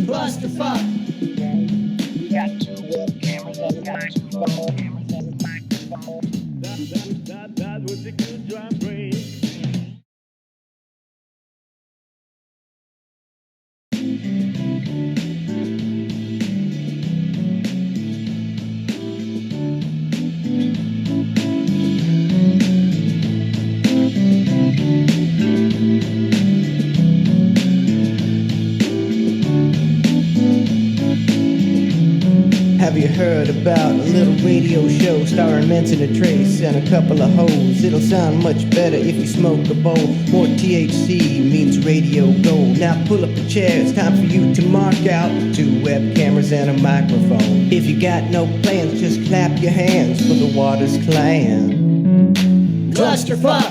Clusterfuck. We got two web cameras and a microphone. That was a good drum break. Have you heard about a little radio show starring Manson and Trace and a couple of hoes? It'll sound much better if you smoke a bowl. More THC means radio gold. Now pull up a chair, it's time for you to mark out 2 web cameras and a microphone. If you got no plans, just clap your hands for the Waters Clan. Clusterfuck.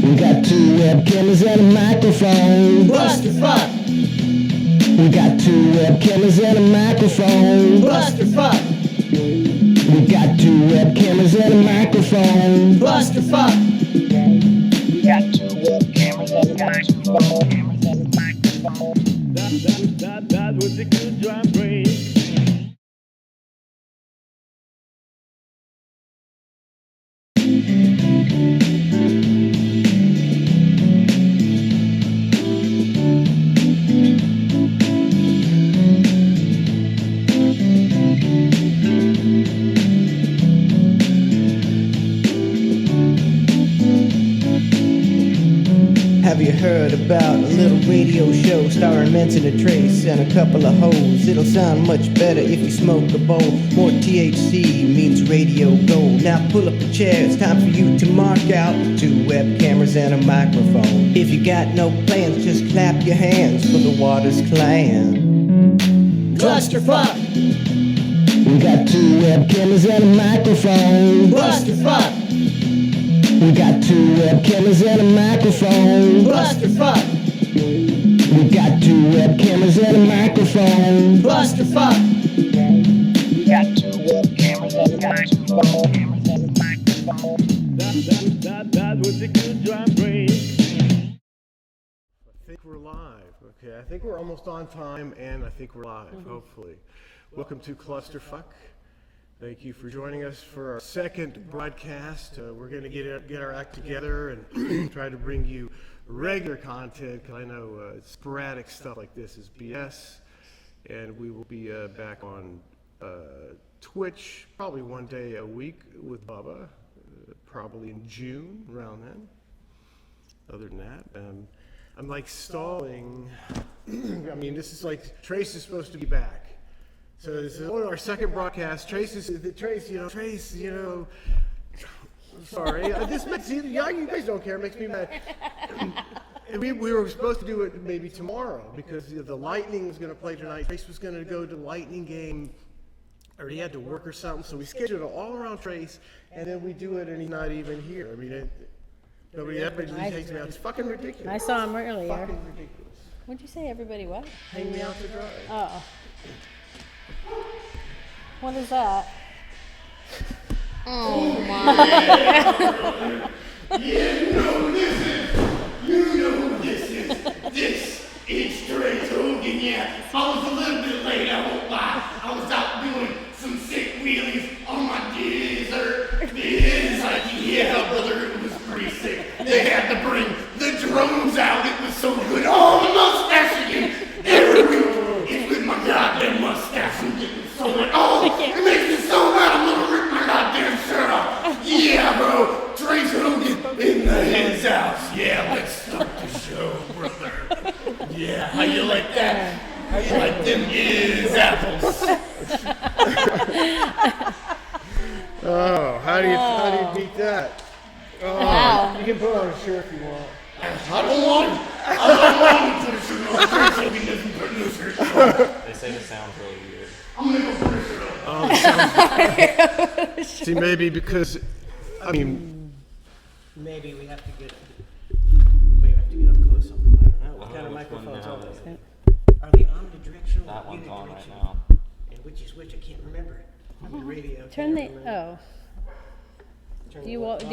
We got 2 web cameras and a microphone. Clusterfuck. We got 2 web cameras and a microphone. Clusterfuck. We got 2 web cameras and a microphone. Clusterfuck. We got two web cameras and a microphone. That was a good drum break. Have you heard about a little radio show starring Manson and Trace and a couple of hoes? It'll sound much better if you smoke a bowl. More THC means radio gold. Now pull up a chair, it's time for you to mark out 2 web cameras and a microphone. If you got no plans, just clap your hands for the Waters Clan. Clusterfuck. We got 2 web cameras and a microphone. Clusterfuck. We got 2 web cameras and a microphone. Clusterfuck. We got 2 web cameras and a microphone. Clusterfuck. We got two web cameras and a microphone. That was a good drum break. I think we're live. Okay, I think we're almost on time, and I think we're live, hopefully. Welcome to Clusterfuck. Thank you for joining us for our second broadcast. We're going to get our act together and try to bring you regular content, because I know sporadic stuff like this is BS. And we will be back on Twitch probably one day a week with Bubba, probably in June, around then. Other than that, I'm like stalling. I mean, this is like, Trace is supposed to be back. So this is our second broadcast. Trace, sorry. This makes you guys don't care. It makes me mad. And we were supposed to do it maybe tomorrow because the Lightning was going to play tonight. Trace was going to go to the Lightning game, or he had to work or something. So we scheduled it all around Trace, and then we do it, and he's not even here. I mean, everybody takes me out. It's fucking ridiculous. I saw him earlier. Fucking ridiculous. What'd you say, everybody what? Hang me out to dry. Oh. What is that? Oh my. You know who this is. This is Trace Hogan, yeah. I was a little bit late, I won't lie. I was out doing some sick wheelies on my desert. It's like, yeah, brother, it was pretty sick. They had to bring the drones out. It was so good. Oh, the mustache again. Every week, it's with my goddamn mustache. I'm getting so much. Oh, it makes me so mad. I'm gonna rip my goddamn shirt off. Yeah, bro. Trace Hogan in the hen's house. Yeah, let's start the show, brother. Yeah, how you like that? How you like them is apples? Oh, how do you beat that? Oh, Wow. You can put on a shirt if you want. I don't want to put a shirt on. Trace Hogan doesn't put no shirt on. They say it sounds really weird. I'm gonna go put a shirt on. Oh, it sounds, see, maybe because, I mean, Maybe we have to get up close on them. I don't know. What kind of Which one microphones now? are they? Are they omnidirectional? That one's on right unidirectional? now. And which is which? I can't remember. I'm the radio. Turn the, can't remember. oh. Do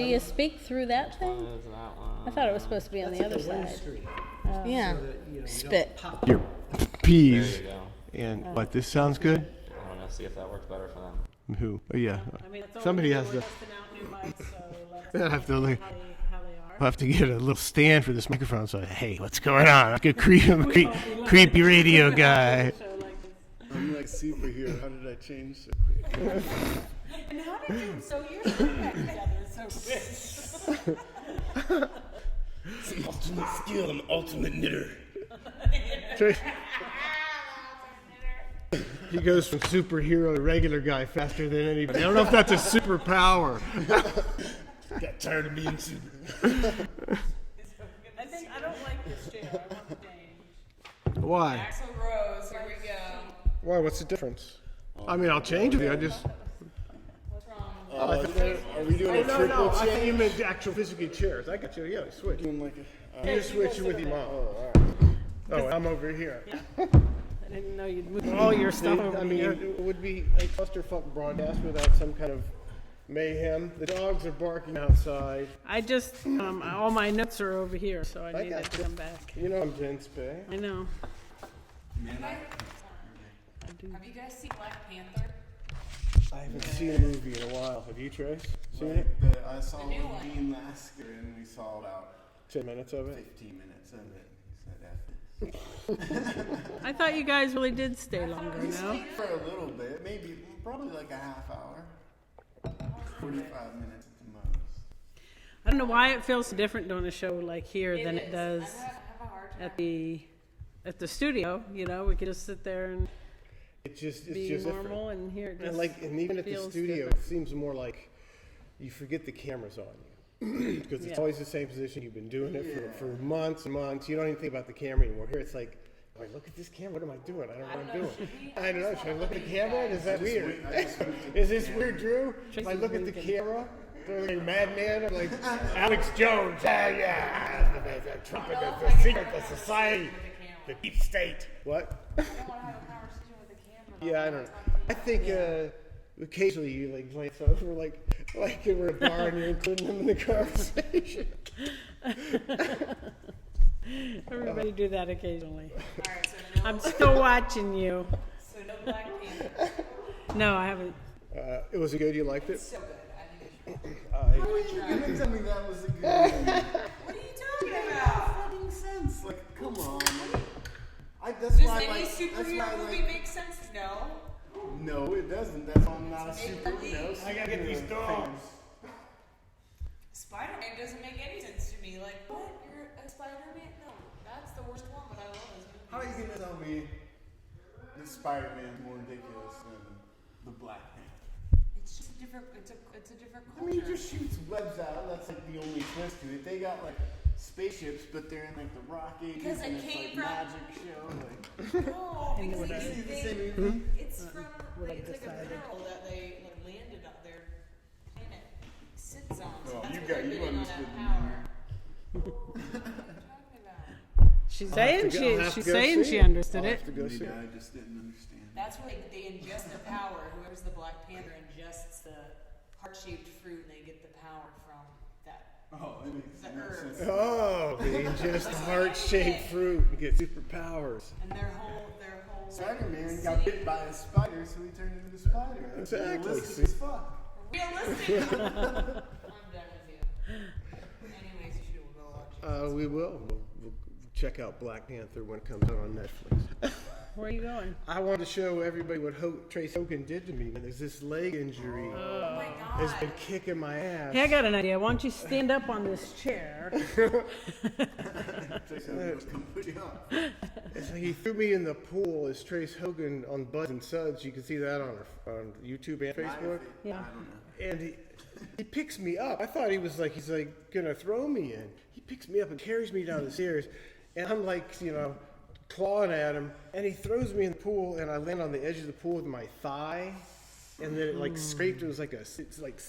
you speak through that What thing? is that one? I thought it was supposed to be on That's the like other a side. windscreen. Oh. Yeah. So that, you don't Spit. pop. here. peas. There you go. And what, this sounds good? I don't know, see if that works better for them. Who? Oh, yeah. I mean, it's Somebody only has we're to. testing out new mics, so let's They'll have to like, how they are. I'll have to get a little stand for this microphone. So, hey, what's going on? Like a creepy radio guy. So, like, I'm like superhero. How did I change so quick? and how did you? So you're back together so quick. Ultimate skill, I'm ultimate knitter. He goes from superhero to regular guy faster than anybody. I don't know if that's a superpower. Got tired of being super. I think I don't like this chair. I want to change. Why? Axel Rose, here we go. Why? What's the difference? I mean, I'll change it. I just. What's wrong? Are we doing a No, triple no. I change? think you meant actual physical chairs. I got you. Yeah, switch. Doing like a, You switch with your mom. Oh, I'm over here. I didn't know you'd move all your stuff over I mean, here. it would be a clusterfuck broadcast without some kind of mayhem. The dogs are barking outside. I just all my notes are over here, so I I needed got to you. come back. You know I'm Vince Bay. I know. Have you guys seen Black Panther? I haven't seen a movie in a while. Have you, Trace? Seen it? I saw new with one. Dean Lasker and we saw about 10 minutes of it? 15 minutes of it. He said F this. I thought you guys really did stay longer. No. For a little bit, maybe, probably like a half hour. 45 minutes at the most. I don't know why it feels different doing a show like here than it does I have a hard time. at the studio. You know, we could just sit there and It's just be different. normal, and here it just And even at the feels studio, different. it seems more like you forget the camera's on you. Because it's Yeah. always the same position. You've been doing it for months and months. You don't even think about the camera anymore. Here it's like, wait, look at this camera. What am I doing? I don't know what I'm doing. I don't know. Should I look at the camera? Is that weird? Is this weird, Drew? If I look at the camera, I'm like madman. I'm like Alex Jones. Yeah. The trumpet, the secret, the society, the deep state. What? I don't want to have a conversation with the camera. Yeah, I don't know. I think occasionally you like glance over like we're at a bar and you're including them in the conversation. Everybody do that occasionally. Alright, so no, I'm still watching you. so no Black Panther. No, I haven't. It was good. You liked it. So good. I think it's How are you gonna tell me that was a good movie? What are you talking about? Fucking sense. Like, come on. That's Does why I any like. That's why superhero I movie like. make sense? No. No, it doesn't. That's why I'm not a Make superhero. believe. I gotta get these dogs. Spider-Man doesn't make any sense to me. Like, what? You're a Spider-Man? No, that's the worst one, but I love his movie. How are you gonna tell me the Spider-Man is more ridiculous than the Black Panther? It's just a different. It's a different I culture. mean, he just shoots webs out. That's like the only twist to it. They got like spaceships, but they're in like the rock ages. Because it and it's came like from- magic show. Like, No, because is it the they, same movie? it's from like, it's like a pearl that they like landed on their planet sits on. So Oh, that's you what got- they're you getting on understood that the power. What are you talking about? She's I'll saying have to go she's see saying it. she understood I'll it. have to go Maybe see it. I just didn't understand. That's where they ingest the power. Whoever's the Black Panther ingests the heart-shaped fruit, and they get the power from that. Oh, it makes The no herb. sense. Oh, they ingest heart-shaped fruit and get superpowers. And their whole Spider-Man got bit by a spider, so he turned into a spider. That's Exactly. realistic as fuck. realistic. I'm done with you. Anyways, you should go watch it. We will. We'll check out Black Panther when it comes out on Netflix. Where are you going? I wanted to show everybody what Trace Hogan did to me. There's this leg injury. Oh my It's god. been kicking my ass. Hey, I got an idea. Why don't you stand up on this chair? Come put you up. It's like he threw me in the pool as Trace Hogan on Buzz and Suds. You can see that on YouTube and Facebook. Yeah. And he picks me up. I thought he's like gonna throw me in. He picks me up and carries me down the stairs, and I'm like, clawing at him, and he throws me in the pool, and I land on the edge of the pool with my thigh, and then it like scraped. It was like it's like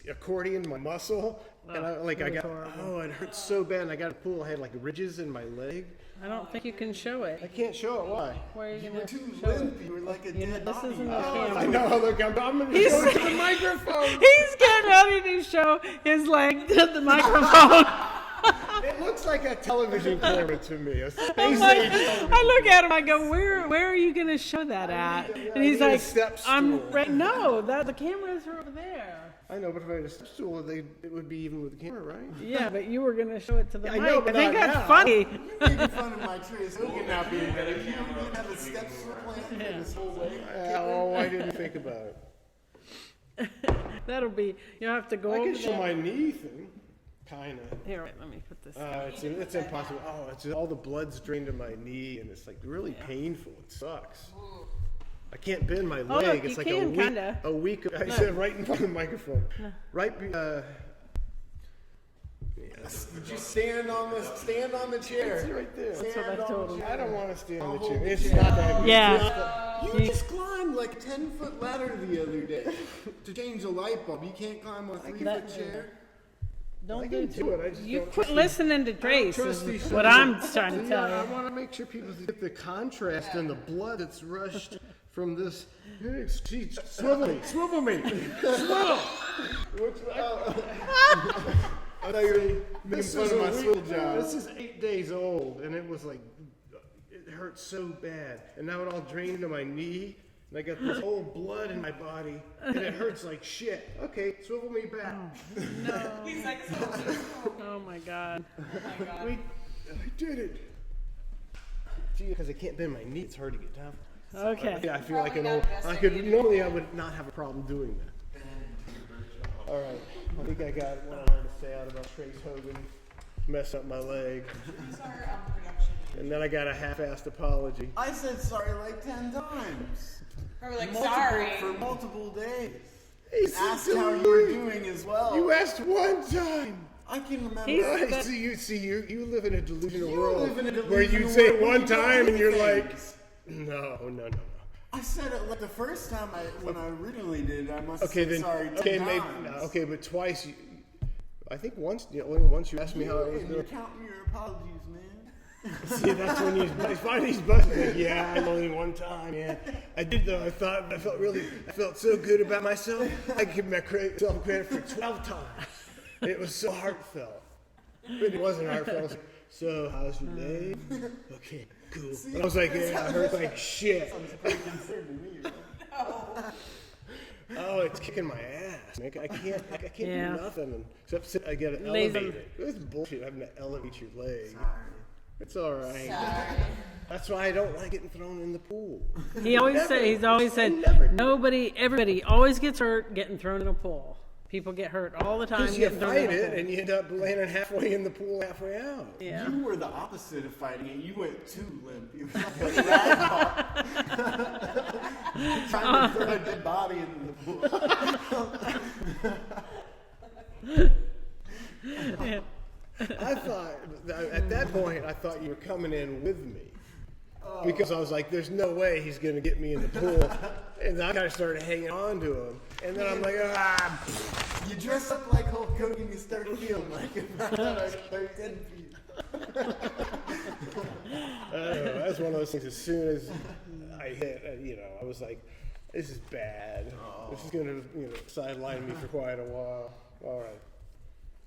accordion my muscle, and it hurt so bad. And I got a pool. I had like ridges in my leg. I don't think you can show I it. can't show it. Why? Where are you You gonna were too show it? limp. You were like a You know, dead this body. isn't a I camera. know. Look, I'm gonna show it to the microphone. He's getting ready to show his leg to the microphone. It looks like a television camera to me. A space I'm like, age television I look at him, I go, where are you going to show that at? And he's need a like, step I'm stool. right. No, the cameras are over there. I know, but if I had a step stool, it would be even with the camera, right? Yeah, but you were going to show it to the I mic. know, I but think not that's now. funny. You're making fun of my Trace Hogan not being better. You don't have a step plan this whole way. Oh, I didn't think about it. That'll be, you'll have to go I over can show there. my knee thing, kind of. Here, wait, let me put this. It's impossible. Oh, it's all the blood's drained to my knee, and it's like really painful. It sucks. I can't bend my leg. look, It's you like can, kinda. a week. I said right in front of the microphone. Right. Just stand on the chair. It's right there. That's what I told him. I don't want to stand on the hold chair. the It's chair. not that good. Yeah. You just climbed like a 10-foot ladder the other day to change a light bulb. You can't climb a 3-foot chair. Don't I do can do it. I just You don't quit trust listening to Trace trust is these what things. I'm trying to tell I you. want to make sure people get the contrast and the blood that's rushed from this. Gee, swivel me, swivel me, swivel. I thought you were making fun of my swivel job. This is 8 days old, and it was like, it hurt so bad, and now it all drained into my knee, and I got this whole blood in my body, and it hurts like shit. Okay, swivel me back. He's like, Oh my God. I did it. Gee, because I can't bend my knee, it's hard to get down. Okay. Yeah, I feel like an Probably old. not best I could idea. normally I would not have a problem doing that. All right, I think I got what I wanted to say out about Trace Hogan. Mess up my leg, these are production. and then I got a half-assed apology. I said sorry like 10 times. Probably like, Multiple- sorry. For multiple days. He said Asked to how me, you were doing as well. You asked one time. I can remember. He's- I That- see you live in a delusional You world live in a where you delusional say world where one you don't time do and you're like, things. no. I said it like the first time when I originally did it, I must Okay, have then. said sorry 10 Okay, times. okay, but twice. I think once. Only once you asked me how I was And you're doing. counting your apologies, man. See, that's when you find these buttons. Like, yeah, I only one time. Yeah, I did though. I felt so good about myself. I could give myself credit for 12 times. It was so heartfelt. But it wasn't heartfelt. I was like, so how's your leg? Okay, cool. I was like, yeah, I hurt like shit. Oh, it's kicking my ass. Man. I can't Yeah. do nothing except sit. I get it Lazy. elevated. It's bullshit having to elevate your leg. It's all right. Sorry. That's why I don't like getting thrown in the pool. He's always said, everybody always gets hurt getting thrown in a pool. People get hurt all the time Because you getting thrown in fight a it pool. and you end up landing halfway in the pool, halfway out. Yeah. You were the opposite of fighting it. You went too limp. You were like a rag doll. Trying to throw a dead body into the pool. I thought, at that point, I thought you were coming in with me. Because I was like, there's no way he's going to get me in the pool. And then I kind of started hanging on to him. And then I'm like, You dress up like Hulk Hogan, you start feeling like it. 10 feet. I don't know. That's one of those things. As soon as I hit, I was like, this is bad. This is going to, sideline me for quite a while. All right.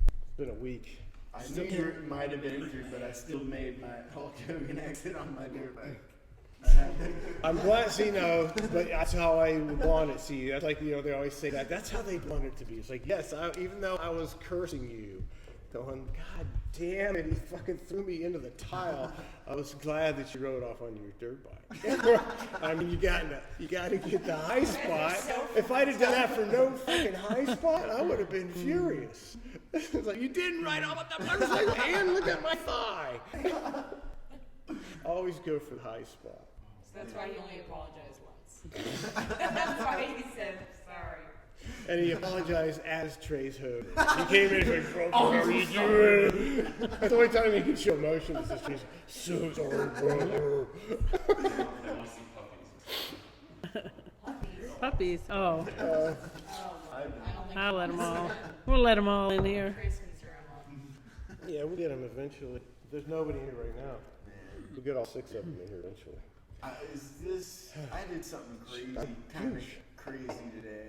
It's been a week. I knew you might have been injured, but I still made my Hulk Hogan exit on my dirt bike. I'm glad, but that's how I want it. See, that's like, they always say that. That's how they want it to be. It's like, yes, even though I was cursing you, going, God damn it, he fucking threw me into the tile. I was glad that you rode off on your dirt bike. I mean, you got to get the high spot. If I'd have done that for no fucking high spot, I would have been furious. It's like, you didn't ride off on that motorcycle and look at my thigh. Always go for the high spot. So that's why he only apologized once. That's why he said sorry. And he apologized as Trace Hogan. He came in and was like, bro, how are you doing? That's the only time he can show emotion is just, so sorry, brother. Puppies. Oh. I'll let them all. We'll let them all in here. Yeah, we'll get him eventually. There's nobody here right now. We'll get all 6 of them in here eventually. I did something crazy, kind of crazy today.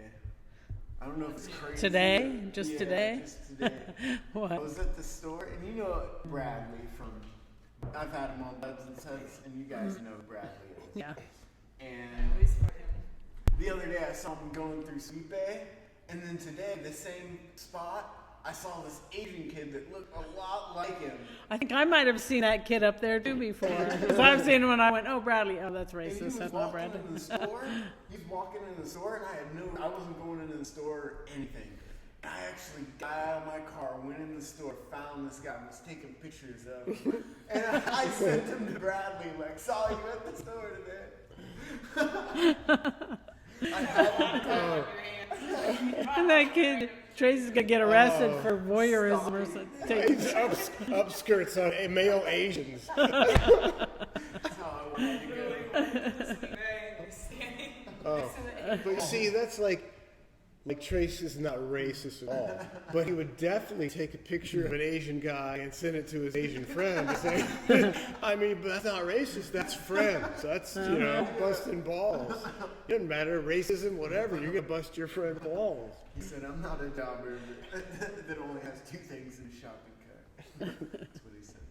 I don't know if it's crazy. Today? but- Just yeah, today? Just today. What? I was at the store, and you know Bradley from. I've had him on Buds and Suds, and you guys know who Bradley is. Yeah. And the other day I saw him going through Sweet Bay, and then today, the same spot, I saw this Asian kid that looked a lot like him. I think I might have seen that kid up there too before. Because I've seen him and I went, oh, Bradley. Oh, that's And he racist. was That's not walking Bradley. in the store. He was walking in the store, and I wasn't going into the store or anything. I actually got out of my car, went in the store, found this guy, and was taking pictures of him. And I sent him to Bradley, like, saw you at the store today. I had him And that kid, Tracy's going to get arrested for voyeurism or something. It's upskirts on male Asians. That's how I wanted to go. Very understanding. Oh, but see, that's like Trace is not racist at all. But he would definitely take a picture of an Asian guy and send it to his Asian friend and say, I mean, but that's not racist, that's friends. That's, you know, busting balls. It doesn't matter, racism, whatever, you're going to bust your friend's balls. He said, I'm not a jobber that only has two things in his shopping cart. That's what he said.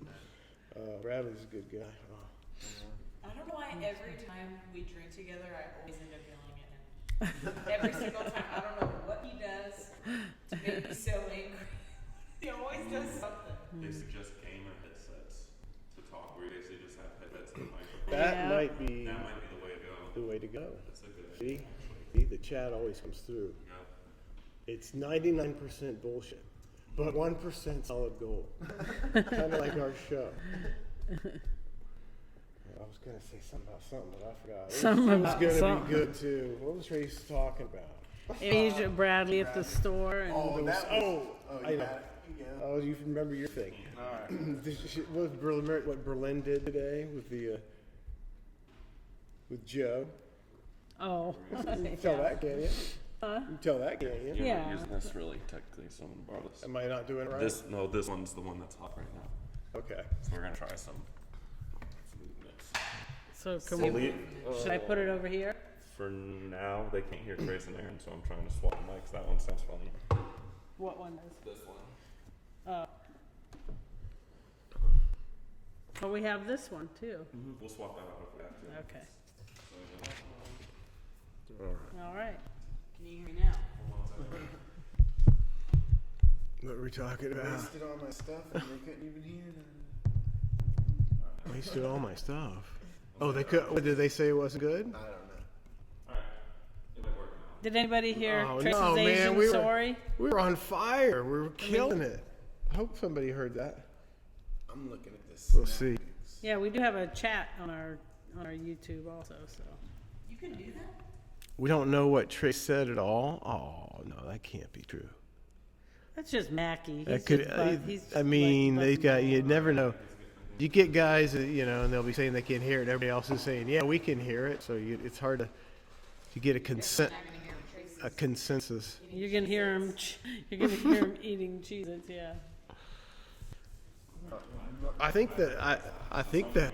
Bradley's a good guy. Oh. I don't know why every time we drink together, I always end up yelling at him. Every single time. I don't know what he does to make me so angry. He always does something. They suggest gamer headsets to talk, where you basically just have headsets and a microphone. That Yeah. might be That might be the way to go. the way to go. That's a good idea. See, the chat always comes through. Yeah. It's 99% bullshit, but 1% solid gold. Kind of like our show. I was going to say something about something, but I forgot. Something It about was going to something. be good, too. What was Trace talking about? Asia Bradley at the store. And Oh, There was- that was, oh, I you know. got it. Yeah. Oh, you remember your thing. All right. What was Berlin did today with the with Joe? oh. You can tell that, can you? You can tell that, can you? You're Yeah. not using this really technically, so I'm gonna borrow this. Am I not doing it right? This one's the one that's hot right now. Okay. So we're gonna try some movements. So can we, should I put it over here? For now, they can't hear Trace and Aaron, so I'm trying to swap the mics. That one sounds funny. What one is? This one. Oh. Well, we have this one too. We'll swap that out if we have to. Okay. All right. All right. Can you hear me now? What were we talking about? Wasted all my stuff and they couldn't even hear it. Wasted all my stuff. Oh, they could. What, did they say it wasn't good? I don't know. Alright. It might work now. Did anybody hear Oh, Trace's no, man, Asian we were- story? We were on fire. We were killing it. I hope somebody heard that. I'm looking at this. We'll see. Yeah, we do have a chat on our YouTube also. So You can do that? We don't know what Trace said at all. Oh no, that can't be true. that's just Mackie. That He's could. just butt- he's I mean, like they button got. You balls. never know. You get guys, that, you know, and they'll be saying they can't hear it. Everybody else is saying, yeah, we can hear it. So it's hard to get a consensus. You're gonna hear him. You're gonna hear him eating Cheez-Its, yeah. I think that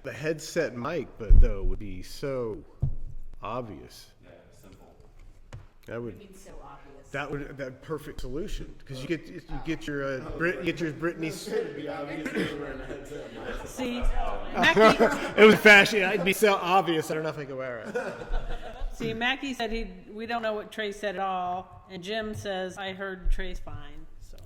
the headset mic, but though, would be so obvious. Yeah, simple. That would. It's so obvious. That would that perfect solution because you get your Britney. See, Mackie. It was fashion. It'd be so obvious. I don't know if I can wear it. See, Mackie said we don't know what Trace said at all, and Jim says I heard Trace fine. So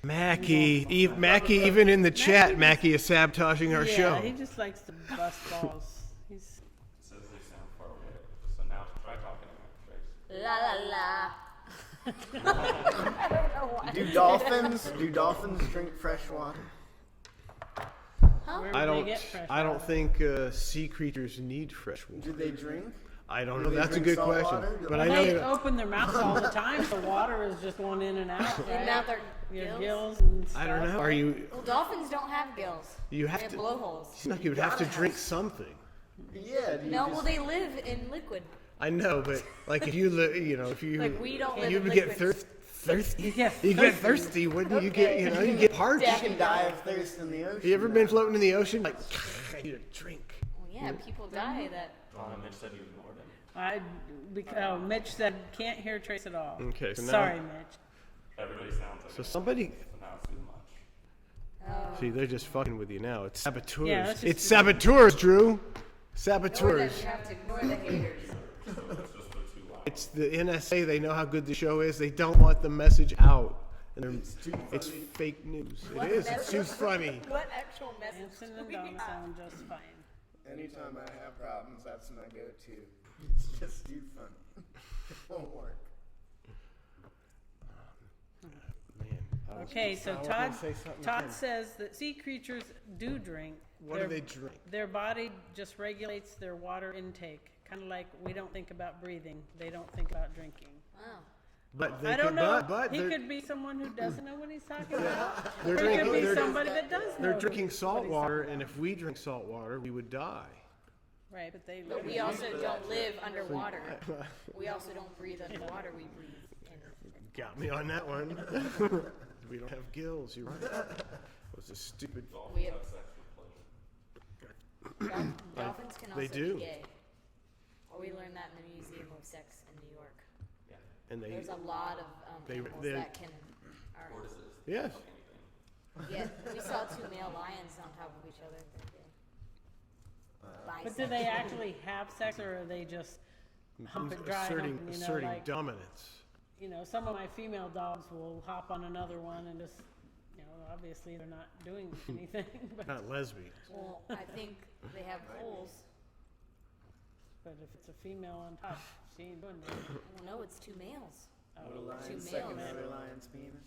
Mackie, even in the chat, Mackie is sabotaging our yeah, show. he just likes to bust balls. He's It says they sound far away. So now try talking about Trace. La la la. Do dolphins drink fresh water? where I would don't. they get fresh I don't water? think sea creatures need fresh water. Do they drink? I don't Do know. they That's a drink good salt question. water? But I know They that open their mouths all the time, so water is just going in and out. And now Right? they're Your gills. gills and stuff. I don't know. Are you? Well, dolphins don't have gills. You They have have to. blowholes. It's like you would have to drink something. Yeah. Do you No, just, well, they live in liquid. I know, but like if you if you Like, we don't live you in would get liquids. thirsty. You get You get thirsty, wouldn't you? Get you get parched. you can die of thirst in the ocean. You ever been floating in the ocean? Like I need a drink. Well, yeah, people die that. Oh, and Mitch said you ignored him. Mitch said can't hear Trace at all. Okay, so now- Sorry, Mitch. Everybody sounds like So it. somebody, So now it's too much. see, they're just fucking with you now. It's saboteurs. Yeah, let's just It's do that. saboteurs, Drew. Ignore them. Saboteurs. You have to ignore the haters. It's just they're too loud. It's the NSA. They know how good the show is. They don't want the message out. And it's fake news. It is. It's too funny. What actual message Anson do and we Donna have? sound just fine. Anytime I have problems, that's my go-to. It's just too funny. It won't work. Man. I was- Okay, so I was gonna Todd say something Todd again. says that sea creatures do drink. What do they drink? Their body just regulates their water intake, kind of like we don't think about breathing. They don't think about drinking. Wow. But they I don't could, know. but He they're, could be someone who doesn't know what he's talking about. they're Or he drinking. could be They're, somebody that does know. they're drinking salt what he's water, talking and if we drink salt water, we would die. about. Right, but they. But we also don't live underwater. We also don't breathe underwater. We breathe in. Got me on that one. We don't have gills. You're right. That was a stupid. We have, Sex with pleasure. dolphins can They also do. be gay. Or we learned that in the Museum of Sex in New York. And they. There's a lot of animals they- that can. Are, Yes. yeah, we saw two male lions on top of each other. But do they actually have sex, or are they just humping, dry Asserting, humping? You know, asserting like dominance. some of my female dogs will hop on another one and just, obviously they're not doing anything. But, Not lesbians. Well, I think they have holes. but if it's a female on top, she ain't doing anything. Well, no, it's two males. Would a lion Two suck males. another lion's penis?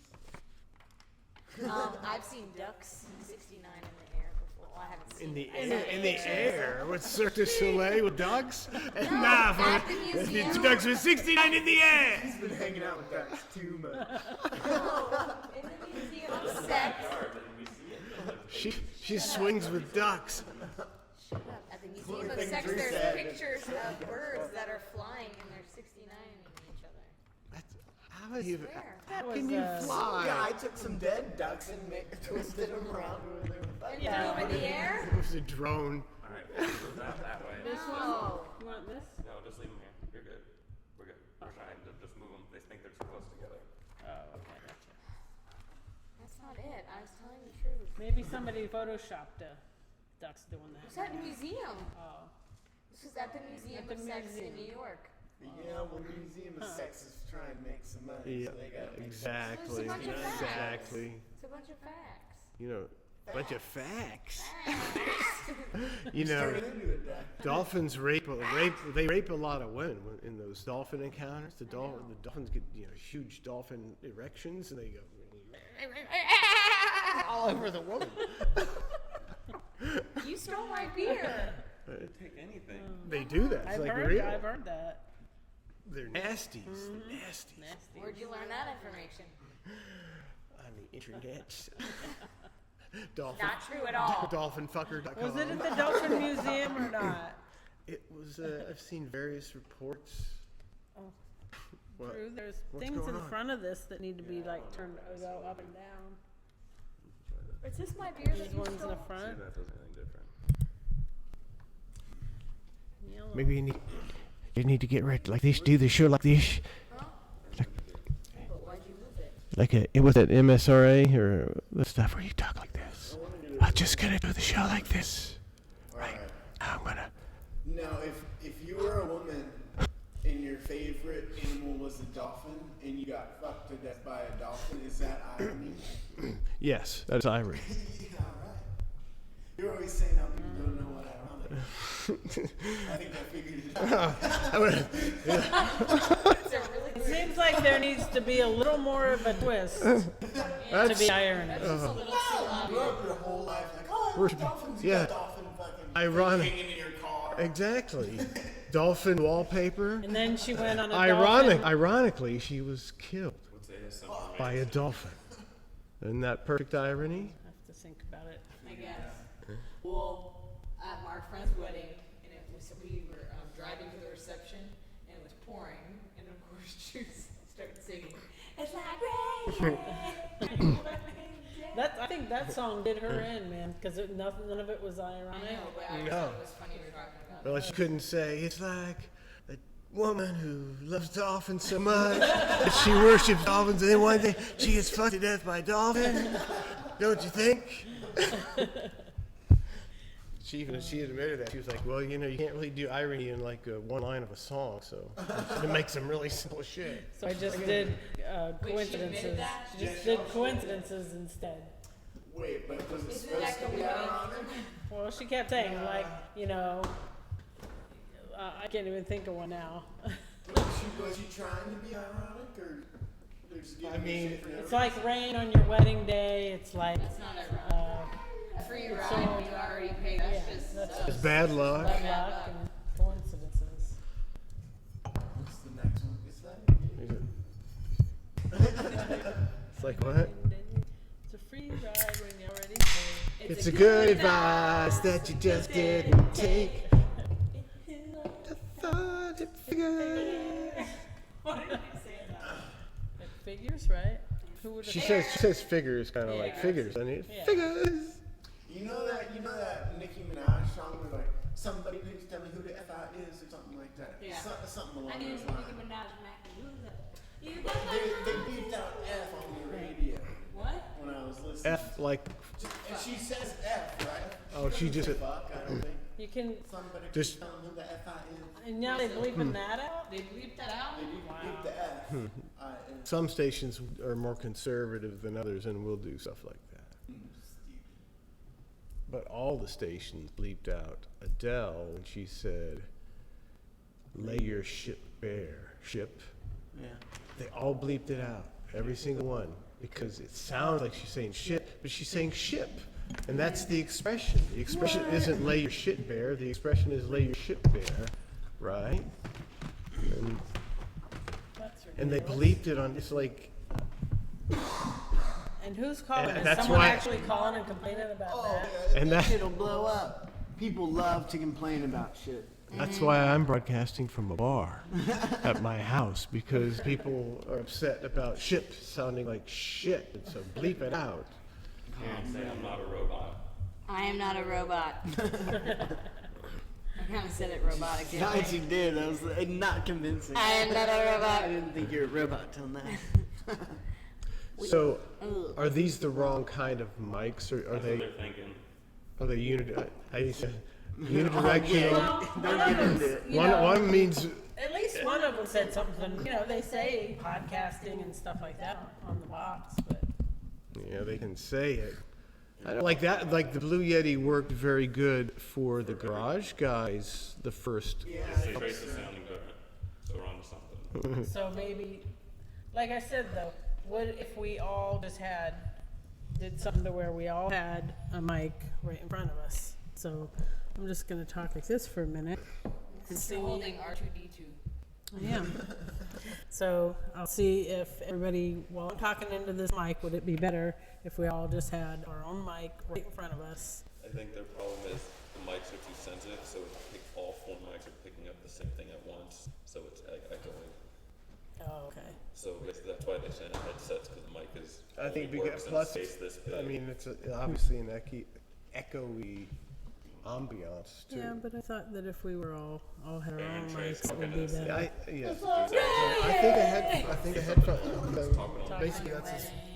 I've seen ducks 69 in the air before. Well, I haven't seen. In the I saw air, in the pictures. air. What, Cirque du Soleil with ducks? No, Nah, at the folks. museum. Ducks with 69 in the air. He's been hanging out with ducks too much. In the Museum of Sex. She swings with ducks. At the Museum of Sex, there's pictures of birds that are flying and they're 69 in each other. That's, how do you, Swear. how was, can you fly? Yeah, I took some dead ducks and twisted them around where they were And fighting. you threw them in the air? It was a drone. Alright, move that way. This No. one? You want this? No, just leave them here. You're good. We're good. We're trying to just move them. They think they're too close together. Oh, okay, gotcha. That's not it. I was telling the truth. Maybe somebody photoshopped ducks doing It's that. at the museum. Oh, This was at the Museum At the of Sex in museum. New York. Yeah, well, the Museum of Sex is trying to make some money, Yeah, so they gotta make exactly. There's a bunch of facts. Exactly. It's a bunch of facts. You know, bunch of facts. Facts. You know, Turn it into a duck. dolphins rape they rape a lot of women in those dolphin encounters. The dolphins get huge dolphin erections and they go all over the woman. You stole my beer. Take anything. They do that. It's I've like heard, real. I've heard that. They're nasties. They're nasties. Nasty. Where'd you learn that information? On the internet. Dolphin. Not true at all. Dolphinfucker.com. Was it at the Dolphin Museum or not? It was. I've seen various reports. Oh. What? True, there's What's things going in on? front of this that need to be like turned go up and down. Is this my beer that These you ones in stole? the See front. if that does anything different. Yellow. Maybe you need to get ready like this. Do the show like this. But why'd you move it? Like it was at MSRA or the stuff where you talk like this. I'm just gonna do the show like this. Alright. I'm gonna. Now, if you were a woman and your favorite animal was a dolphin and you got fucked to death by a dolphin, is that irony? Yes, that's irony. Yeah, alright. You're always saying how people don't know what ironic is. I think I figured it out. It's a really It seems like there needs to be a little more of a twist to be irony. Just a little too You grew up your whole life like, oh, I love dolphins. You yeah. got dolphin fucking Ironic. hanging in your car. Exactly. Dolphin wallpaper. And then she went on a Ironically, she was killed What's ASMR? by a dolphin. Isn't that perfect irony? I have to think about it. I guess. Well, at Mark Friend's wedding, and it was we were driving to the reception, and it was pouring, and of course Juice started singing. It's like rain. I think that song did her in, man, because none of it was I ironic. know, but I just No. thought it was funny we were talking about. Well, she couldn't say it's like woman who loves dolphins so much that she worships dolphins, and then one day she gets fucked to death by a dolphin. Don't you think? She admitted that. She was like, well, you know, you can't really do irony in like one line of a song, so it makes some really simple shit. So I just did coincidences. that? Just did coincidences instead. Wait, but was it supposed to be ironic? Well, she kept saying, like, you know, I can't even think of one now. Was she trying to be ironic, or they're just giving I mean, you shit for no It's like rain on your wedding day. It's like, It's not ironic. A free ride, you already paid, that's just, It's bad luck. bad luck and coincidences. What's the next one? Is that? It's like what? It's a free ride when you already paid. It's a good advice that you just didn't take. The thought it figures. Why did you say that? It figures, right? Who would She have says figures, kind of like Yeah. figures. I mean, Yeah. figures. You know that Nicki Minaj song was like, somebody please tell me who the F I is, or something like that. Yeah. Something along I knew those Nicki lines. Minaj Mac. You They beeped out F on the radio What? when I was listening. F like, And she says F, right? oh, she doesn't just, say fuck, I don't think. You can, Somebody Just- please tell me who the F I is. and now they're bleeping that out? They bleeped that out? They beep the F. And some stations are more conservative than others and will do stuff like that. But all the stations bleeped out Adele when she said, lay your ship bare. Ship. yeah. They all bleeped it out, every single one, because it sounds like she's saying shit, but she's saying ship. And that's the expression. The expression isn't lay your shit bare, the expression is lay your ship bare, right? And, That's and they ridiculous. bleeped it on, it's like, And who's calling? And Is that's someone why- actually calling and complaining about Oh, that? yeah, And that that- shit'll blow up. People love to complain about shit. that's why I'm broadcasting from a bar at my house, because people are upset about ship sounding like shit, and so bleep it out. Can't say I'm not a robot. I am not a robot. I kind of said it robotic. didn't I? you did. That was not convincing. I am not a robot. I didn't think you were a robot till now. So, are these the wrong kind of mics, or are That's what they, they're thinking. are they how do you say, unidirectional? Don't get into it. One means, At least one of them said something, you know, they say podcasting and stuff like that on the box, but. yeah, they can say it. I don't like that, like the Blue Yeti worked very good for the Garage Guys, the first. Say Trace is sounding different, so we're on to something. So maybe, like I said though, what if we all just did something to where we all had a mic right in front of us? So I'm just gonna talk like this for a minute. And see. Holding R2D2. I am. So I'll see if everybody, while I'm talking into this mic, would it be better if we all just had our own mic right in front of us? I think their problem is the mics are too sensitive, so all four mics are picking up the same thing at once, so it's like echoing. Oh, okay. So that's why they send headsets, because the mic is I think only works in plus, space this big. I mean, it's obviously an echoey ambiance too. Yeah, but I thought that if we were all had our And own Trace mics, it talking would to be the better. I think a headphone, basically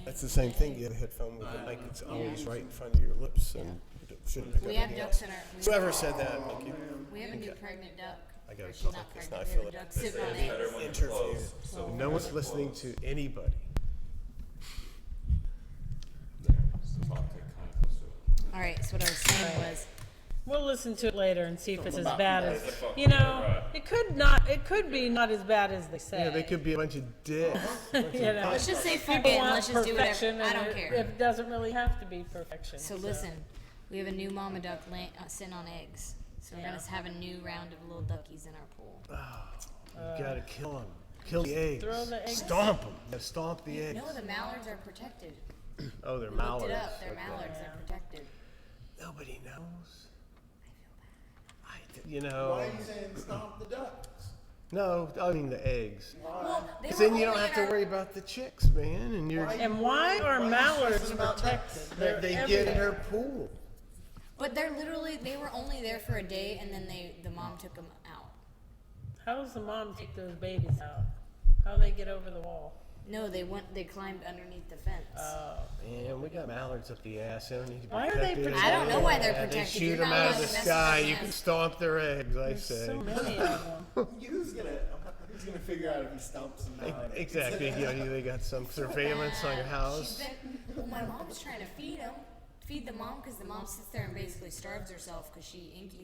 that's the same thing. You have a headphone with a mic that's always right in front of your lips and it shouldn't pick up We have anything ducks else. in our. Whoever said that, thank you. We have a new pregnant duck. I gotta She's talk not like this, pregnant. now I We have feel a like duck sitting on Better eggs. when you're Interview. close, so No one's listening to anybody. there. So talk to kind of close to it. All right. So what I was saying was, We'll listen to it later and see if it's as bad as, fuck you know, right. it could be not as bad as they say. Yeah, they could be a bunch of dicks. You know, let's just say fuck people it and want let's just do whatever. perfection, I and don't it, care. it doesn't really have to be perfection. So listen, we have a new mama duck sitting on eggs. So we're gonna have a new round of little duckies in our pool. You gotta kill them. Kill the eggs. Throw the eggs. Stomp them. Yeah, stomp the eggs. No, the mallards are protected. Oh, they're Looked mallards. it up. They're Okay. mallards. They're protected. Nobody knows. Why are you saying stomp the ducks? No, I mean the eggs. Well, they Because were then you don't only have in to our- worry about the chicks, man. And you're And why are mallards stressing about protected? they They're get in everywhere. her pool. But they were only there for a day, and then the mom took them out. How does the mom take those babies out? How do they get over the wall? No, they climbed underneath the fence. And we got mallards up the ass. They don't need to be Why are they protected. protected? I don't know why they're Yeah, protected. They shoot You're them not out of allowed the to mess sky. with You them. can stomp their eggs, I There's say. so many of them. Who's gonna figure out if he stomps them out? Exactly. You know, they got some surveillance on your house. Well, my mom's trying to feed the mom because the mom sits there and basically starves herself because you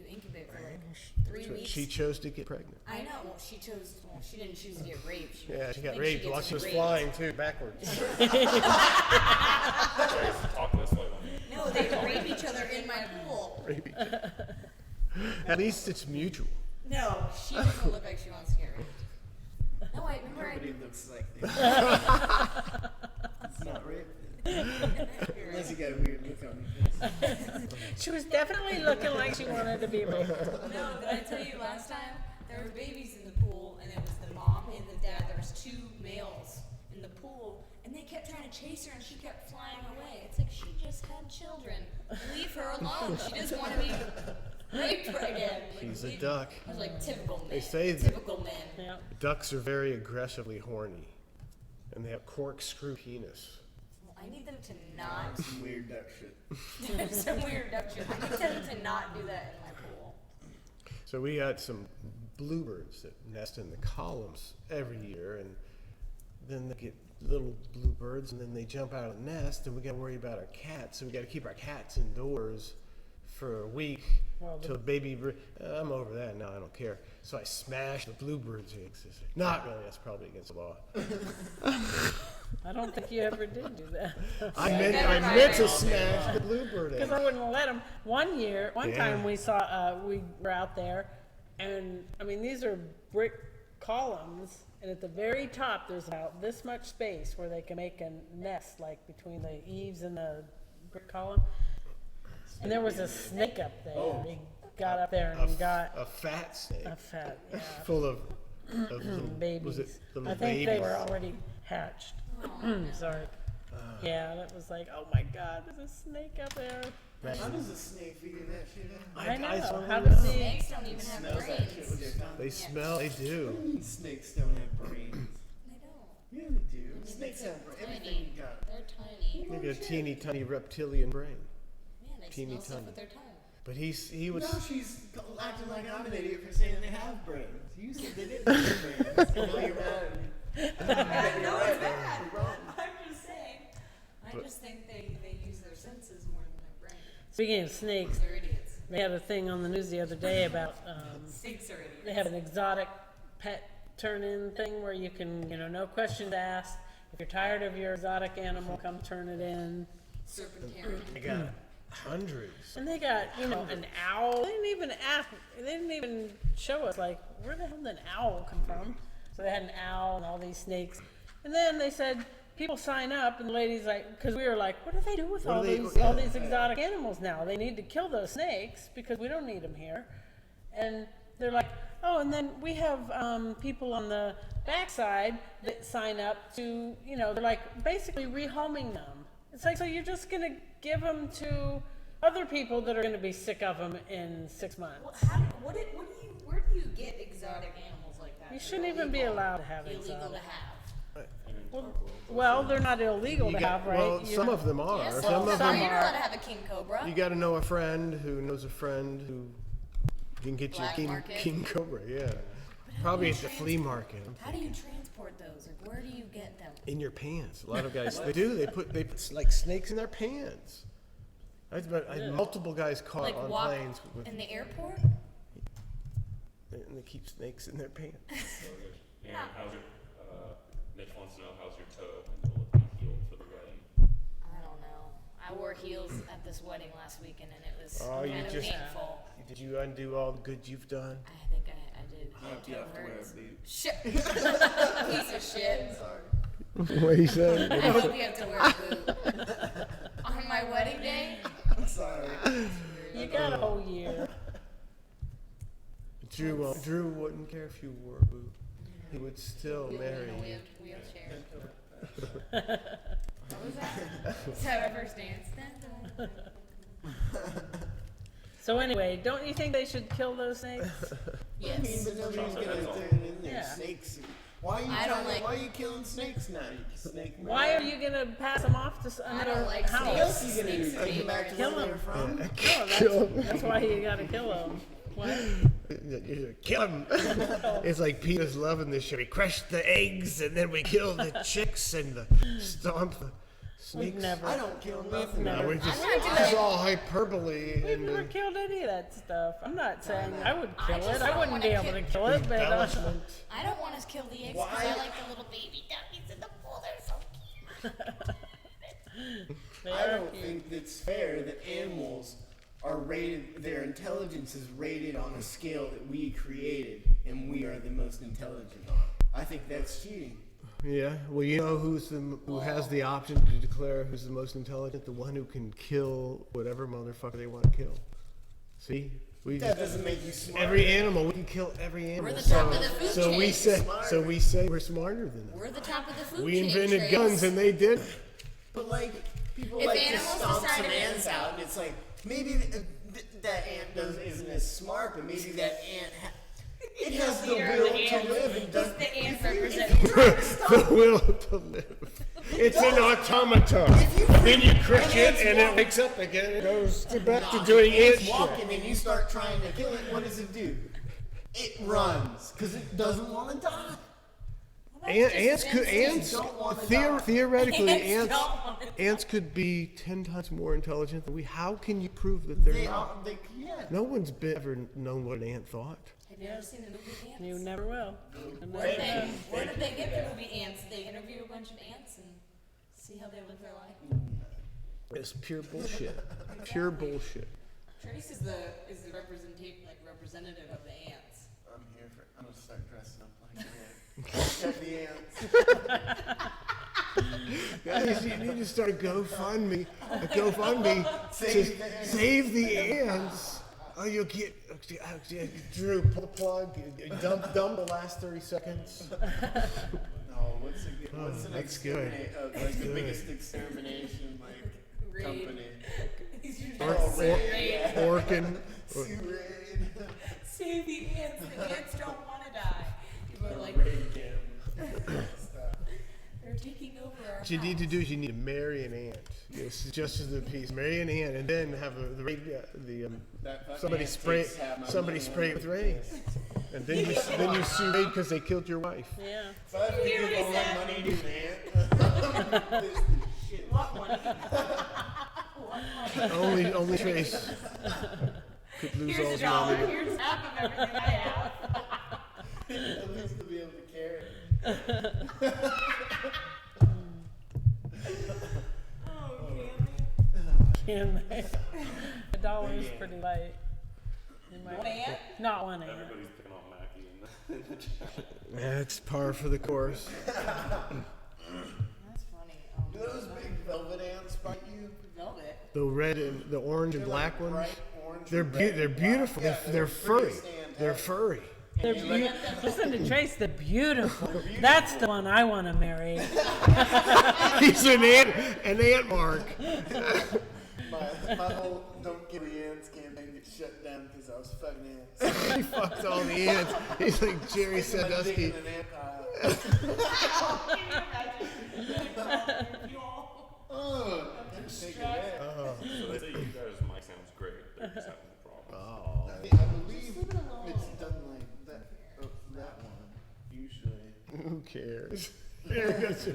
incubate for like 3 weeks. She chose to get pregnant. I know. Well, she didn't choose to get raped. Yeah, she got thinks raped gets while she was raped. flying too, backwards. Talk this way. No, they rape each other in my pool. At least it's mutual. No, she doesn't look like she wants to get raped. No, I remember Nobody looks like this. It's not rape. Unless you got a weird look on your face. She was definitely looking like she wanted to be raped. No, did I tell you last time? There were babies in the pool, and it was the mom and the dad. There was 2 males in the pool, and they kept trying to chase her, and she kept flying away. It's like she just had children. Leave her alone. She doesn't want to be raped again. Like, She's a duck. I was like, typical men. They say that- typical men. Yeah. Ducks are very aggressively horny, and they have corkscrew penis. Well, I need them to not. Some weird duck shit. There's some weird duck shit. I need them to not do that in my pool. So we got some bluebirds that nest in the columns every year, and then they get little bluebirds, and then they jump out of the nest, and we got to worry about our cats. So we got to keep our cats indoors for a week Well, till baby. I'm over that now. I don't care. So I smashed the bluebird's eggs. Not really. That's probably against the law. I don't think you ever did do that. I meant to smash the bluebird Because egg. I wouldn't let them. One Yeah. time we saw, we were out there, and I mean, these are brick columns, and at the very top, there's about this much space where they can make a nest, like between the eaves and the brick column. And there was a snake up there. He got up there and got A fat snake a fat, yeah, full of little babies. Was it little I think babies? they were already hatched. Sorry. Yeah, that was like, oh my God, there's a snake up there. How does a snake figure that shit out? I know. don't How know. does he? Snakes don't even have Smells that shit brains. with their tongue. They smell. They do. Snakes don't have brains. They don't. Yeah, they do. Snakes have everything you got. They're tiny. They got a teeny tiny reptilian brain. Man, they Teeny smell stuff tiny. with their tongue. But he was. No, she's acting like I'm an idiot for saying they have brains. You said they didn't have brains. So now you're mad at me. No, it's bad. I'm just saying. I just think they use their senses more than their brain. Speaking of snakes, They're idiots. they had a thing on the news the other day about Snakes are idiots. they have an exotic pet turn-in thing where you can, no questions asked. If you're tired of your exotic animal, come turn it in. Serpentarian. They got hundreds. And they got, an owl. They didn't even show us, like, where the hell did an owl come from? So they had an owl and all these snakes. And then they said, people sign up, and the lady's like, because we were like, what do they do with What all do they- these exotic animals now? They need to kill those snakes because we don't need them here. And they're like, oh, and then we have people on the backside that sign up to, they're like basically rehoming them. It's like, so you're just going to give them to other people that are going to be sick of them in 6 months. Where do you get exotic animals like that? You shouldn't even be allowed to have Illegal exotic. to have. Well, they're not illegal You to got- have, right? Well, You some know- of them are. Yes, some of them. you're not allowed to have a king cobra. You got to know a friend who knows a friend who can get you a Black market. king cobra. Yeah, probably at the flea market. How do you transport those? Like, where do you get them? In your pants. A lot of guys they do. They put like snakes in their pants. I had multiple guys caught Like on walk planes with, in the airport? and they keep snakes in their pants. And how's your, Mitch wants to know how's your toe and will it be healed for the wedding? I don't know. I wore heels at this wedding last weekend, and it was Oh, you kind of just- painful. Did you undo all the good you've done? I think I did. Hope you have to wear a Hurts. boot. Shit. Piece of shit. What he said? I hope you have to wear a boot. On my wedding day? I'm sorry. You got a whole year. Drew wouldn't care if you wore a boot. He would still marry In a you. wheelchair. What was that? Is that our first dance? So anyway, don't you think they should kill those snakes? I mean, Yes. but nobody's Chocolate gonna heads on. turn in there. Yeah. Snakes. Why are you I don't like- why are you killing snakes now? You snake Why are you gonna pass them off to another like house? What else are you gonna do? Snakes are Take them back to Kill where they're them. from? No, that's why you gotta kill them. What? Kill him. It's like Peter's loving this shit. We crush the eggs and then we kill the chicks and the stomp the We've snakes. never. I don't kill nothing. No, we just, I'm not doing this is it. all hyperbole. We've And never killed any of that stuff. I'm not saying I would I kill just it. I don't wouldn't wanna be able to kill- kill it, but embellishment. I don't want to kill the eggs because Why? I like the little baby duckies in the pool. They're so cute. they I are don't cute. think it's fair that animals are rated, their intelligence is rated on a scale that we created, and we are the most intelligent on. I think that's cheating. Yeah, well, you know who has the option to declare who's the most intelligent? The one who can kill whatever motherfucker they want to kill. See, we That doesn't make you smart. every animal. We can kill every animal. the top of the food so we chain. say we're smarter than them. We're the top of the food We chain. invented Trace. guns and they did. But like people If like to animals stomp some decided- ants out, and it's like maybe that ant isn't as smart, but maybe that ant it has the leader of will the to ants. live and He's does. the ant if you- representative. The will to live. It's an automaton. Then you crush it and it wakes up again. It goes back to doing ant It's shit. walking and you start trying to kill it. What does it do? It runs because it doesn't want to die. Theoretically, ants could be 10 times more intelligent than we. How can you prove that they're not? They can't. No one's ever known what an ant thought. Have you ever seen the movie Ants? You never will. Where did they get the movie Ants? They interview a bunch of ants and see how they live their life. It's pure bullshit. Pure bullshit. Trace is the representative of the ants. I'm here for. I'm gonna start dressing up like an ant. Check the ants. Guys, you need to start a GoFundMe. Save the ants. Save the ants. Oh, you'll get Drew. Pull the plug. Dump the last 30 seconds. No, what's an that's good. like the biggest extermination company? Orkin. Sue Raid. Save the ants. The ants don't want to die. People are like, They're taking over our What you need to do is you need to marry an ant. Yes, just as a piece. Marry an ant, and then have That fucking somebody ant spray takes half my somebody money spray it on with it. rays, and then you sue Raid because they killed your wife. Yeah. If I have to give all my money to an ant, this is shit. what money? Only Trace could lose all Here's his a dollar. money. Here's half of everything I have. At least to be able to carry it. Can they? A dollar is pretty light. You might- One ant? Not one ant. Everybody's picking on Mackie in the chat. That's par for the course. That's funny. Do those big velvet ants bite you? Velvet. The red and the orange and They're black like ones. bright orange They're and red they're and black. beautiful. Yeah, They're furry. prettiest ant They're ever. furry. They're listen to Trace. They're beautiful. That's the one I want to marry. He's an ant mark. My whole Don't Kill the Ants campaign gets shut down because I was fucking ants. He fucked all the ants. He's like Jerry My dick Sandusky. in an ant pile. Oh, take it back. So they say you guys' mic sounds great. They're just having a problem. Oh. I believe it's done like that. That one, usually. Who cares? Who cares?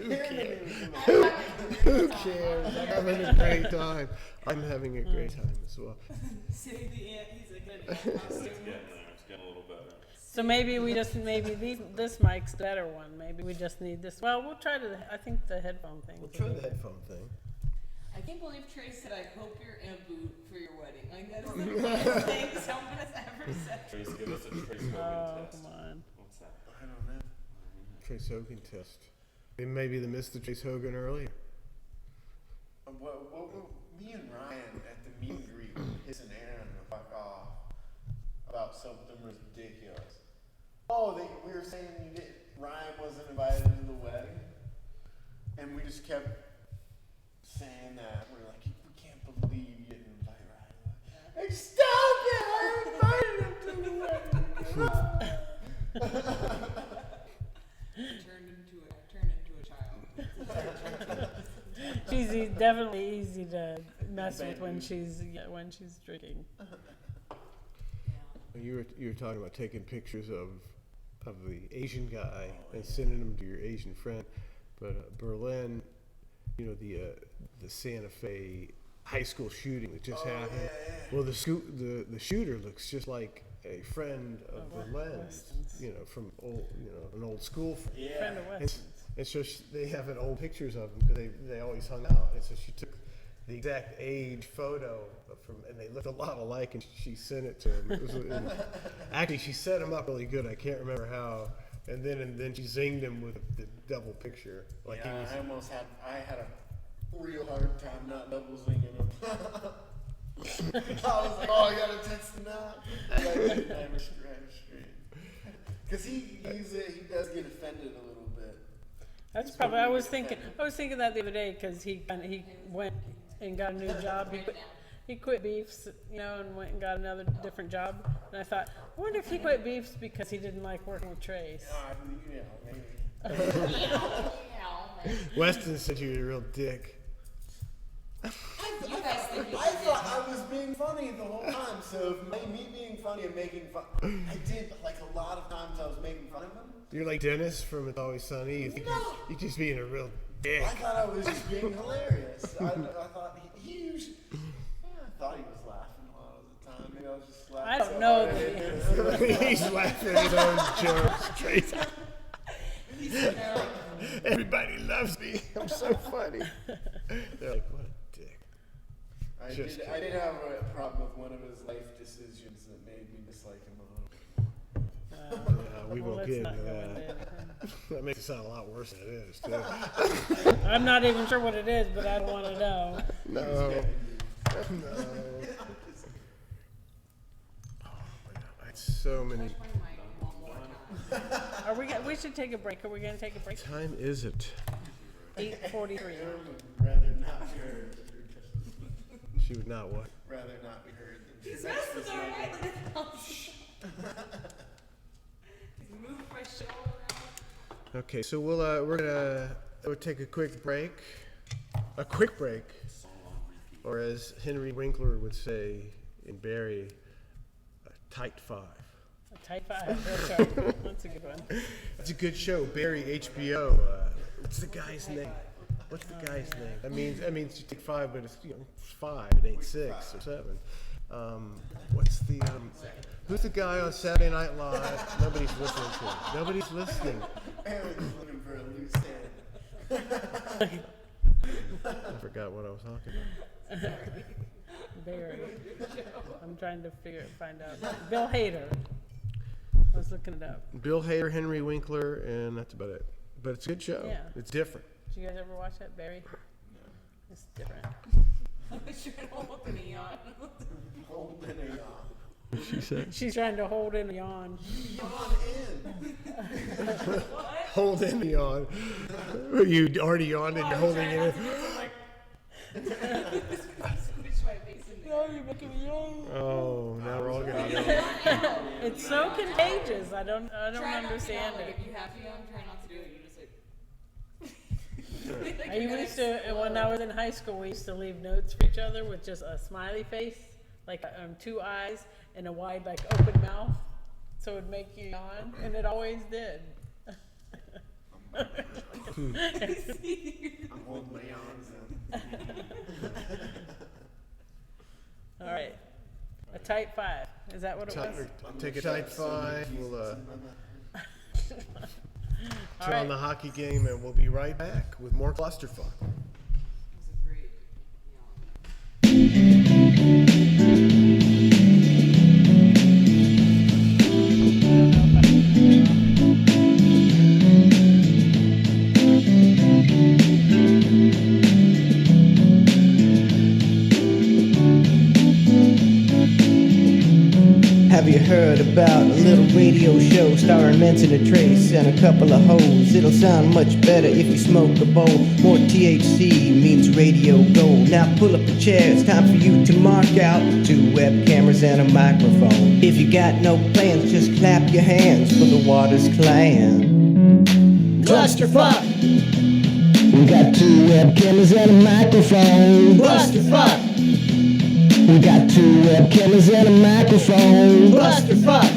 Who cares? I'm having a great time. I'm having a great time as well. Save the ant. He's like an ant It's costume. getting there. It's getting a little better. So maybe we just this mic's the better one. Maybe we just need this. Well, we'll try I think the headphone thing. We'll try the headphone thing. I can't believe Trace said, I hope you're in a boot for your wedding. Like, that is the best thing someone has ever said. Trace, give us a Trace Hogan Oh, test. come on. What's that? I don't know. Trace Hogan test. Maybe they missed the Trace Hogan earlier. Me and Ryan at the meet and greet were pissing Aaron the fuck off about something ridiculous. Oh, we were saying Ryan wasn't invited to the wedding, and we just kept saying that. We're like, we can't believe you didn't invite Ryan. Like, stop it! I invited him to the wedding. easy, definitely easy to mess with when she's drinking. You were talking about taking pictures of the Asian guy and sending them to your Asian friend, but Berlin, you know, the Santa Fe high school shooting that just happened. Well, the shooter looks just like a friend of Berlin's, you know, from an old school friend. Friend of Weston's. And so they have an old pictures of them because they always hung out. And so she took the exact age photo and they looked a lot alike, and she sent it to him. And actually, she set him up really good. I can't remember how. And then she zinged him with the double picture. Like I had a real hard time not double zinging him. I was like, oh, I gotta text him now. Never straight. Because he does get offended a little bit. That's probably. I was thinking that the other day because he went and got a new job. He quit Beefs, you know, and went and got another different job. And I thought, I wonder if he quit Beefs because he didn't like working with Trace. Maybe. Weston said you were a real dick. I thought I was being funny the whole time. So me being funny and making fun, I did like a lot of times I was making fun of him. You're like Dennis from It's Always Sunny. You think you're just being a real dick. I thought I was just being hilarious. I thought he was laughing a lot of the time. Maybe I was just laughing. I don't know. He's laughing at his own jokes. Tracy. Everybody loves me. I'm so funny. They're like, what a dick. I did have a problem with one of his life decisions that made me dislike him a little. We won't get into that. That makes it sound a lot worse than it is, too. I'm not even sure what it is, but I don't want to know. No. Oh, so many. We should take a break. Are we going to take a break? Time is it? 8:43. Rather not be heard. She would not what? Rather not be heard than He's messed with our head. He's moved my shoulder around. Okay, so we'll take a quick break. A quick break. Or as Henry Winkler would say in Barry, a tight five. A tight five. That's right. That's a good one. It's a good show. Barry, HBO. What's the guy's name? What's the guy's name? That means you take five, but it's it's five. It ain't 6 or 7. What's the who's the guy on Saturday Night Live? Nobody's listening to. Nobody's listening. Aaron's looking for a loose head. I forgot what I was talking about. Barry. I'm trying to find out. Bill Hader. I was looking it up. Bill Hader, Henry Winkler, and that's about it. But it's a good show. Yeah. It's different. Did you guys ever watch that, Barry? It's different. I was trying to hold the neon. Hold in a yawn. What she said? She's trying to hold in a yawn. Yawn in. Hold in the yawn. You already yawned and you're holding it in. Oh, you're making me yawn. Oh, now we're all gonna yawn. It's so contagious. I don't understand Like, it. if you have to yawn, try not to do it. You just like. I used to, when I was in high school, we used to leave notes for each other with just a smiley face, like 2 eyes and a wide, like, open mouth, so it would make you yawn, and it always did. I'm holding my yawns in. All right, a tight 5. Is that what it was? Take a tight 5. We'll All turn on right. the hockey game, and we'll be right back with more clusterfuck. It was a great Have you heard about a little radio show starring Mention and Trace and a couple of hoes? It'll sound much better if you smoke a bowl. More THC means radio gold. Now pull up a chair, it's time for you to mark out 2 web cameras and a microphone. If you got no plans, just clap your hands for the Waters Clan. Clusterfuck! We got 2 webcammers and a microphone. Clusterfuck. We got 2 webcammers and a microphone. Clusterfuck.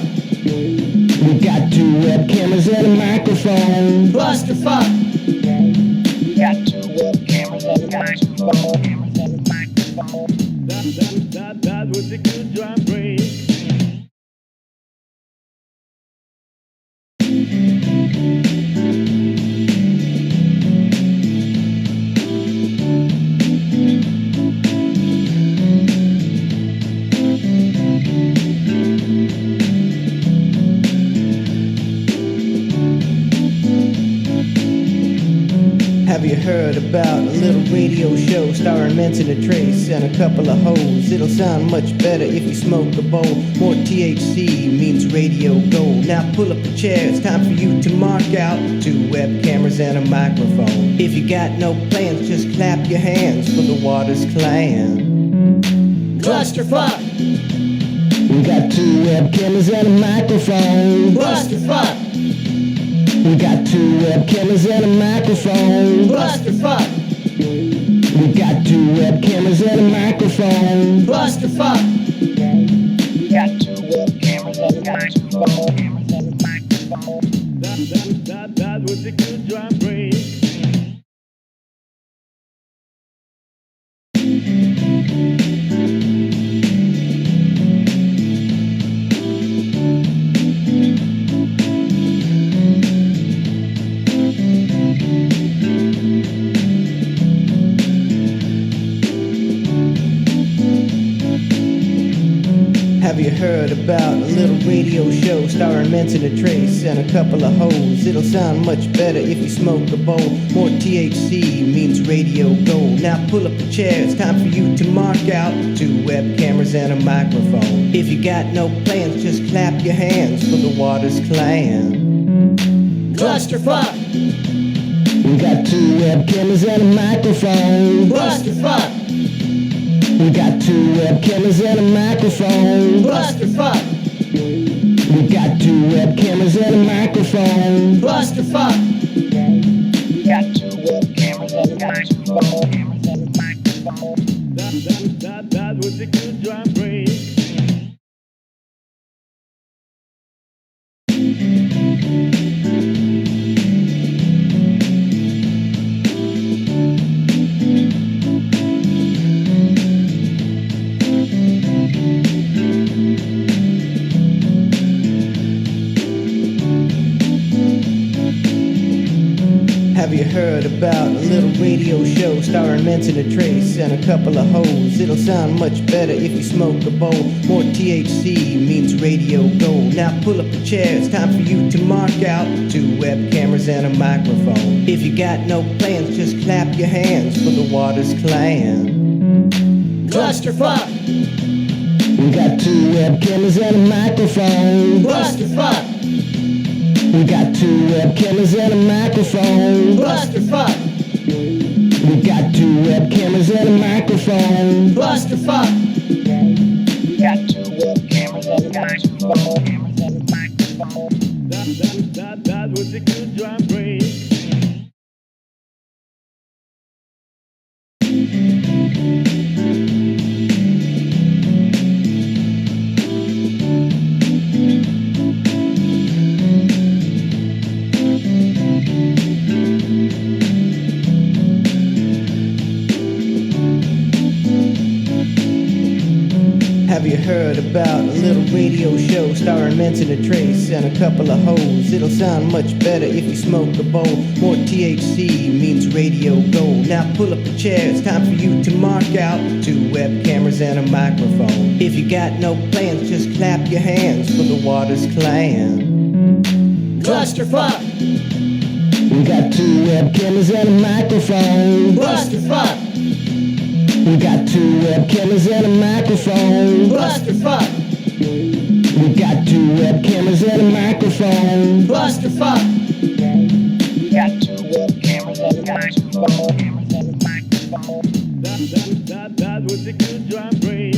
We got 2 webcammers and a microphone. Clusterfuck. We got 2 webcammers and a microphone. That was a good drum break. Have you heard about a little radio show starring Manson and Trace and a couple of hoes? It'll sound much better if you smoke a bowl. More THC means radio gold. Now pull up a chair, it's time for you to mark out 2 webcameras and a microphone. If you got no plans, just clap your hands for the Waters Clan. Clusterfuck! We got 2 webcameras and a microphone. Clusterfuck! We got 2 webcammers and a microphone. Clusterfuck. We got 2 webcammers and a microphone. Clusterfuck. We got 2 webcammers and a microphone. That was a good drum break. Have you heard about a little radio show starring Manson and Trace and a couple of hoes? It'll sound much better if you smoke a bowl. More THC means radio gold. Now pull up a chair, it's time for you to mark out 2 webcameras and a microphone. If you got no plans, just clap your hands for the Waters Clan. Clusterfuck! We got 2 webcammers and a microphone. Clusterfuck! We got 2 webcammers and a microphone. Clusterfuck. We got 2 webcammers and a microphone. Clusterfuck. We got 2 webcammers and a microphone. That was a good drum break. Have you heard about a little radio show starring Manson and Trace and a couple of hoes? It'll sound much better if you smoke a bowl. More THC means radio gold. Now pull up a chair, it's time for you to mark out 2 webcameras and a microphone. If you got no plans, just clap your hands for the Waters Clan. Clusterfuck! We got 2 webcameras and a microphone. Clusterfuck! We got 2 webcammers and a microphone. Clusterfuck. We got 2 webcammers and a microphone. Clusterfuck. We got 2 webcammers and a microphone. That was a good drum break. Have you heard about a little radio show starring Manson and Trace and a couple of hoes? It'll sound much better if you smoke a bowl. More THC means radio gold. Now pull up a chair, it's time for you to mark out 2 webcameras and a microphone. If you got no plans, just clap your hands for the Waters Clan. Clusterfuck! We got 2 webcammers and a microphone. Clusterfuck! We got 2 webcammers and a microphone. Clusterfuck. We got 2 webcammers and a microphone. Clusterfuck. We got 2 webcammers and a microphone. That was a good drum break.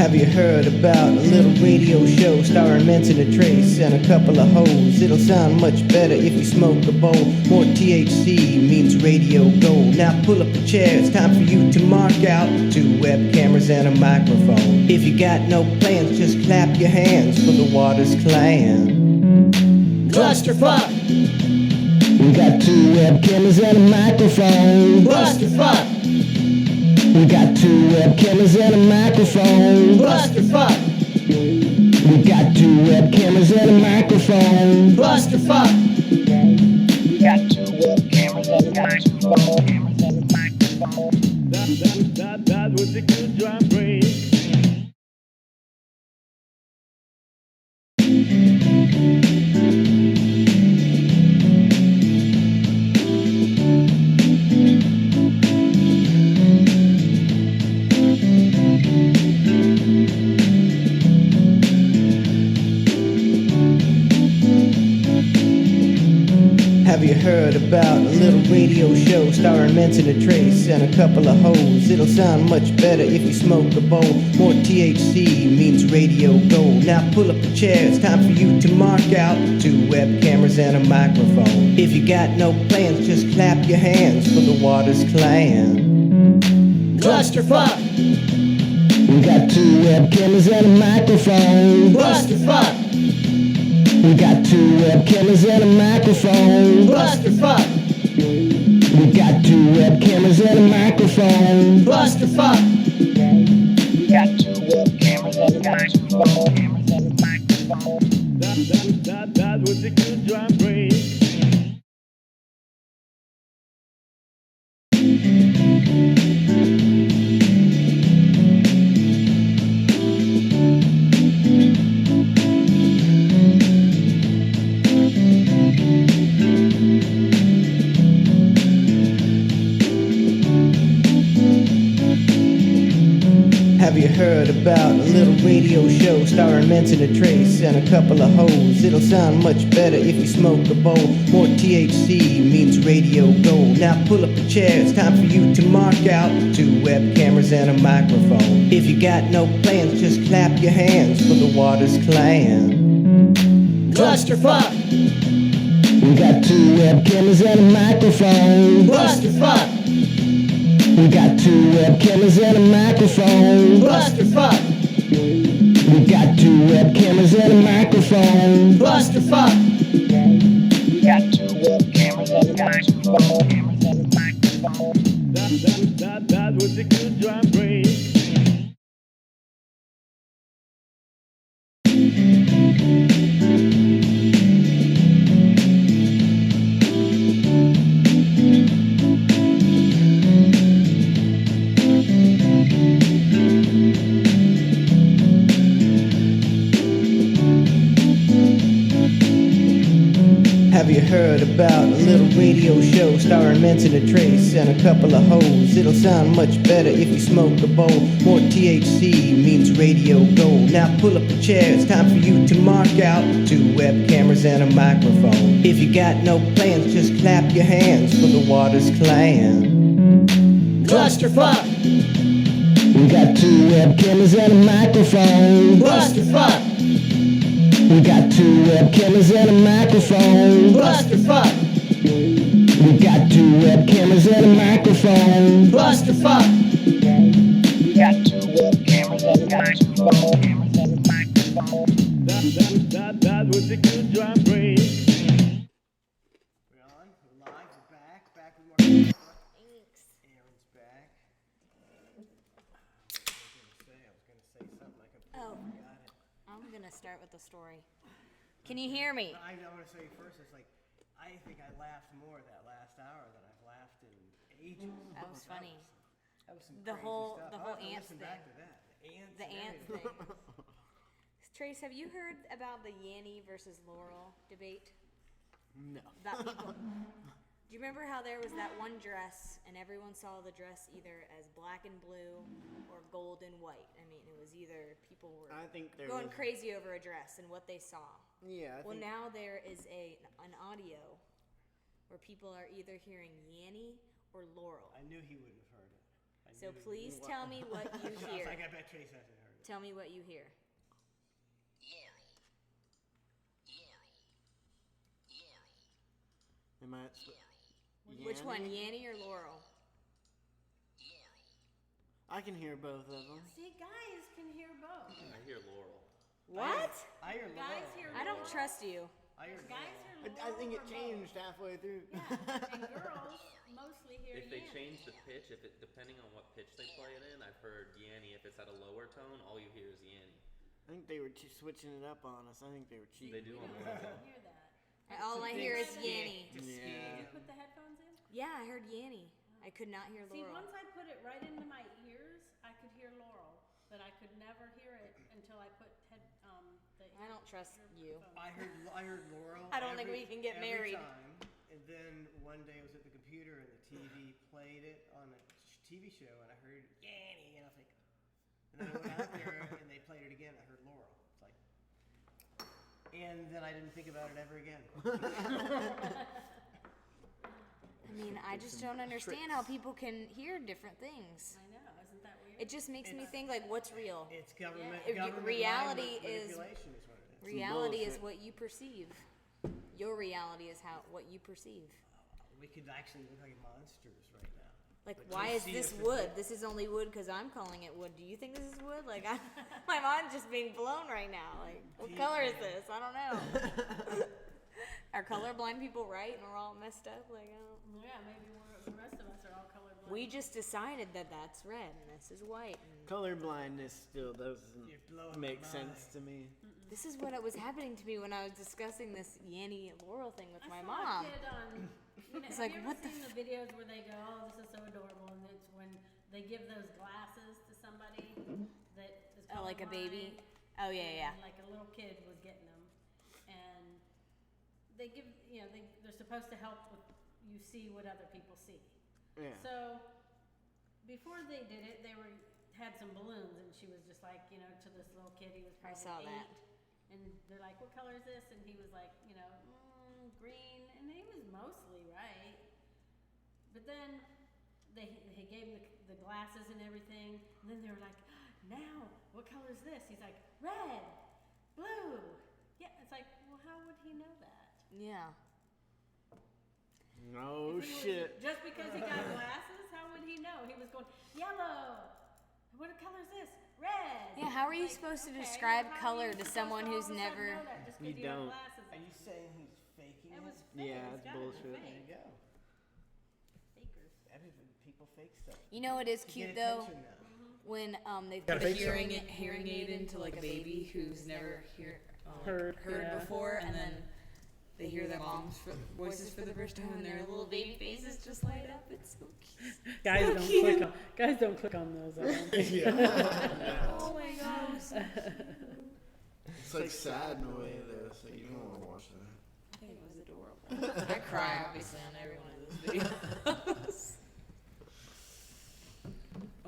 Have you heard about a little radio show starring Manson and Trace and a couple of hoes? It'll sound much better if you smoke a bowl. More THC means radio gold. Now pull up a chair, it's time for you to mark out 2 web cameras and a microphone. If you got no plans, just clap your hands for the Waters Clan. Clusterfuck! We got 2 web cameras and a microphone. Clusterfuck! We got 2 web cameras and a microphone. Clusterfuck! We got 2 web cameras and a microphone. Clusterfuck! We got 2 web cameras and a microphone. That was a good drum break. Have you heard about a little radio show starring Manson and Trace and a couple of hoes? It'll sound much better if you smoke a bowl. More THC means radio gold. Now pull up a chair, it's time for you to mark out 2 web cameras and a microphone. If you got no plans, just clap your hands for the Waters Clan. Clusterfuck! We got 2 web cameras and a microphone. Clusterfuck! We got 2 web cameras and a microphone. Clusterfuck! We got 2 web cameras and a microphone. Clusterfuck! We got 2 web cameras and a microphone. That was a good drum break. Have you heard about a little radio show starring Manson and Trace and a couple of hoes? It'll sound much better if you smoke a bowl. More THC means radio gold. Now pull up a chair, it's time for you to mark out 2 web cameras and a microphone. If you got no plans, just clap your hands for the Waters Clan. Clusterfuck! We got 2 web cameras and a microphone. Clusterfuck! We got 2 web cameras and a microphone. Clusterfuck! We got 2 web cameras and a microphone. Clusterfuck! We got 2 web cameras and a microphone. That was a good drum break. Have you heard about a little radio show starring Manson and Trace and a couple of hoes? It'll sound much better if you smoke a bowl. More THC means radio gold. Now pull up a chair, it's time for you to mark out 2 web cameras and a microphone. If you got no plans, just clap your hands for the Waters Clan. Clusterfuck! We got 2 web cameras and a microphone. Clusterfuck! We got 2 web cameras and a microphone. Clusterfuck! We got 2 web cameras and a microphone. Clusterfuck! We got 2 web cameras and a microphone. That was a good drum break. We're on. We're live. We're back. Back with more. Aaron's back. I was gonna say something. I completely forgot it. I'm gonna start with the story. Can you hear me? I want to say first, it's like, I think I laughed more that last hour than I've laughed in ages. That was funny. That was some The crazy whole stuff. the I'll whole have to ants listen thing. back to that. The and ant everything. thing. Trace, have you heard about the Yanny versus Laurel debate? No. That people. Do you remember how there was that one dress, and everyone saw the dress either as black and blue or gold and white? I mean, it was either people were I think there going was, crazy over a dress and what they saw. Yeah. I Well, think, now there is an audio where people are either hearing Yanny or Laurel. I knew he wouldn't have heard it. So please tell me what you I was hear. like, I bet Trace hasn't heard it. Tell me what you hear. Am I? Which one, Yanny or Laurel? I can hear both of them. See, guys can hear both. I hear Laurel. What? I hear Guys Laurel. hear I don't Laurel. trust you. I hear Guys hear I think it Laurel or changed halfway through. Yeah, and girls mostly hear If they Yanny. change the pitch, depending on what pitch they play it in, I've heard Yanny. If it's at a lower tone, all you hear is Yanny. I think they were switching it up on us. I think they were cheating. They do We on don't Laurel. hear that. All I hear is Yanny. Did Yeah. you put the headphones in? Yeah, I heard Yanny. I could not hear See, Laurel. once I put it right into my ears, I could hear Laurel, but I could never hear it until I put I don't trust you. I heard Laurel. I don't think we can get every married. Time. And then one day I was at the computer and the TV played it on a TV show, and I heard Yanny, and I was like, and then I went out there and they played it again. I heard Laurel. It's like, and then I didn't think about it ever again. I mean, I just don't understand how people can hear different things. I know, isn't that weird? It just makes me think, like, what's real? It's government. If government reality mind is manipulation is what it is. reality is Bullshit. what you perceive. Your reality is what you perceive. We could actually look like monsters right now. Like, But why you is see this us as wood? This is only wood because I'm calling it wood. Do you think this is wood? Like, my mind's just being blown right now. Like, what color is this? I don't know. Are colorblind people right and we're all messed up? Like, I don't. Yeah, maybe the rest of us are all colorblind. We just decided that that's red and this is white. And Colorblindness still doesn't blowing make my sense to me. this is what was happening to me when I was discussing this Yanny Laurel thing with my I saw mom. a kid on. You know, It's have like, you ever what the seen the videos where they go, "Oh, this is so adorable," and it's when they give those glasses to somebody that is Oh, like a baby? colorblind, Oh, yeah, yeah. and like a little kid was getting them, and they give, you know, they're supposed to help with you see what other people see. Yeah. So before they did it, they had some balloons, and she was just like, you know, to this little kid, he was I probably saw 8, that. and they're like, "What color is this?" And he was like, you know, green, and he was mostly right. But then they gave him the glasses and everything, and then they were like, "Now, what color is this?" He's like, "Red, blue." Yeah, it's like, well, how would he know that? Yeah. No If he was- shit. just because he got glasses, how would he know? He was going, "Yellow. What color is this? Red." Yeah, how are you Like, supposed to okay, describe how are color you to supposed someone all who's of a sudden never- know that just 'cause You have don't. glasses? Are you saying he's faking It it? was fake. Yeah, It's it's gotta be bullshit. fake. There you go. Fakers. Everything, people fake stuff. You know what is To cute get though? attention now. When they Gotta put a fake something. hearing aid into like a baby who's never Heard, yeah. before, and then they hear their mom's voices for the first time, and their little baby faces just light up. It's so cute. Guys don't click on those. Oh my gosh. It's like sad in a way though, so you don't want to watch that. I think it was adorable. I cry obviously on every one of those videos.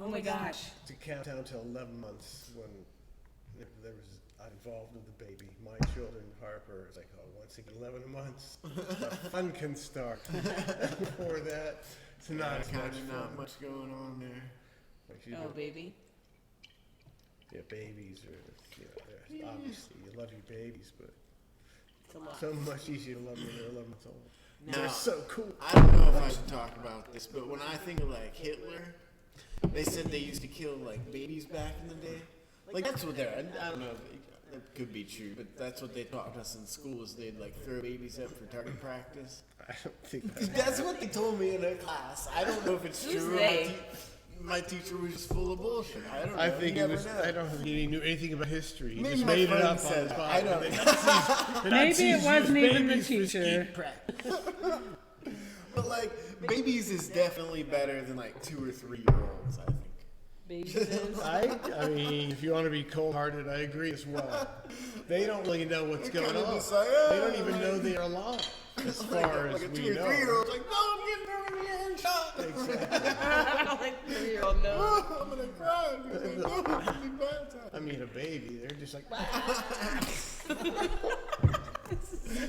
Oh my gosh. To count down to 11 months when there was involved with the baby. My children, Harper, it's like, oh, once they get 11 months, the fun can start. Before that, it's not as much Kind of not fun. much going on there. Like you Oh, do. baby. Yeah, babies are, you know, obviously, you love your babies, but It's a lot. so much easier to love when they're 11 months old. Now, They're so cool. I don't know if I should talk about this, but when I think of like Hitler, they said they used to kill like babies back in the day. Like that's what they're. I don't know if it could be true, but that's what they taught us in school. Is they'd like throw babies up for target practice. I don't think that's That's what they told me in their class. I don't know if it's Who's true. they? My teacher was just full of bullshit. I don't know. I think You it never was. know. I don't think he knew anything about history. He Maybe just my made it friend up on said the that. spot. I don't The know. Nazis- the Maybe Nazis it wasn't used even the babies for teacher. skeet practice. But like babies is definitely better than like 2 or 3 year olds. I think. Babies is. I mean, if you want to be cold-hearted, I agree as well. They don't really know what's They're going kind of on. just like, They don't even know they're alive, as far like as a 2 we or know. 3 year old's like, no, I'm getting over here and shot. Like 3-year-old no. I'm gonna cry. I'm gonna go. It's gonna be bad time. I mean, a baby, they're just like,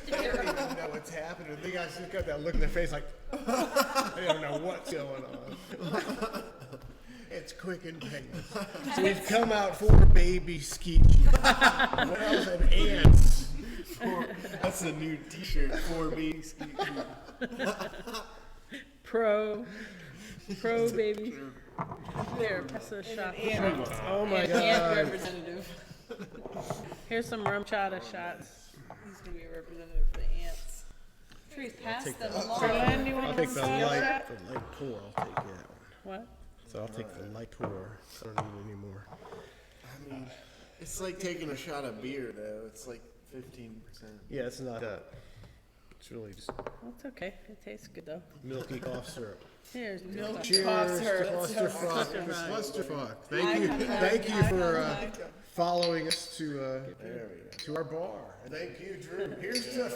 they don't even know what's happening. They guys just got that look in their face like, they don't know what's going on. It's it's quick and painless. So we've come out for baby skeet. What else? And ants. That's a new T-shirt for me. Pro baby. There, pass the shot. Oh my And god. representative. Here's some rum chata shots. He's gonna be a representative for the ants. Trees, pass take them that. along. Berlin, you I'll want take to the see light that? pour. I'll take that one. What? So I'll take the light pour. I don't need any more. I mean, it's like taking a shot of beer, though. It's like 15%. Yeah, it's not that. It's really just Well, it's okay. It tastes good though. milky cough syrup. Here's Milk Cheers cough to syrup. Clusterfuck. Clusterfuck. Thank you for following us to our bar. And thank you, Drew. Here's to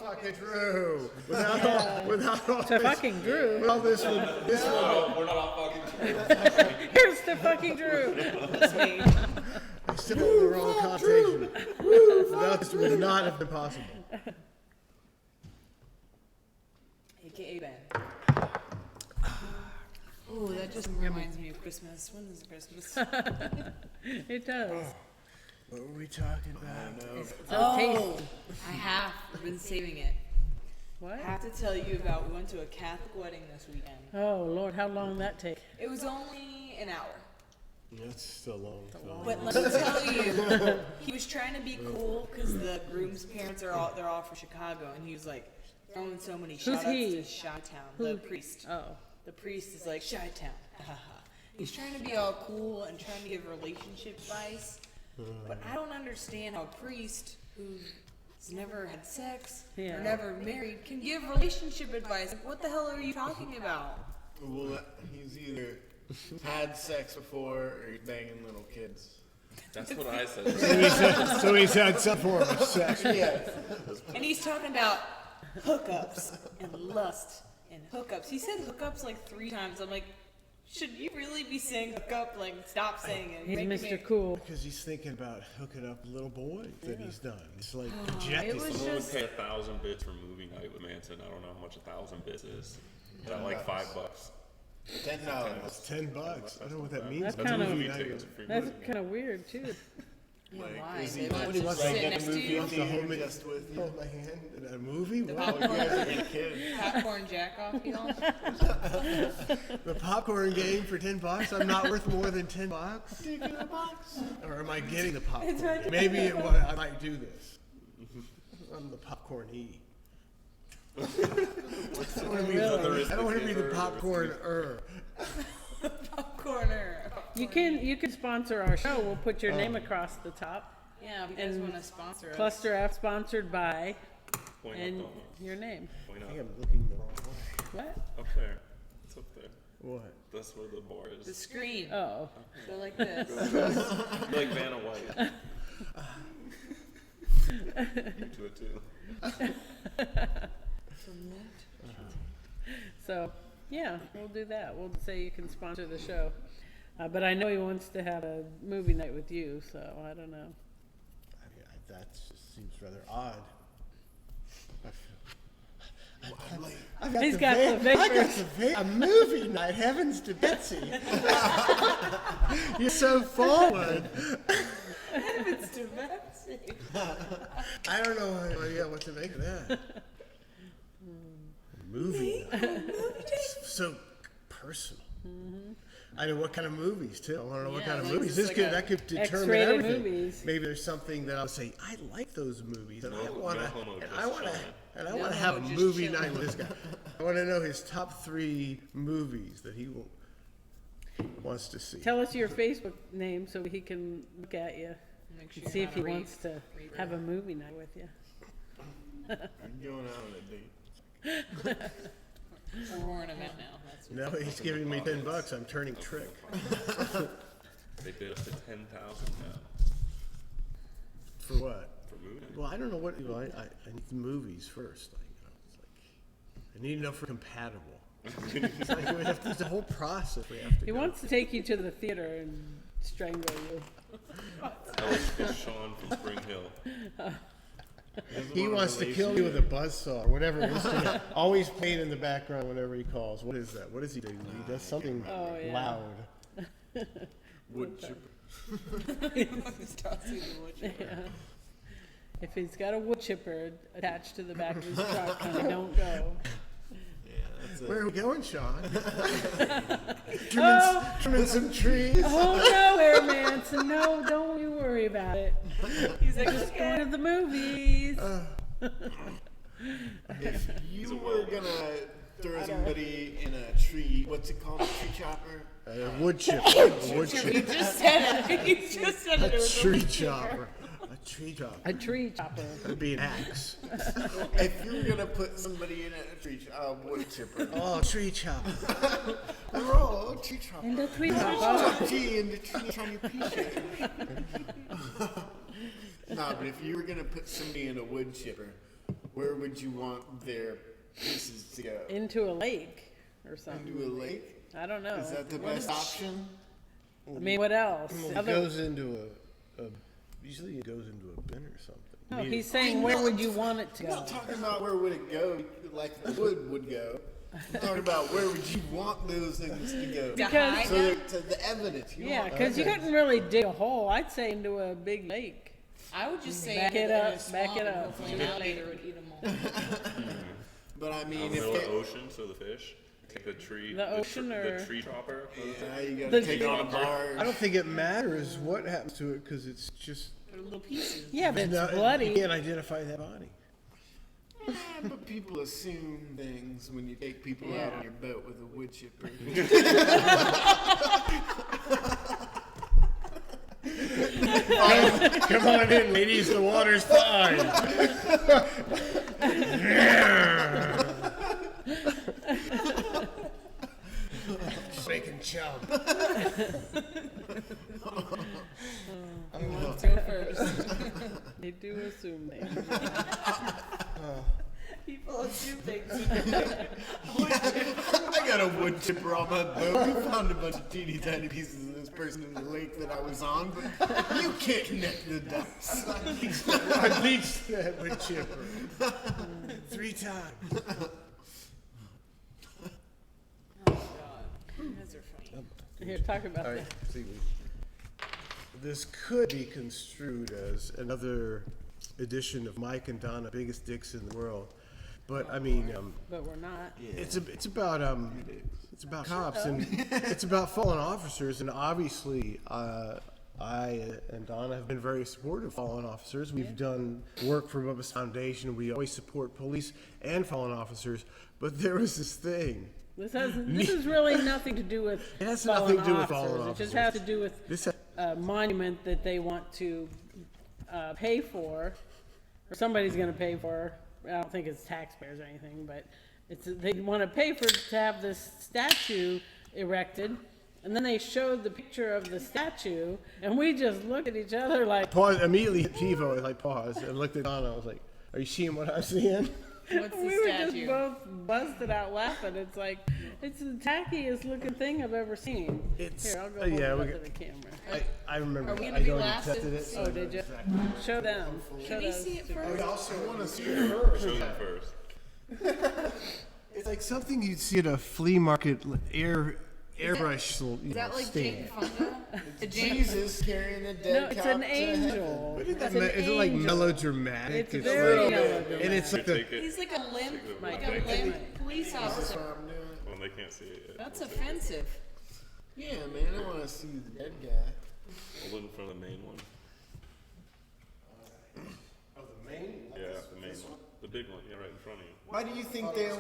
fucking Drew. Without all to this, fucking Drew. well, this one. No, we're not all fucking Here's to fucking Drew. That's me. I still hold the wrong connotation. Without this, would not have been possible. AKA Ben. Oh, that just reminds me of Christmas. When is Christmas? It does. What were we talking about? Oh, I have been saving it. What? I have to tell you about, we went to a Catholic wedding this weekend. Oh Lord, how long did that take? It was only an hour. That's still long. But let me tell you, he was trying to be cool because the groom's parents they're all from Chicago, and he was like throwing so many shout outs he? to Chi-Town, the priest. Oh. The priest is like, Chi-Town. He's trying to be all cool and trying to give relationship advice. But I don't understand how a priest who's never had sex Yeah. or never married can give relationship advice. Like, what the hell are you talking about? Well, he's either had sex before or he's banging little kids. That's what I said. So he's had some form of sex. Yeah. And he's talking about hookups and lust and hookups. He said hookups like 3 times. I'm like, should you really be saying hookup? Like, stop saying it. He's Make Mr. me- Cool. Because he's thinking about hooking up little boys that he's done. It's like It projected. was Someone would just pay 1,000 bits for movie night with Manson. I don't know how much 1,000 bits is. Is that like $5? $10. It's $10. I don't know what that means. That's but kind of Movie tickets are free. that's kind of weird too. Yeah, Like, why? is he They like- want What do you to want sit to get next a to movie you. off the home and Just with you. hold my hand in a movie? The Wow. popcorn, As a kid. popcorn jack off, you know? The popcorn game for $10? I'm not worth more than $10? Or am I getting the popcorn? Game? Maybe I might do this. I'm the popcorn E. I don't want to be the popcorn-er. Popcorner. You can sponsor our show. We'll put your name across the top. Yeah, if you guys And want to sponsor us. Cluster F sponsored by, Point and up, your name. point I think up. I'm looking the wrong way. What? Up there. It's up there. What? That's where the bar The is. screen. Oh, Go like this. Like Vanna White. You do it too. so yeah, we'll do that. We'll say you can sponsor the show. But I know he wants to have a movie night with you, so I don't know. That just seems rather odd. He's got the vapors. A movie night, heavens to Betsy. You're so forward. It's too messy. I don't know what to make of that. Movie night. So personal. I know what kind of movies too. I want to know what Yeah, kind of like movies. just This like could that could determine X-rated everything. movies. Maybe there's something that I'll say I like those movies, and I No want to, homo, just I want to, chilling. and I No want to homo, have a just movie chilling. night with this guy. I want to know his top 3 movies that he wants to see. Tell us your Facebook name so he can look at you Make sure and see you're if he not a wants to have a movie night with you. I'm going out on a date. We're roaring him out now. That's No, he's giving me $10. I'm turning trick. They bid up to 10,000 now For what? for movie. Well, I don't know what. I need the movies first. It's like I need to know if we're compatible. It's like we have there's a whole process we have to. He go wants to take you to the theater and strangle you. It's Sean from Spring Hill. He wants to kill you with a buzzsaw or whatever instrument. Always playing in the background whenever he calls. What is that? What does he do? He does something Oh, yeah. loud. Wood chipper. Yeah. If he's got a wood chipper attached to the back of his truck, I don't go. Where are we going, Sean? Oh. Trimming some trees. Oh no, Air Manson, no, don't you worry about it. He's like, just going to the movies. If you were gonna throw somebody in a tree, what's it called? A tree chopper? A wood chipper. A wood You chipper. just said it. You just said it. It A was tree chopper. A tree chopper. A tree chopper. That'd be an axe. If you were gonna put somebody in a wood chipper. Oh, tree chopper. Oh, tree chopper. And a tree chopper. Tree in the tree trying to piece it. Nah, but if you were gonna put somebody in a wood chipper, where would you want their pieces to go? Into a lake or something. Into a lake? I don't know. Is that the best option? I mean, what else? It goes into usually it goes into a bin or something. No, he's saying where would you want it to I'm go? not talking about where would it go, like the wood would go. I'm talking about where would you want those things to go? Because- so to the evidence. You Yeah, want because you evidence. couldn't really dig a hole. I'd say into a big lake. I would just say Back that it in a up, swamp back it and up. hopefully an alligator would eat them all. But I mean, Middle of if the ocean, so the fish. Take the tree. The ocean or- the tree chopper. yeah, you gotta The- take it on a barge. I don't think it matters what happens to it because it's just. They're little pieces. Yeah, but it's You bloody. can't identify that body. Yeah, but people assume things when you take people out on your boat with a wood chipper. Come on in, ladies. The water's fine. Making chum. Go first. They do assume things. People assume things. I got a wood chipper on my boat. We found a bunch of teeny tiny pieces of this person in the lake that I was on, but you can't connect the dots. I bleached that wood chipper 3 times. Those are funny. Here, talk about All right, that. see, this could be construed as another edition of Mike and Donna, biggest dicks in the world. But I mean, But we're not. it's about cops and it's about fallen officers, and obviously I and Donna have been very supportive of fallen officers. We've done work for Bubba's Foundation. We always support police and fallen officers. But there was this thing. This is really nothing to do with It has fallen nothing to do with fallen officers. It just officers. has to do with This ha- a monument that they want to pay for, or somebody's going to pay for. I don't think it's taxpayers or anything, but they want to pay to have this statue erected. And then they showed the picture of the statue, and we just looked at each other like, Pause immediately. Hit TiVo. I paused and looked at Donna. I was like, "Are you seeing what I'm seeing?" What's the we were just statue? both busted out laughing. It's like, it's the tackiest looking thing I've ever seen. It's- Here, I'll go yeah, hold it we up could- to the camera. I remember. Are we gonna I be already last tested to it. see? Oh, did you? Show them. Show Can we those. see it I first? also want to see it first. Show them first. It's like something you'd see at a flea market airbrush Is that like Jane stand. Fonda? The Jane Jesus carrying a No, dead it's cow an to heaven. angel. Isn't It's that an is it like angel. melodramatic? It's very little bit. melodramatic. and it's like the Take it. He's like a limp, Mike, like a Mike, limp Mike. police That's officer. what I'm doing. Well, they can't see it yet. That's offensive. Yeah, man, I want to see the dead guy. Hold it in front of the main one. Oh, the main. Yeah, the main one. The big one, yeah, right in front of you. Why do you think they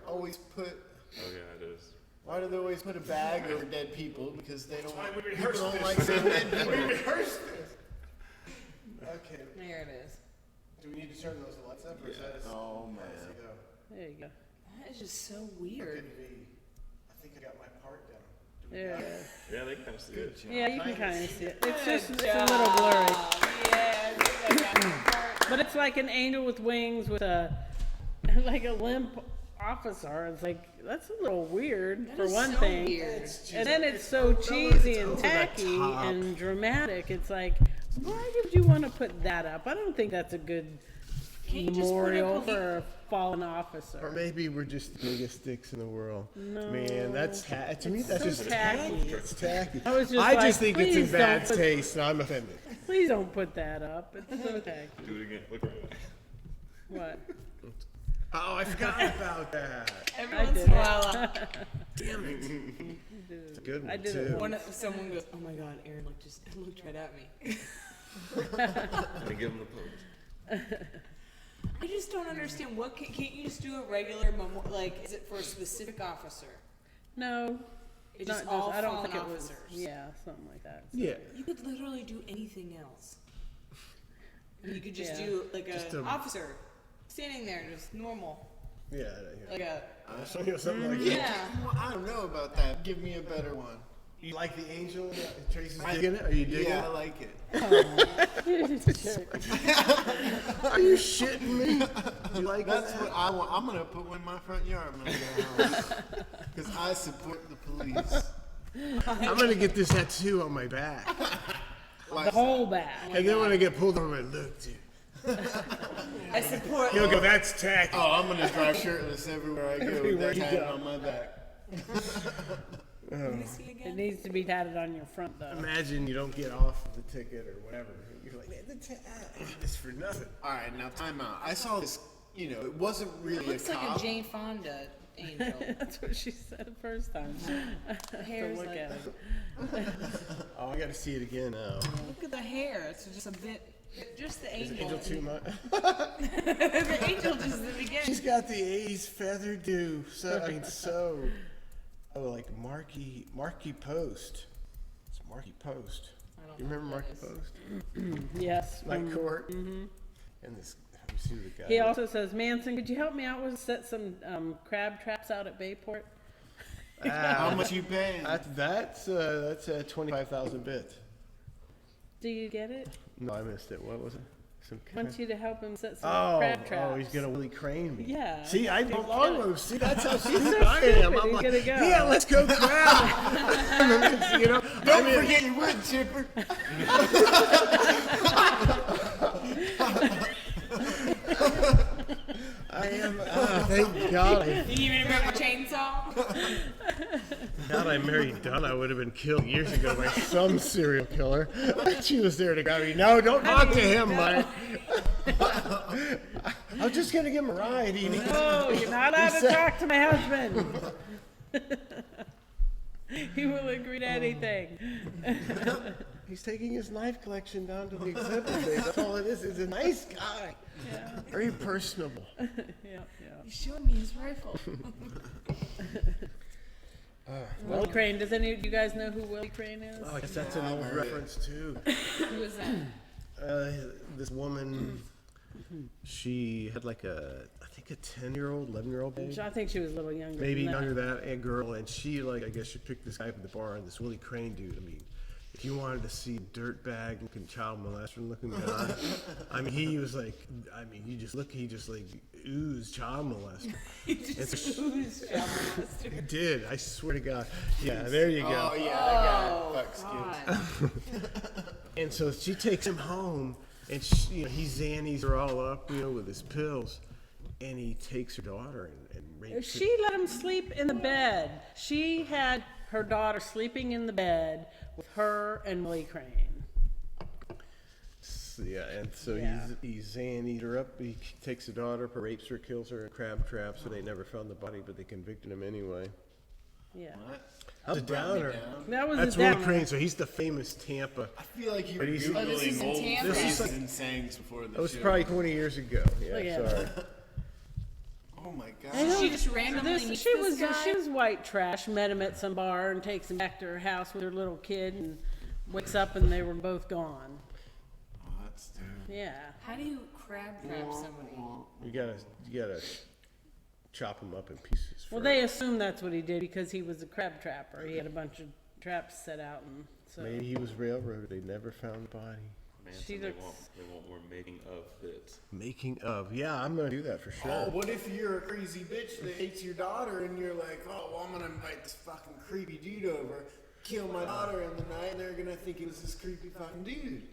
always put? Oh yeah, it is. Why do they always put a bag over dead people? Because they don't. why we People rehearsed don't this. like seeing dead people. rehearsed this. Okay. There it is. Do we need to turn those lights up, or is that? Oh man. There you go. That is just so weird. I think I got my part down. Yeah. Yeah, they can kind of see it. Yeah, you can kind of see it. It's just, it's a little blurry. But it's like an angel with wings with like a limp officer. It's like, that's a little weird for is one so thing. weird. And then it's so cheesy and over the tacky top. and dramatic. It's like, why did you want to put that up? I don't think that's a good Can't you just put a memorial police- for a fallen officer. Or maybe we're just the biggest dicks in the world. No. Man, that's to me that's so just tacky. It's tacky. I was just I like, just think it's in please bad don't put- taste, and I'm offended. Please don't put that up. It's so tacky. Do it again. Look around. What? Oh, I forgot about that. Every I once did in a it. while, Damn it. It's a good one I did too. it someone goes, "Oh my God, Aaron looked right at me." Let me give him the pose. I just don't understand. What can't you just do a regular like? Is it for a specific officer? No. It's Not just all I don't fallen think it was. officers. Yeah, something like that. Yeah. You could literally do anything else. You could just Yeah. do like Just a a- officer standing there, just normal, Yeah. like a Something like that. yeah. Well, I don't know about that. Give me a better one. You like the angel? Tracy's digging it? Are you digging Yeah, I it? like it. Are you shitting me? You like That's that? what I want. I'm gonna put one in my front yard when I get house because I support the police. I'm gonna get this tattoo on my back. The whole back. And then when I get pulled over, I'm like, look, dude. I support. He'll go, that's tacky. Oh, I'm gonna drive shirtless everywhere I go with Everywhere that you tatted go. on my back. Let me see It again. needs to be tatted on your front though. Imagine you don't get off the ticket or whatever. You're like, man, it's for nothing. All right, now time out. I saw this. You know, it wasn't really It looks a like cop. a Jane Fonda angel. That's what she said the first time. The hair's look like, at it. Oh, I gotta see it again now. look at the hair. It's just a bit, just the Is angel. Angel too much? The angel just at the beginning. She's got the 80s feather do. Oh, like Marky Post. It's Marky Post. I don't You know remember what Marky that is. Post? Yes. Night Court. Mm-hmm. And this, let me see the guy. He also says, Manson, could you help me out with set some crab traps out at Bayport? How much you paying? That's 25,000 bits. Do you get it? No, I missed it. What was it? Some Wants you to help him set some Oh, crab traps. oh, he's gonna Willie Crane me. Yeah. See, I don't know. See, that's how He's so I am. stupid. I'm He's like, gonna go. yeah, let's go crab. You know, Don't forget your wood chipper. I am. Thank God. You even remember chainsaw? God, I married Donna. I would have been killed years ago by some serial killer. She was there to grab me. No, don't talk to him, Mike. I'm just gonna give him a ride. Oh, you're not allowed to talk to my husband. He will agree to anything. He's taking his knife collection down to the exhibit bay. That's all it is. He's a nice guy. Yeah. Very personable. Yeah, yeah. He's showing me his rifle. Willie Crane. Does any of you guys know who Willie Crane is? Oh, I guess that's an old reference too. Who is that? This woman, she had like I think a 10-year-old, 11-year-old baby. I think she was a little younger. Maybe than that. younger than that, a girl, and she I guess she picked this guy up at the bar, and this Willie Crane dude. I mean, if you wanted to see dirtbag looking, child molester looking guy, I mean, he was like, I mean, he just oozed child molester. He just oozed child molester. He did, I swear to God. Yeah, there you go. Oh yeah, that guy fucks kids. God. And so she takes him home, and he zannies her all up, with his pills, and he takes her daughter and rapes her. She let him sleep in the bed. She had her daughter sleeping in the bed with her and Willie Crane. Yeah, and so Yeah. he's zannied her up. He takes the daughter up, rapes her, kills her in crab traps, so they never found the body, but they convicted him anyway. Yeah. That's a downer. That was That's a Willie downer. Crane, so he's the famous Tampa. I feel like you were But he's- Oh, this is googling in old Tampa. This is phrases like- and sayings before the That was show. probably 20 years ago. Look Yeah, at sorry. Oh my god. Did she just randomly This, meet she this was guy? she was white trash. Met him at some bar and takes him back to her house with her little kid, and wakes up and they were both gone. Oh, that's terrible. Yeah. How do you crab trap somebody? You gotta chop him up in pieces. Well, first. they assume that's what he did because he was a crab trapper. He had a bunch of traps set out, and so Maybe he was railroaded. They never found the body. She Manson, they looks- want more making of bits. Making of. Yeah, I'm gonna do that for sure. Oh, what if you're a crazy bitch that hates your daughter and you're like, oh, well, I'm gonna invite this fucking creepy dude over, kill my daughter in the night, and they're gonna think it was this creepy fucking dude.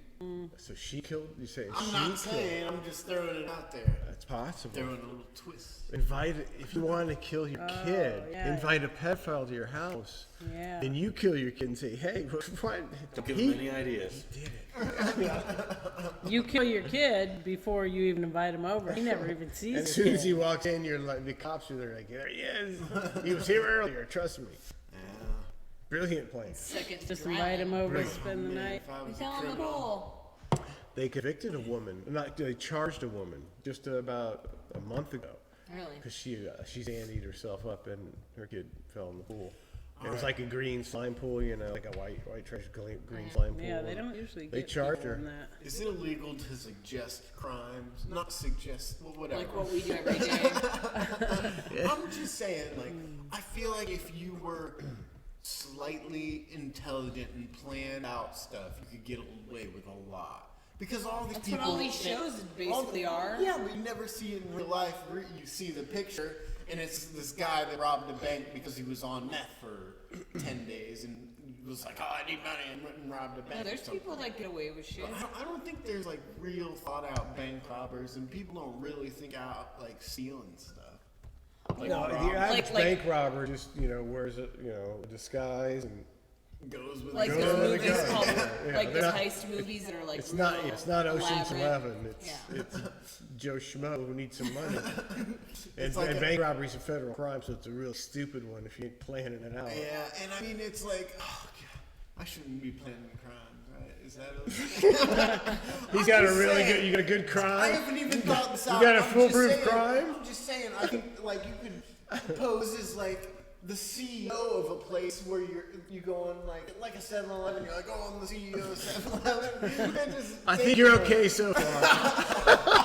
So she killed. You say I'm she not killed? saying. I'm just throwing it out there. That's possible. Throwing a little twist. Invite if you want to kill your kid. yeah. Invite a pedophile to your house. Yeah. And you kill your kid and say, "Hey, what?" Don't give them any ideas. Did it. You kill your kid before you even invite him over. He never even sees As the soon kid. as he walks in, you're like, the cops are there, like, "There he is. He was here earlier. Trust me." Yeah. Brilliant plan. Second Just invite him over to spend the night. If I We was a fell in the criminal, pool. They convicted a woman. They charged a woman just about a month ago Really? because she andied herself up and her kid fell in the pool. It was like a green slime pool, like a white trash green slime pool. Yeah, they don't usually They get charged people her. in that. is it illegal to suggest crimes? Not suggest, well, whatever. Like what we do every day. I'm just saying, like, I feel like if you were slightly intelligent and planned out stuff, you could get away with a lot. Because all these That's people. what all these shows basically are. Yeah, but you never see it in real life. You see the picture, and it's this guy that robbed a bank because he was on meth for 10 days and he was like, "Oh, I need money," and went and robbed a bank. No, or there's something. people that get away with shit. But I don't think there's like real thought out bank robbers, and people don't really think out like stealing stuff. Like, No, robbing. the average like- bank robber just, wears a, disguise and goes with Like a Go those to gun. the movies gun. called, Yeah, like they're those not- heist movies that are like it's real not Ocean's elaborate. 11. Yeah. It's Joe Schmo who needs some money. and like and a- bank robbery is a federal crime, so it's a real stupid one if you ain't planning it out. Yeah, and I mean it's like, oh God, I shouldn't be planning crimes, right? Is that okay? He's got a just really saying. good. You got a good I crime. haven't even thought this out. got a I'm just foolproof saying- crime? I'm just saying. I think like you could pose as like the CEO of a place where you go on like a 7-Eleven. You're like, "Oh, I'm the CEO of 7-Eleven." And just I take think you're your- okay so far.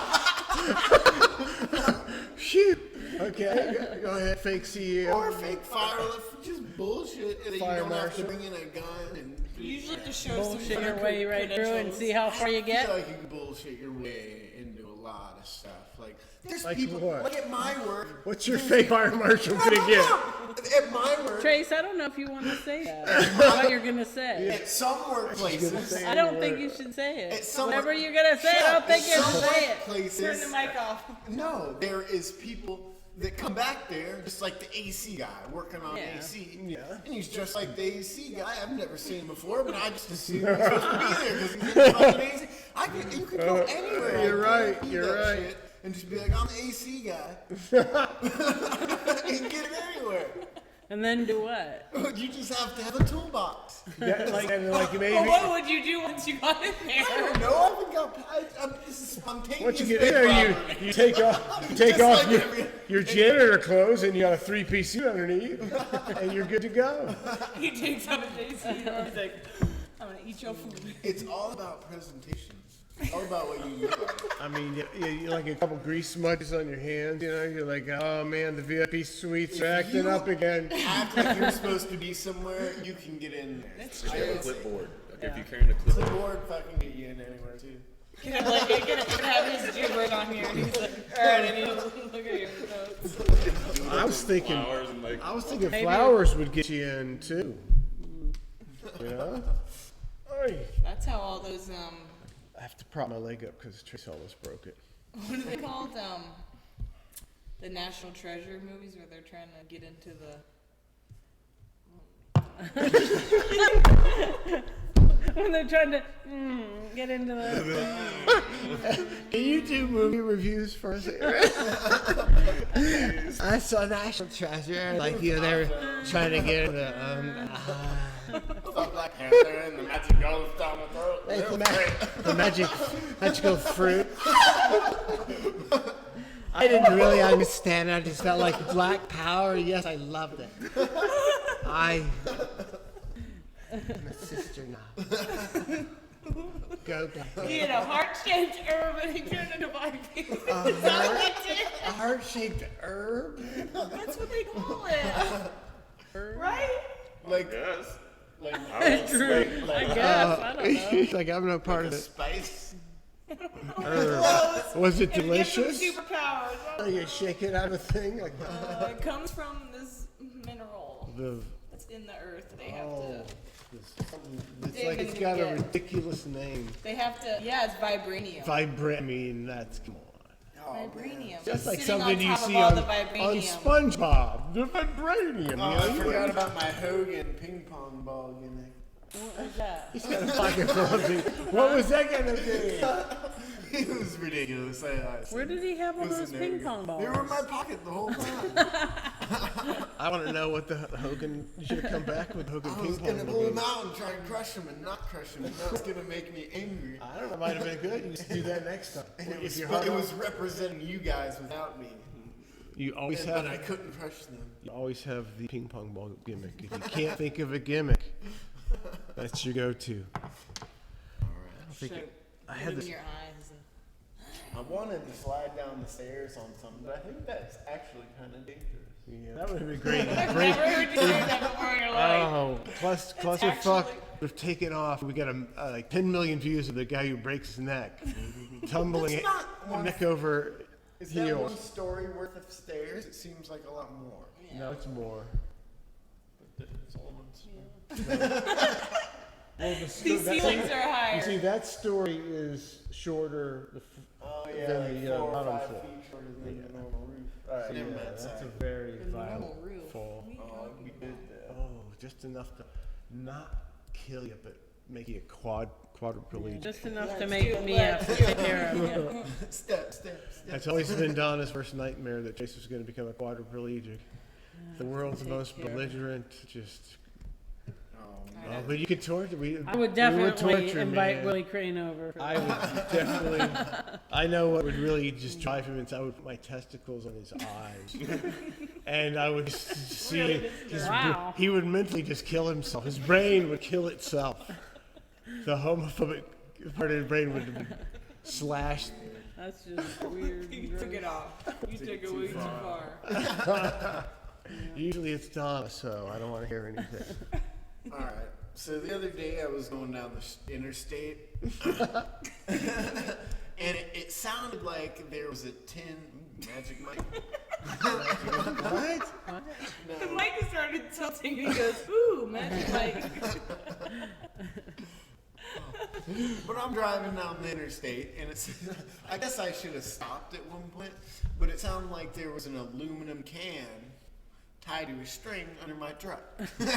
Shoot. Okay. Go ahead, fake CEO. Or fake fire, just bullshit. And then Fire you don't have to marshal. bring in a gun and. You usually have to show some Bullshit your fucking way right through and see how far you I get. feel like you can bullshit your way into a lot of stuff. Like there's Like people. what? Like at my work. What's your fake fire marshal gonna get? At my work. Trace, I don't know if you want to say that. What you're gonna say. At some workplaces. I don't think you should say At it. some Whatever work- you're gonna say, Shut I up. don't think you At should some say it. workplaces- Turn the mic off. No, there is people that come back there, just like the AC guy working on Yeah. AC. Yeah. And he's just like the AC guy. I've never seen him before, but I just assume he's supposed to be there because he's in fucking AC. You could go anywhere. You're out there right, and do you're that right. shit and just be like, "I'm the AC guy." You can get it anywhere. And then do what? You just have to have a toolbox. Yeah, like maybe. Well, what would you do once you got in I there? don't know. I haven't got. I'm taking Once you his get in big there, property. you take off Just like your janitor clothes and you got a 3-piece suit underneath, and you're good to go. He takes out a JC and he's like, "I'm gonna eat your food." It's all about presentation. It's all about what you look like. I mean, you like a couple grease smudges on your hands, you're like, oh man, the VIP suites are acting you- up again. Act like you're supposed to be somewhere, you can get in there. That's Just true. have a clipboard. Like if you're carrying a clipboard. Clipboard fucking get you in anywhere too. Can I like you're gonna have his gibberish on here and he's like, alright, I need to look at your notes. I was thinking, Flowers and like. I was thinking flowers would get you in too. You know? Oy. That's how all those I have to prop my leg up because Trace almost broke it. what are they called? The National Treasure movies where they're trying to get into the When they're trying to get into the. Can you do movie reviews for us? I saw National Treasure, like, they're trying to get into, Black Panther and the magic goes down the throat. Like the magical fruit. I didn't really understand it. I just felt like Black Power. Yes, I loved it. I'm a sister now. Go Black. he had a heart-shaped herb and he turned into 5 people. A heart-shaped herb. That's what they call it. Right? Like, Yes. like True. I guess. I don't know. He's like, I'm no part of it. spice. Was it It gives them delicious? superpowers. You shake it out of a thing like It comes from this mineral the. that's in the earth. They have to It's They're like it's gonna got a get- ridiculous name. They have to. Yeah, it's vibranium. I mean, that's come on. Vibranium. Just like Sitting something on you top of see all on the vibranium. SpongeBob. The vibranium. Oh, you I know, forgot about my Hogan ping pong ball gimmick. What was that? He's got a pocket full of things. What was that gonna do? It was ridiculous. Where did he have all It was those in ping there. pong balls? They were in my pocket the whole time. I want to know what the Hogan. You should have come back with Hogan I ping was pong. gonna pull him balls. out and try and crush him and not crush him, and that's gonna make me angry. I don't know. It might have been good. You should do that next time. And it If was, you're but hard it on- was representing you guys without me. You always And, have. but I couldn't crush them. You always have the ping pong ball gimmick. If you can't think of a gimmick, that's your go-to. All right. I don't think I had in this. your eyes. And, I wanted to slide down the stairs on something, but I think that's actually kind of dangerous. Yeah, that would have been great. I've never heard you say that before in your life. Oh, clusterfuck. We've taken off. We got like 10 million views of the guy who breaks his neck, tumbling It's not one- neck over Is that one heels. story worth of stairs? It seems like a lot more. No, it's more. It's all one story. Well, These ceilings are higher. You see, that story is shorter. Oh yeah, Than like the, 4 or bottom 5 floor. feet shorter than Yeah. the normal roof. Alright, So, never yeah, mind. that's Sorry. a very The violent normal roof. fall. Oh, we did that. Oh, just enough to not kill you, but make you a quadriplegic. Just enough to make me have to take care of you. Step. That's always been Donna's worst nightmare, that Chase was going to become a quadriplegic. The world's take most care of it. belligerent, just. Oh, Oh, but you could torture. I would definitely torture, invite man. Willie Crane over. For I would definitely. I know what would really just drive him inside. I would put my testicles on his eyes, and I would just see Wow. he would mentally just kill himself. His brain would kill itself. The homophobic part of his brain would be slashed. That's just weird. You and took it gross. off. You took it way too far. Usually it's Donna, so I don't want to hear anything. All right. So the other day I was going down the interstate, and it sounded like there was a tin magic mic. What? The mic started tilting. He goes, "Ooh, magic mic." But I'm driving down the interstate, and it's. I guess I should have stopped at one point, but it sounded like there was an aluminum can tied to a string under my truck. You're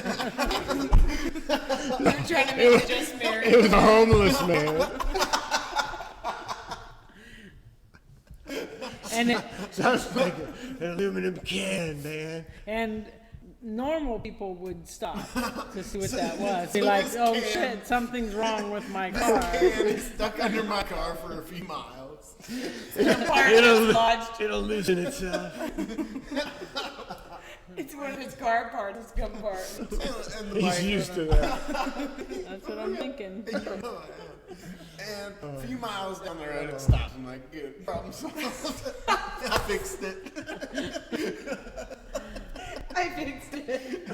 trying to make it just married. It was a homeless man. And it, Sounds like an aluminum can, man. and normal people would stop to see what that was. Be so like, this oh can- shit, something's wrong with my This car. can is stuck under my car for a few miles. It'll loosen itself. It's one of his car parts. It's gum part. And the He's mic- used to that. That's what I'm thinking. And a few miles down the road, it stops. I'm like, good, problem solved. I fixed it. I fixed it.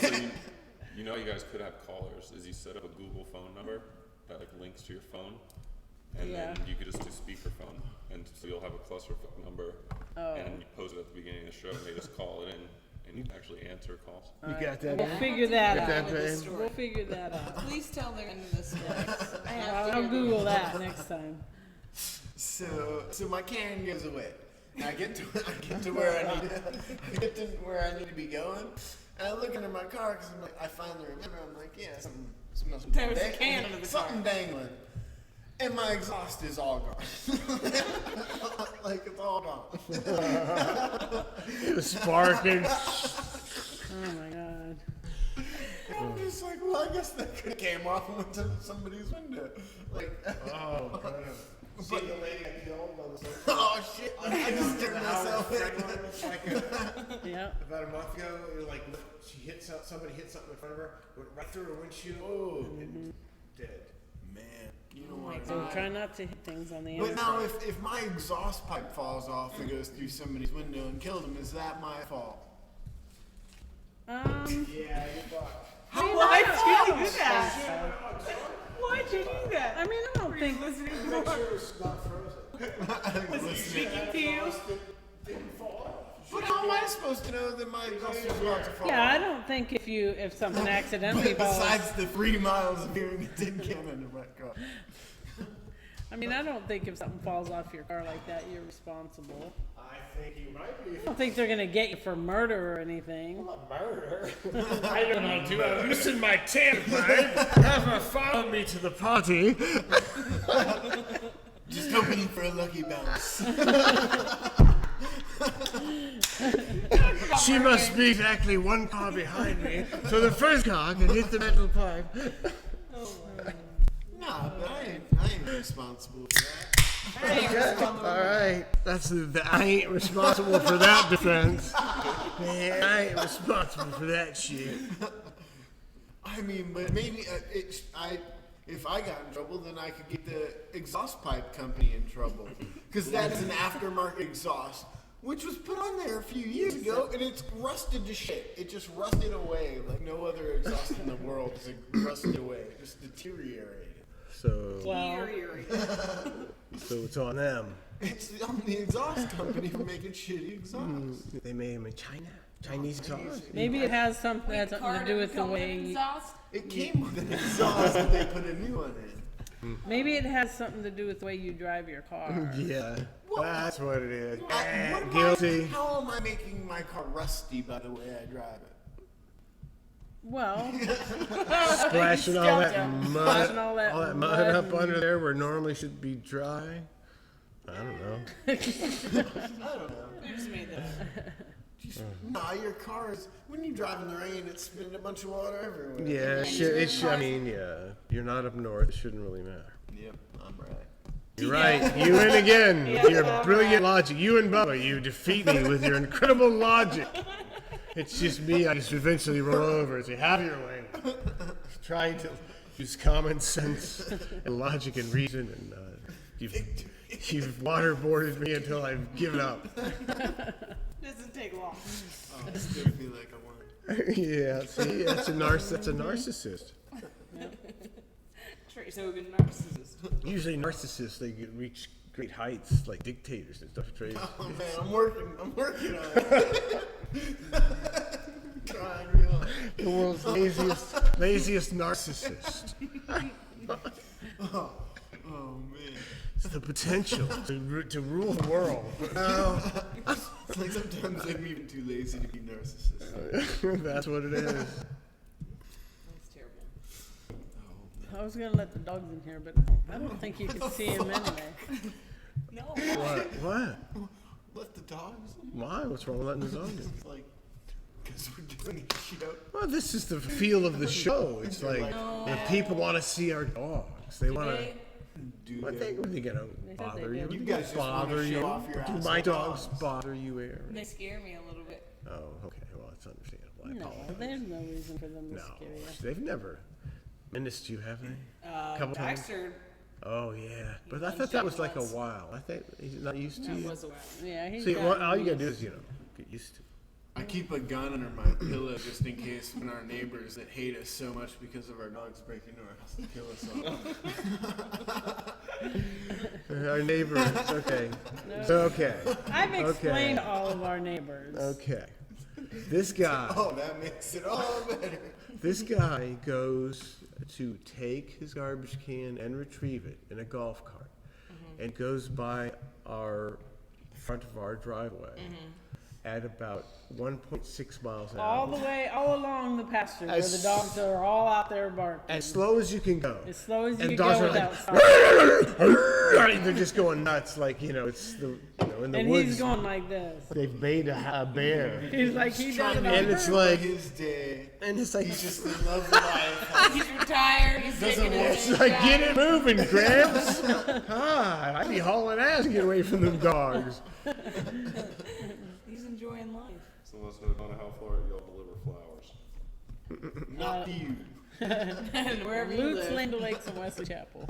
So you know, you guys could have callers. Is you set up a Google phone number that like links to your phone, and Yeah. then you could just do speakerphone, and so you'll have a clusterfuck number, Oh. and you post it at the beginning of the show, and they just call it in, and you can actually answer calls. You got that? We'll man? figure that Got out. that, man? We'll figure that out. Please tell their end of the story. I have to I'll hear Google that next time. So my can goes away. And I get to where I need to be going. And I look under my car because I finally remember. I'm like, yeah, something There was a can under the car. something dangling. And my exhaust is all gone. Like it's all gone. It was sparking. Oh my god. I'm just like, well, I guess that could have came off and went to somebody's window. Like, Oh, God. See the lady I killed on the oh shit! I just turned myself in. Yeah. About a month ago, it was like somebody hit something in front of her, went right through her windshield. Oh, and dead. Man, you know my what? So try not to hit things on the But inside. now, if my exhaust pipe falls off and goes through somebody's window and kills them, is that my fault? Yeah, you thought. Why'd you do think that? so. Why'd you do that? I mean, I don't think. Listening to Make sure it's not frozen. Was he speaking to you? But how am I supposed supposed to know that my exhaust is about to fall Yeah, I off? don't think if something accidentally falls. Besides the 3 miles of hearing a tin can under my car. I mean, I don't think if something falls off your car like that, you're responsible. I think you might be. I don't think they're gonna get you for murder or anything. Murder? I don't know, do I loosen my tailpipe? Have her follow me to the party. Just hoping for a lucky bounce. She must be exactly one car behind me, so the first car can hit the metal pipe. Nah, but I ain't responsible for that. All right, that's I ain't responsible for that defense. Man, I ain't responsible for that shit. I mean, but maybe if I got in trouble, then I could get the exhaust pipe company in trouble. Because that is an aftermarket exhaust, which was put on there a few years ago, and it's rusted to shit. It just rusted away like no other exhaust in the world. It rusted away, it just deteriorated. So it's on them. It's on the exhaust company for making shitty exhaust. They made them in China. Chinese exhaust. Maybe it has something to do with the way. Exhaust? It came with an exhaust, but they put a new one in. Maybe it has something to do with the way you drive your car. Yeah, that's what it is. Guilty. How am I making my car rusty by the way I drive it? Well, Splashing all that Splashing mud, all that mud mud up under there where normally should be dry. I don't know. Who just made that? Nah, your car is, when you drive in the rain, it's spitting a bunch of water everywhere. Yeah, I mean, you're not up north. It shouldn't really matter. Yep, I'm right. You're right. You win again with your brilliant logic. You and Bubba, you defeat me with your incredible logic. It's just me. I just eventually roll over and say, have your way. Trying to use common sense and logic and reason, and you've waterboarded me until I've given up. Doesn't take long. Oh, it's gonna be like I want. Yeah, see, that's a narcissist. Trace Hogan, narcissist. Usually narcissists, they reach great heights like dictators and stuff. Trace. Oh man, I'm working on it. Trying real hard. The world's laziest narcissist. Oh man. It's the potential to rule the world. It's like sometimes I'm even too lazy to be narcissist. That's what it is. That's terrible. I was gonna let the dogs in here, but I don't think you can see them anyway. No. What? Let the dogs in? Why? What's wrong with letting the dogs in? It's like, because we're doing a show. Well, this is the feel of the show. It's like the people want to see our dogs. They want to. What they gonna bother you? You guys just bother wanna show you? off your Do ass my like dogs dogs. bother you, Aaron? They scare me a little bit. Oh, okay. Well, it's understandable. I No, apologize. there's no reason for them to No, scare you. they've never menaced you, have they? Couple times? Baxter, Oh yeah, but I thought that was like a while. I think he's not used to that you. was a while. Yeah, he's See, got all you gotta do is get used to it. I keep a gun under my pillow just in case when our neighbors that hate us so much because of our dogs break into our house and kill us all. Our neighbors, okay. Okay. I've explained all of our neighbors. Okay. This guy. Oh, that makes it all better. This guy goes to take his garbage can and retrieve it in a golf cart, and goes by our front of our driveway at about 1.6 miles an All hour. the way, all along the pasture where As- the dogs are all out there barking. As slow as you can go. As slow as you And can dogs go are without like, stopping. they're just going nuts, like it's in the And woods. he's going like this. They've made a bear, He's like, he does it on and it's purpose. like, His day. and it's like, He's just in love with life. He's retired. He's taking it's his like, get it moving, Gramps. Ah, I'd be hauling ass to get away from them dogs. He's enjoying life. So let's know how far y'all deliver flowers. Not you. And wherever you Luke's live. Land O'Lakes and Wesley Chapel.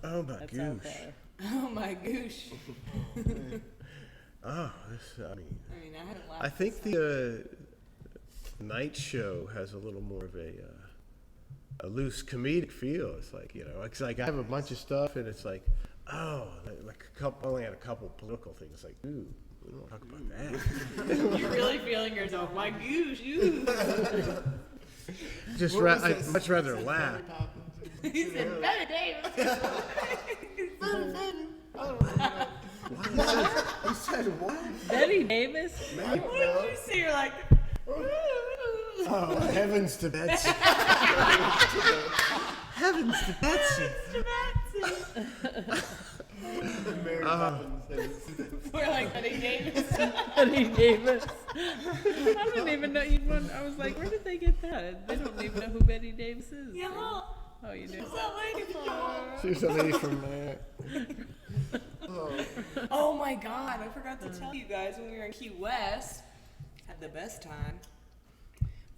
Oh my That's out gosh. there. Oh my gosh. Oh, this, I mean, I mean, I haven't laughed. I think the night show has a little more of a loose comedic feel. It's like, it's like I have a bunch of stuff and it's like, Oh, like a couple, only had a couple political things. Like, ooh, we don't talk about that. You're really feeling yourself. My goose, you. Just I'd much rather laugh. He said, Betty Davis. You said what? Betty Davis? What did you say? You're like, Oh, heavens to Betsy. Heavens to Betsy. Mary Poppins. We're like Betty Davis. Betty Davis. I didn't even know you'd want. I was like, where did they get that? They don't even know who Betty Davis is. yeah. Oh, you do? She's a lady from Oh my God! I forgot to tell you guys when we were in Key West, had the best time.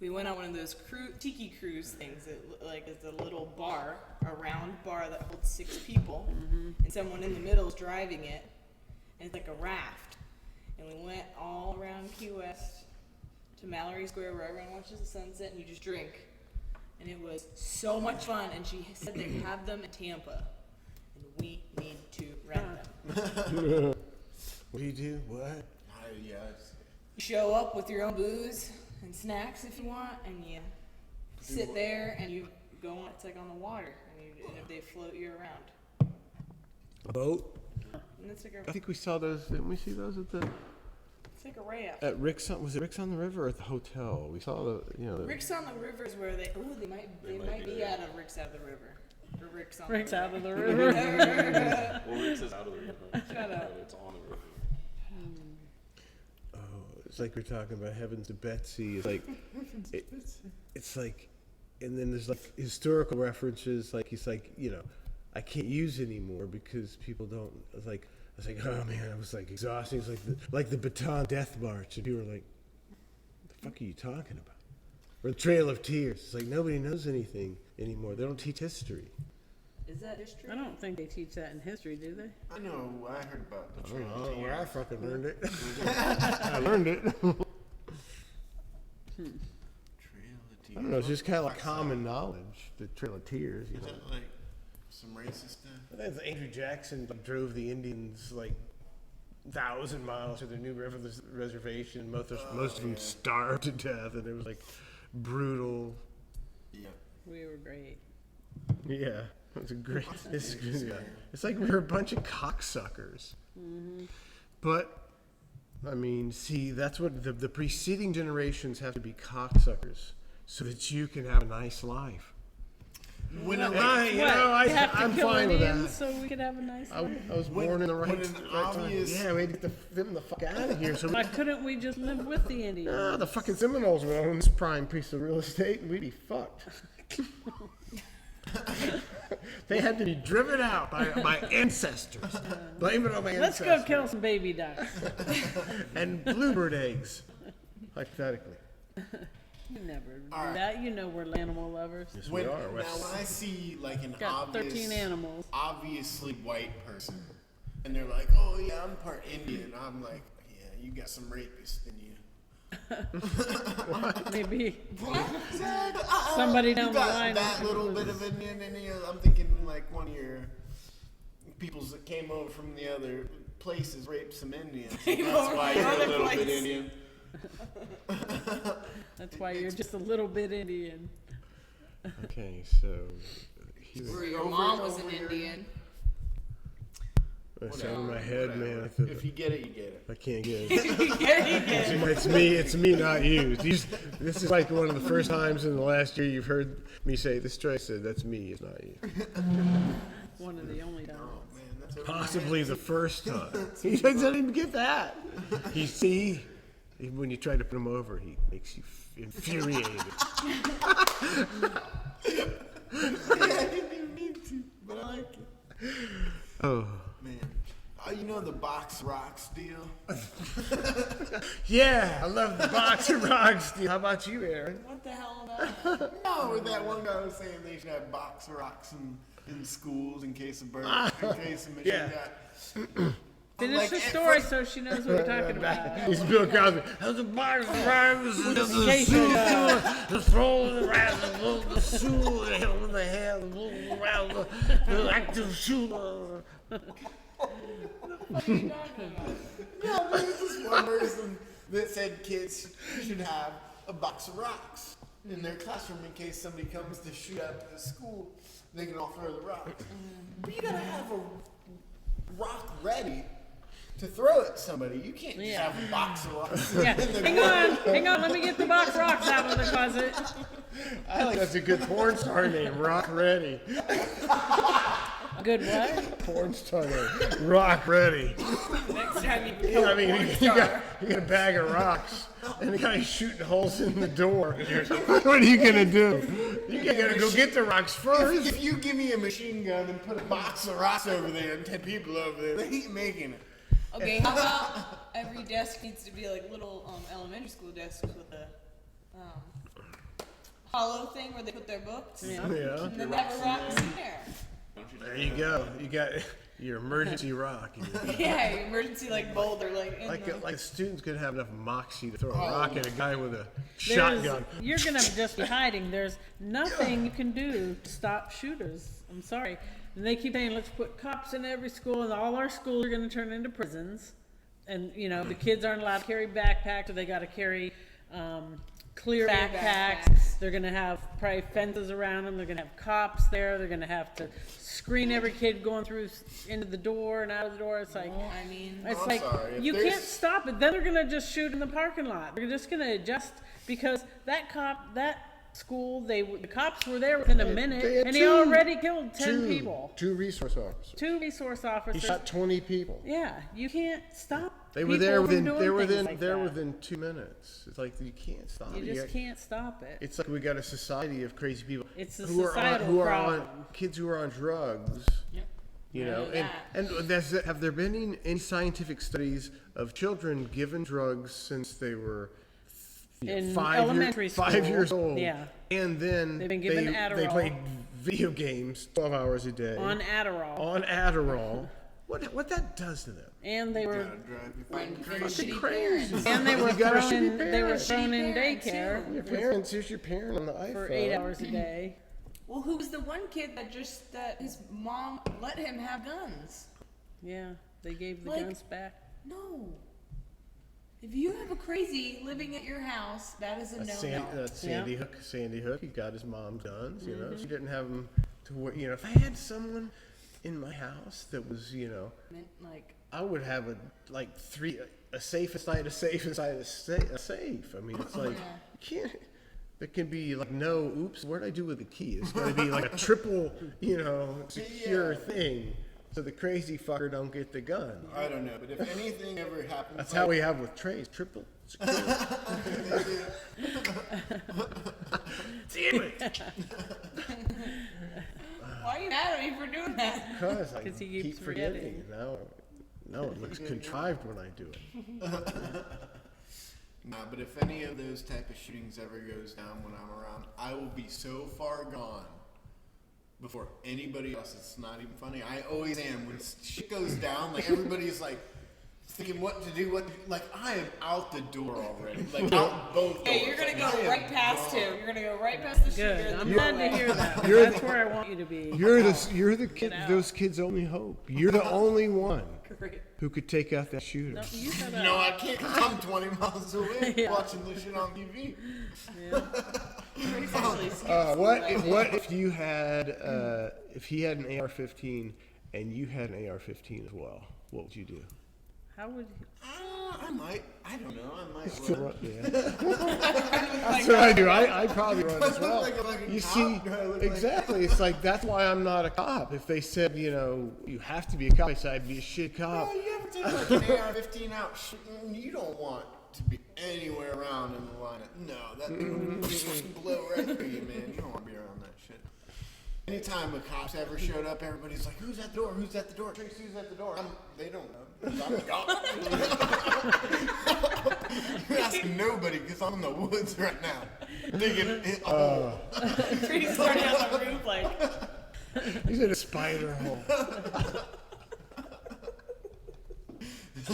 We went on one of those tiki cruise things. Like it's a little bar, a round bar that holds 6 people, and someone in the middle is driving it, and it's like a raft. And we went all around Key West to Mallory Square, where everyone watches the sunset, and you just drink. And it was so much fun. And she said they have them in Tampa, and we need to rent them. What do you do? What? Yes. You show up with your own booze and snacks if you want, and you sit there and you go on. It's like on the water, and if they float you around. A boat? And it's like I think we saw those. Didn't we see those at the it's like a raft. at Rick's? Was it Rick's on the River or at the hotel? We saw the Rick's on the River is where they might be out of Rick's out of the river. Or Rick's on Rick's the out of the river. Well, Rick's is out of the river. Shut up. But it's on the river. Oh, it's like we're talking about heavens to Betsy. It's like it's like, and then there's like historical references. Like he's like, I can't use anymore because people don't. I was like, oh man, it was like exhausting. It's like the Bataan Death March, and you were like, what the fuck are you talking about? Or the Trail of Tears. It's like nobody knows anything anymore. They don't teach history. Is that history? I don't think they teach that in history, do they? I know. I heard about the I Trail don't of know where I Tears. fucking learned it. I learned it. Trail of Tears. I don't know. It's just kind of like common knowledge. The Trail of Tears. Is that like some racist stuff? I think Andrew Jackson drove the Indians like 1,000 miles to their New River reservation. Most of them starved to death, and it was like brutal. Yeah. We were great. Yeah, it's a great. It's like we're a bunch of cocksuckers. But I mean, see, that's what the preceding generations have to be cocksuckers, so that you can have a nice life. When And I, We have to I'm kill fine with Indians that. so we could have a nice life. I was born in the right, when an time. obvious- Yeah, we had to get them the fuck out of here. So Why couldn't we just live with the Indians? the fucking Seminoles would own this prime piece of real estate, and we'd be fucked. They had to be driven out by my ancestors. Blame it on my Let's ancestors. go kill some baby ducks. And bluebird eggs, hypothetically. You never do All right. that. You know we're animal lovers. Yes, when, we are. now when I see like an Got obvious, 13 animals. obviously white person, and they're like, "Oh yeah, I'm part Indian," I'm like, "Yeah, you got some rapists in you." Maybe somebody down you the got line. that little bit of Indian in you. I'm thinking like one of your peoples that came over from the other places raped some Indians. So that's why you're a little bit Indian. That's why you're just a little bit Indian. Okay, so Where your mom was an Indian. it's out of my head, man. If you get it, you get it. I can't get it. It's me, not you. This is like one of the first times in the last year you've heard me say this. Troy said, "That's me, it's not you." One of the only times. Oh man, that's over my Possibly head. the first time. He doesn't even get that. Even when you try to put him over, he makes you infuriated. I didn't even mean to, but I like it. Oh. Man. You know the box rocks deal? Yeah, I love the boxer rocks. How about you, Aaron? What the hell about? No, where that one guy was saying they should have box rocks in schools in case of birds, in case of machine Yeah. gun. Finish Like, the at story first- so she knows what we're talking about. He's Bill Cosby. How's the box drivers in the case sewer? of, The throw the rat, the sewer, the hell with the hair, the active shooter. No, there was this one person that said kids should have a box of rocks in their classroom in case somebody comes to shoot up the school. They can all throw the rocks. But you gotta have a rock ready to throw at somebody. You can't just Yeah. have a box of rocks. Yeah. in the Hang on, let me get the box rocks out of the closet. I think that's a good porn star name, Rock Ready. Good what? Porn star name, Rock Ready. Next time you Yeah, I mean, you got a bag of rocks, and the guy's shooting holes in the door. What are you gonna do? You gotta go get the rocks first. If you give me a machine gun and put a box of rocks over there and 10 people over there, they ain't making it. Okay, how about every desk needs to be like little elementary school desks with a hollow thing where they put their books, Yeah. and then they have a rocks in there. There you go. You got your emergency rock. Yeah, emergency like boulder like in Like the, students could have enough moxie to throw a rock at a guy with a There's- shotgun. You're gonna just be hiding. There's nothing you can do to stop shooters. I'm sorry. And they keep saying, let's put cops in every school, and all our schools are gonna turn into prisons. And you know, the kids aren't allowed to carry backpacks, or they got to carry clear backpacks. They're gonna have probably fences around them. They're gonna have cops there. They're gonna have to screen every kid going through into the door and out of the door. It's like, I mean, it's I'm like sorry, if you there's- can't stop it. Then they're gonna just shoot in the parking lot. They're just gonna adjust because that school, the cops were there within a minute, They had and he two- already killed 10 people. Two resource officers. 2 resource He officers. shot 20 people. Yeah, you can't stop. They were people there from within. doing They were things within. like There that. within 2 minutes. It's like you can't stop. You it. just can't stop it. It's like we got a society of crazy people It's a who are on, societal who are problem. on kids who are on drugs. Yep. You know, Yeah. and have there been any scientific studies of children given drugs since they were In 5 elementary years school, old? yeah. And then They've been given they Adderall. played video games 12 hours a day On Adderall. on Adderall. What that does to them? And they were Fucking crazy. and they were You got a thrown shitty in, they were parent. thrown in Shitty parent, daycare Your parents, here's your parent on the iPhone. for 8 hours a day. well, who was the one kid that his mom let him have guns? Yeah, they gave the Like- guns back. No. If you have a crazy living at your house, that is a That's no-no. That's Sandy Yeah. Hook. Sandy Hook. He got his mom's guns. You know, Mm-hmm. she didn't have them to wear. You know, if I had someone in my house that was, you know, Meant, like, I would have a safe inside a safe inside a safe. I mean, it's like you can't. There can be like no. Oops, what did I do with the key? It's got to be like a triple, you know, secure thing, so the crazy fucker don't get the gun. I don't know, but if anything ever happens, That's how we have with trays, triple secure. Damn it! why are you mad at me for doing that? Because I 'Cause he keeps keep forgetting. Now it looks contrived when I do it. Nah, but if any of those type of shootings ever goes down when I'm around, I will be so far gone before anybody else. It's not even funny. I always am. When shit goes down, like everybody's like thinking what to do. Like I am out the door already. Like out both doors. Hey, you're gonna Like, I go am right past gone. him. You're gonna go right past the shooter. Good. in I'm the glad to doorway. hear that. You're That's the- where I want you to be. You're the kid. out. Those kids' only hope. You're the only one Great. who could take out that shooter. No, you said that. No, I can't. 'Cause I'm 20 miles away Yeah. watching this shit on TV. Grace actually skips What if you had if he had an AR-15 and you had an AR-15 as well? What would you do? How would you? I might. I don't know. I might. Still run. run, yeah. That's what I do. I probably run as well. Like a fucking You cop? see, Do I look like- exactly. It's like that's why I'm not a cop. If they said, you know, you have to be a cop, I said I'd be a shit cop. Well, you ever take like an AR-15 out shooting? You don't want to be anywhere around in the line. No, that thing would fucking blow right through you, man. You don't want to be around that shit. Anytime a cop's ever showed up, everybody's like, "Who's at the door? Who's at the door? Trace, who's at the door?" They don't know. 'Cause I'm a cop. You're asking nobody because I'm in the woods right now. Digging. Grace started on the roof like. He's in a spider hole.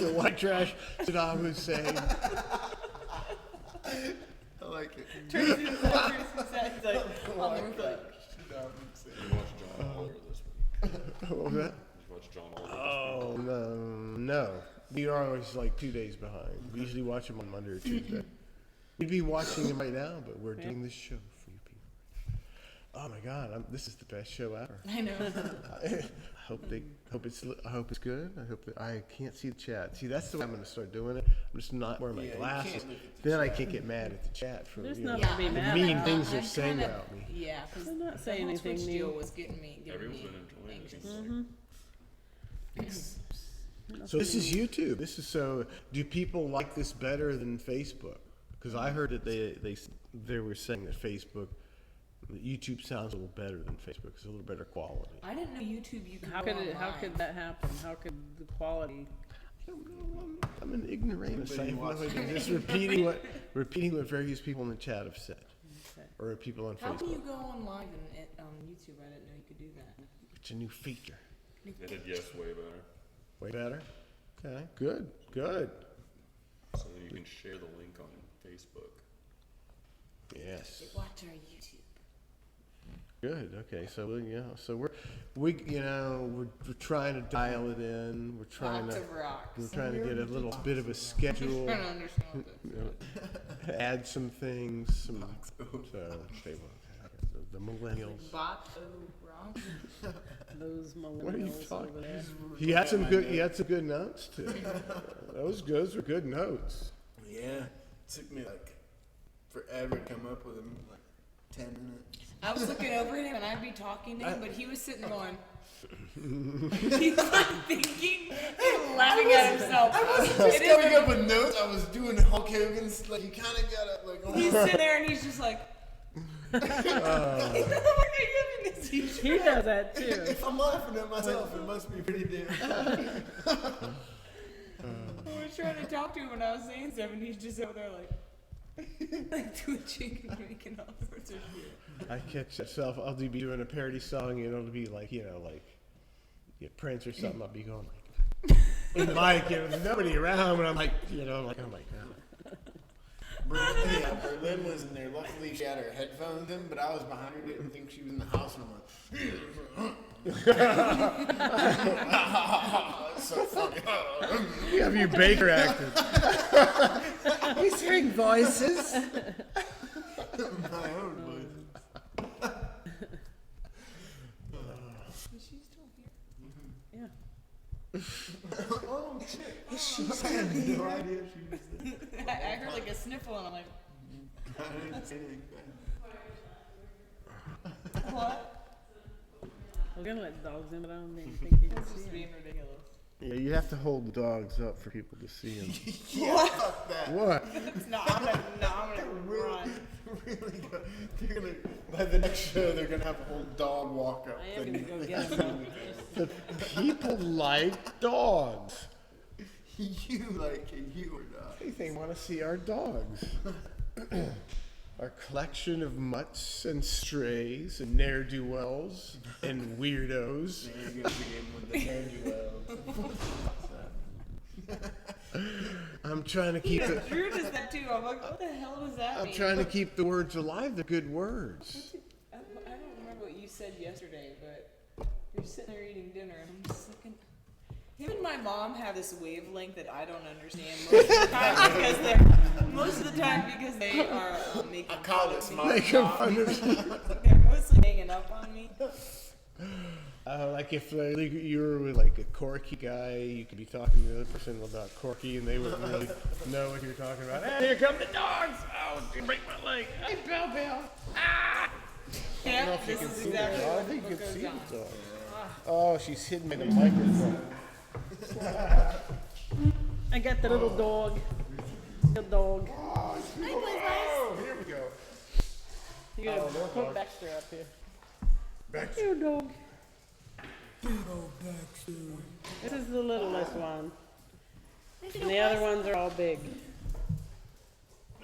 The white trash Saddam Hussein. I like it. Turns into that person says, like, on the roof, like, You watched John Oliver this week. What was that? Did you watch John Oliver? Oh, no. We are always like 2 days behind. We usually watch them on Monday or Tuesday. We'd be watching them right now, but we're doing this show for you people. Oh my God, this is the best show ever. I know. I hope it's good. I hope that I can't see the chat. See, that's the way I'm going to start doing it. I'm just not wearing my Yeah, you glasses. can't look at the Then I can't get mad at the chat for There's you know, nothing to be the mad mean about. things they're I'm saying kinda- about me. Yeah, because I'm not saying the whole anything Twitch new. deal was getting me. Everyone's been enjoying it. Mm-hmm. So this is YouTube. This is so. Do people like this better than Facebook? Because I heard that they were saying that YouTube sounds a little better than Facebook. It's a little better quality. I didn't know YouTube. You could How go could how online. could that happen? How could the quality? I don't know. I'm an ignoramus. I have no Everybody idea. Just repeating what various people in the chat have said, Okay. or people on How can you Facebook. go on live on YouTube? I didn't know you could do that. It's a new feature. They did Yes way better. Way better. Okay. Good. So you can share the link on Facebook. Yes. Watch our YouTube. Good. Okay. So we're trying to dial it in. We're trying Lots to of rocks. we're trying to get a little bit of a schedule. I don't understand you know, add some things. So they will. The millennials. Bot rock. Those What are you millennials talking? over there. He had some good notes too. Those were good notes. Yeah, it took me like forever to come up with them, like 10 minutes. I was looking over at him and I'd be talking to him, but he was sitting going. He's like thinking and laughing at himself. I wasn't just coming up with notes. I was doing Hulk Hogan's. Like you kind of gotta like. He's sitting there and he's just like. I'm like, are you having a seizure? He does that too. If I'm laughing at myself, it must be pretty damn funny. I was trying to talk to him and I was saying stuff and he's just over there like twitching and making all sorts of shit. I catch myself. I'll be doing a parody song, and it'll be like Prince or something. I'll be going like, with the mic, there's nobody around, and I'm like, oh my God. Berlin was in there. Luckily, she had her headphones in, but I was behind her. Didn't think she was in the house, and I'm like, that's so funny. You have your Baker acted. He's hearing voices. My own voice. Is she still here? Yeah. Oh shit! I had no idea she was there. I heard like a sniffle and I'm like, I didn't say anything. what? I was gonna let the dogs in, but I don't think you can This see is them. being ridiculous. Yeah, you have to hold the dogs up for people to see them. Yeah, fuck that. What? No, I'm gonna run. Really good. They're gonna, by the next show, they're gonna have a whole dog walk up. I am thing. gonna go get them. The people like dogs. You like it, you or not. They want to see our dogs. Our collection of mutts and strays and ne'er-do-wells and weirdos. Man, you're gonna begin with the ne'er-do-wells. I'm trying to keep it. Drew does that too. I'm like, what the hell does that I'm mean? trying to keep the words alive. They're good words. I don't remember what you said yesterday, but you're sitting there eating dinner, and I'm just looking. Him and my mom have this wavelength that I don't understand most of the time because they are making. I call it smart. Making fun of you. They're mostly hanging up on me. Like if you were with like a Corky guy, you could be talking to the other person about Corky, and they wouldn't really know what you're talking about. Hey, here come the dogs! Oh, you break my leg! Hey, Bell Bell! Ah! I don't know Yeah, if you this can is see the exactly dog. I what think you can goes see on. the dog. Oh, she's hidden by the microphone. I got the little dog. Little dog. Oh, here we go. You gotta no put dog. Baxter up here. Baxter. Here, dog. This is the littlest one. And the other ones are all big.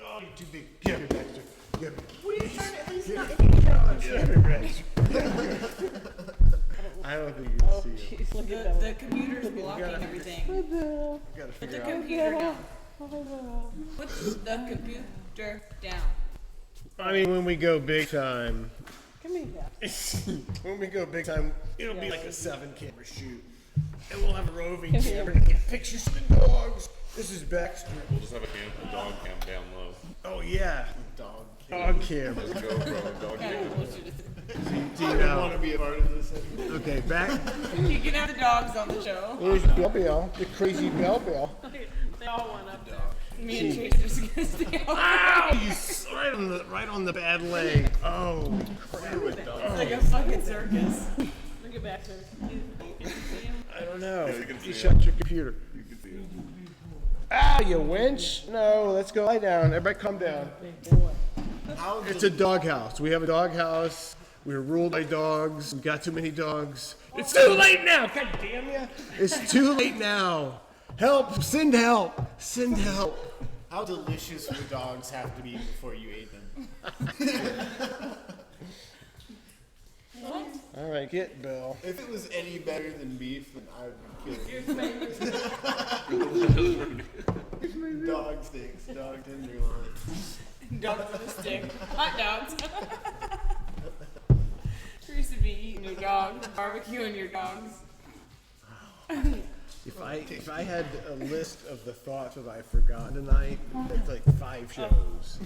Oh, you're too big. Get here, Baxter. Get here. What are you trying to at least not Get here, Baxter. I don't think you can Oh, see him. jeez, look at The that. computer's blocking everything. What the hell? Gotta Put the figure out. computer down. What the hell? Put the computer down. I mean, when we go big time, Give me that. when we go big time, it'll be Yeah. like a 7-camera shoot, and we'll have a roving camera to get pictures of the dogs. This is Baxter. We'll just have a dog cam down low. Oh yeah, Dog. dog camera. GoPro, dog cam. Do you know? Want to be a part of this? Okay, back. You can have the dogs on the show. Here's Bell Bell, the crazy Bell Bell. They all went up there. Me and Tracer's gonna stay on. Ow! You right on the bad leg. Oh, crap. It's like a fucking circus. Look at back there. You can see him? I don't know. you can see You it. shut your computer. You can see it. Ah, you winch. No, let's go lie down. Everybody calm down. Big boy. It's a doghouse. We have a doghouse. We're ruled by dogs. We got too many dogs. It's too late now. God damn ya. It's too late now. Help. Send help. Send help. How delicious would dogs have to be before you ate them? All right, get Bill. If it was any better than beef, then I would kill it. Dog steaks, dog tenderloins. Dogs with a stick. Hot dogs. Tracer be eating your dog, barbecuing your dogs. If I had a list of the thoughts that I forgot tonight, it's like 5 shows.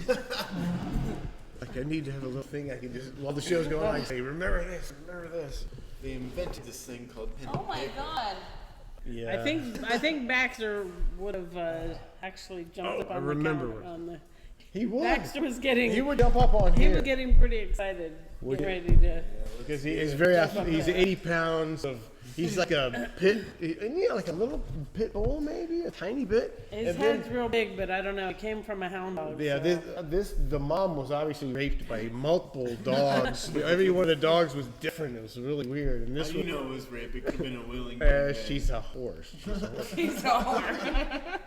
Like I need to have a little thing I can just while the show's going on, I can say, remember this, remember this. They invented this thing called pen Oh and my paper. god. Yeah. I think Baxter would have actually jumped up I on remember the it. counter. On the, He would. Baxter was getting. He would jump up on He here. was getting pretty excited, Would getting he? ready to. Because he is very he's 80 pounds of he's like a pit like a little pit bull maybe a tiny bit. His And then- head's real big, but I don't know. It came from a hound dog. Yeah, so- the mom was obviously raped by multiple dogs. Every one of the dogs was different. It was really weird. And How this you one, know it was rape? It could have been a willing. she's a horse. She's a horse. He's all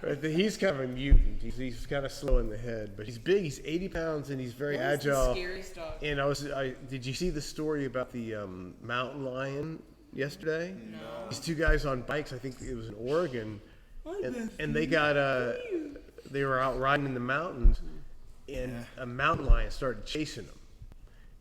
But he's kind of a mutant. He's kind of slow in the head, but he's big. He's 80 pounds and he's very What is the agile. scariest dog? And did you see the story about the mountain lion yesterday? No. These 2 guys on bikes. I think it was in Oregon, and they got they were out riding in the mountains, and a mountain lion started chasing them.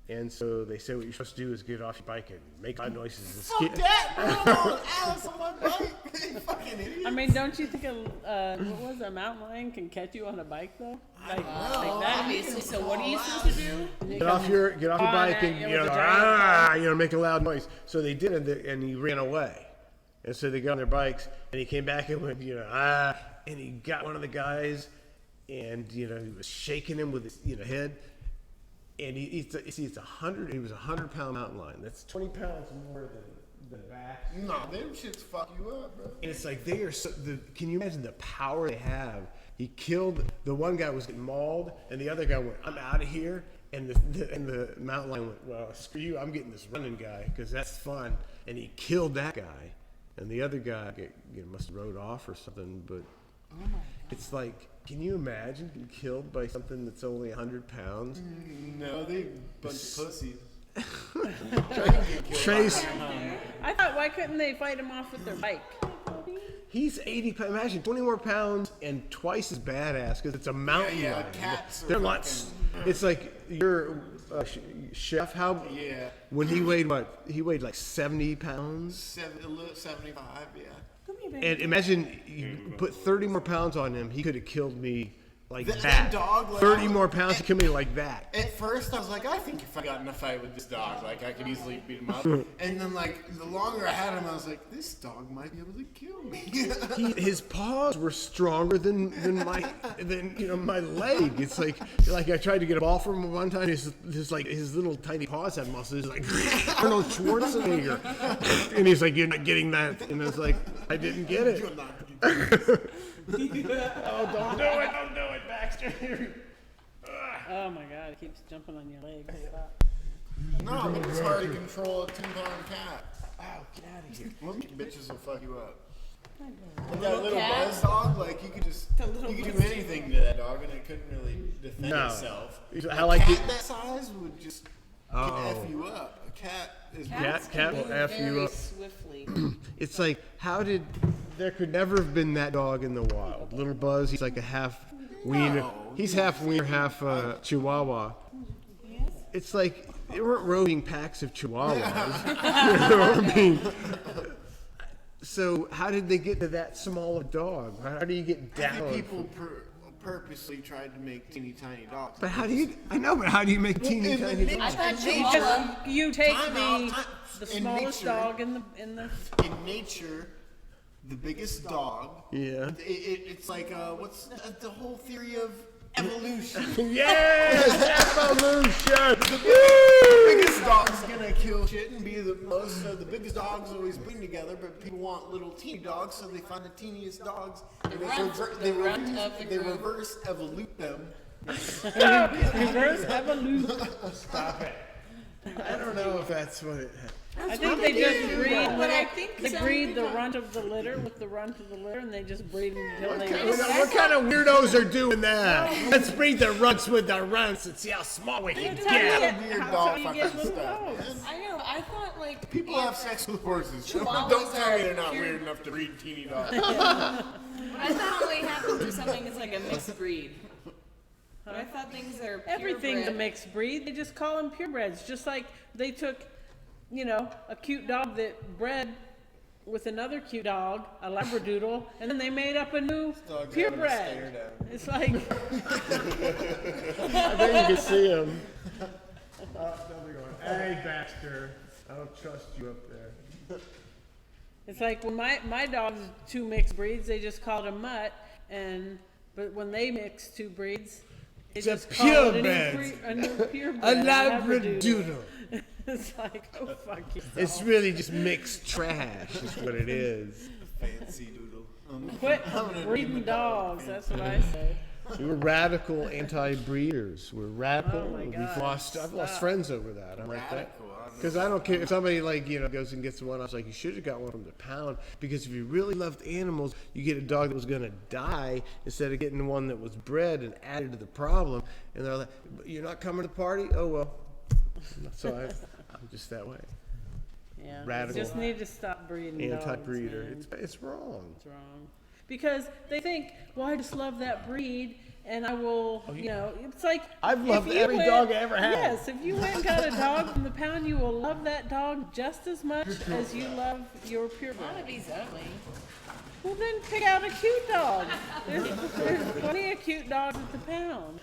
And so they said what you're supposed to do is get off your bike and make loud noises. And Fuck that! No, Alice on my bike. You fucking idiot. I mean, don't you think what was a mountain lion can catch you on a bike though? Like that? Obviously, so what are you supposed to do? Get off your bike at and you you know, with a giant make a loud noise. So they did it, and he ran away. And so they got on their bikes, and he came back and went, and he got one of the guys, and he was shaking him with his head, and he was a 100-pound mountain lion. That's 20 pounds more than Bax. Nah, them shits fuck you up, bro. And it's like they are can you imagine the power they have? He killed the one guy was getting mauled, and the other guy went, "I'm out of here." And the mountain lion went, "Well, screw you! I'm getting this running guy because that's fun." And he killed that guy, and the other guy must have rode off or something. But it's like, can you imagine being killed by something that's only 100 pounds? No, they bunch of pussies. Trace, I thought, why couldn't they fight him off with their bike? he's 80 pounds. Imagine 20 more pounds and twice as badass because it's a mountain Yeah, lion. cats are They're not. It's like your chef. How? Yeah. When he weighed what? He weighed like 70 pounds. 75, yeah. And imagine you put 30 more pounds on him. He could have killed me like That that. dog, like, 30 more pounds to kill me like that. At first, I was like, I think if I got in a fight with this dog, like, I could easily beat him up. And then, like, the longer I had him, I was like, this dog might be able to kill me. His paws were stronger than my my leg. It's like I tried to get a ball from him one time. His little tiny paws had muscles. It's like Arnold Schwarzenegger, and he's like, "You're not getting that." And I was like, "I didn't get it." Oh, don't do it, Baxter. Oh my God, it keeps jumping on your leg. No, but it's hard to control a 2-pound cat. Oh, get out of here. Most bitches will fuck you up. But that little cat? buzz dog, like, you could do anything to that dog and it couldn't really defend No. itself. I like A cat it. that size would just can F you up. cat is Cat will F you very up. swiftly. It's like, there could never have been that dog in the wild. Little Buzz, he's like a half wiener. No. He's half wiener, half Chihuahua. It's like, they weren't roving packs of Chihuahuas. You know what I mean? So how did they get to that small a dog? How do you get I down? think people purposely tried to make teeny tiny dogs. But how do you make teeny In the tiny nature- dogs? I thought in Chihuahua. nature- You take Time out, the in smallest nature- dog in the. In nature, the biggest dog. Yeah. It's like what's the whole theory of evolution? Yes, evolution. The biggest dog's gonna kill shit and be the most. So the biggest dogs always bring together, but people want little teeny dogs, so they find the teeniest dogs. And they reverse evolute them. Reverse evolution. Stop it. I don't know if that's what it. I think they just breed. But I think They some breed the people- runt of the litter with the runt of the litter, and they just breed until they. What kind of weirdos are doing that? Let's breed the runts with the runts and see how small we can That's how you get. get- Weird that's dog how you fucking get little stuff, dogs. I know. I thought like People have sex with horses. Chihuahuas Don't tell me are they're not pure- weird enough to breed teeny dogs. But I thought only happened to something that's Like a mixed breed. But I thought things that are Everything's a purebred- mixed breed. They just call them purebreds. Just like they took, a cute dog that bred with another cute dog, a Labradoodle, and then they made up a new Dog's having a stare purebred. down. It's like, I bet you can see him. Hey, Baxter, I don't trust you up there. it's like when my dog's two mixed breeds, they just called a mutt, but when they mix two breeds, they It's a just call it purebred. a new purebred. A Labradoodle. It's like, oh fuck you. It's really just mixed trash, is what it is. Fancy doodle. Quit breeding dogs. That's what I say. We're radical anti-breeders. We're radical. Oh my God, I've lost stop. friends over that. I'm like that. Radical. Because I don't care if somebody goes and gets one. I was like, you should have got one from the pound. Because if you really loved animals, you get a dog that was gonna die instead of getting one that was bred and added to the problem. And they're like, you're not coming to the party? Oh well. So I'm just that way. Yeah, Radical. we just need to stop breeding dogs, Anti-breeder. man. It's wrong. It's wrong. Because they think, well, I just love that breed, and I will, it's like... I've if loved you every dog I ever had. Yes, if you went and got a dog from the pound, you will love that dog just as much as you love your purebred. None of these ugly. Well, then pick out a cute dog. There's plenty of cute dogs at the pound.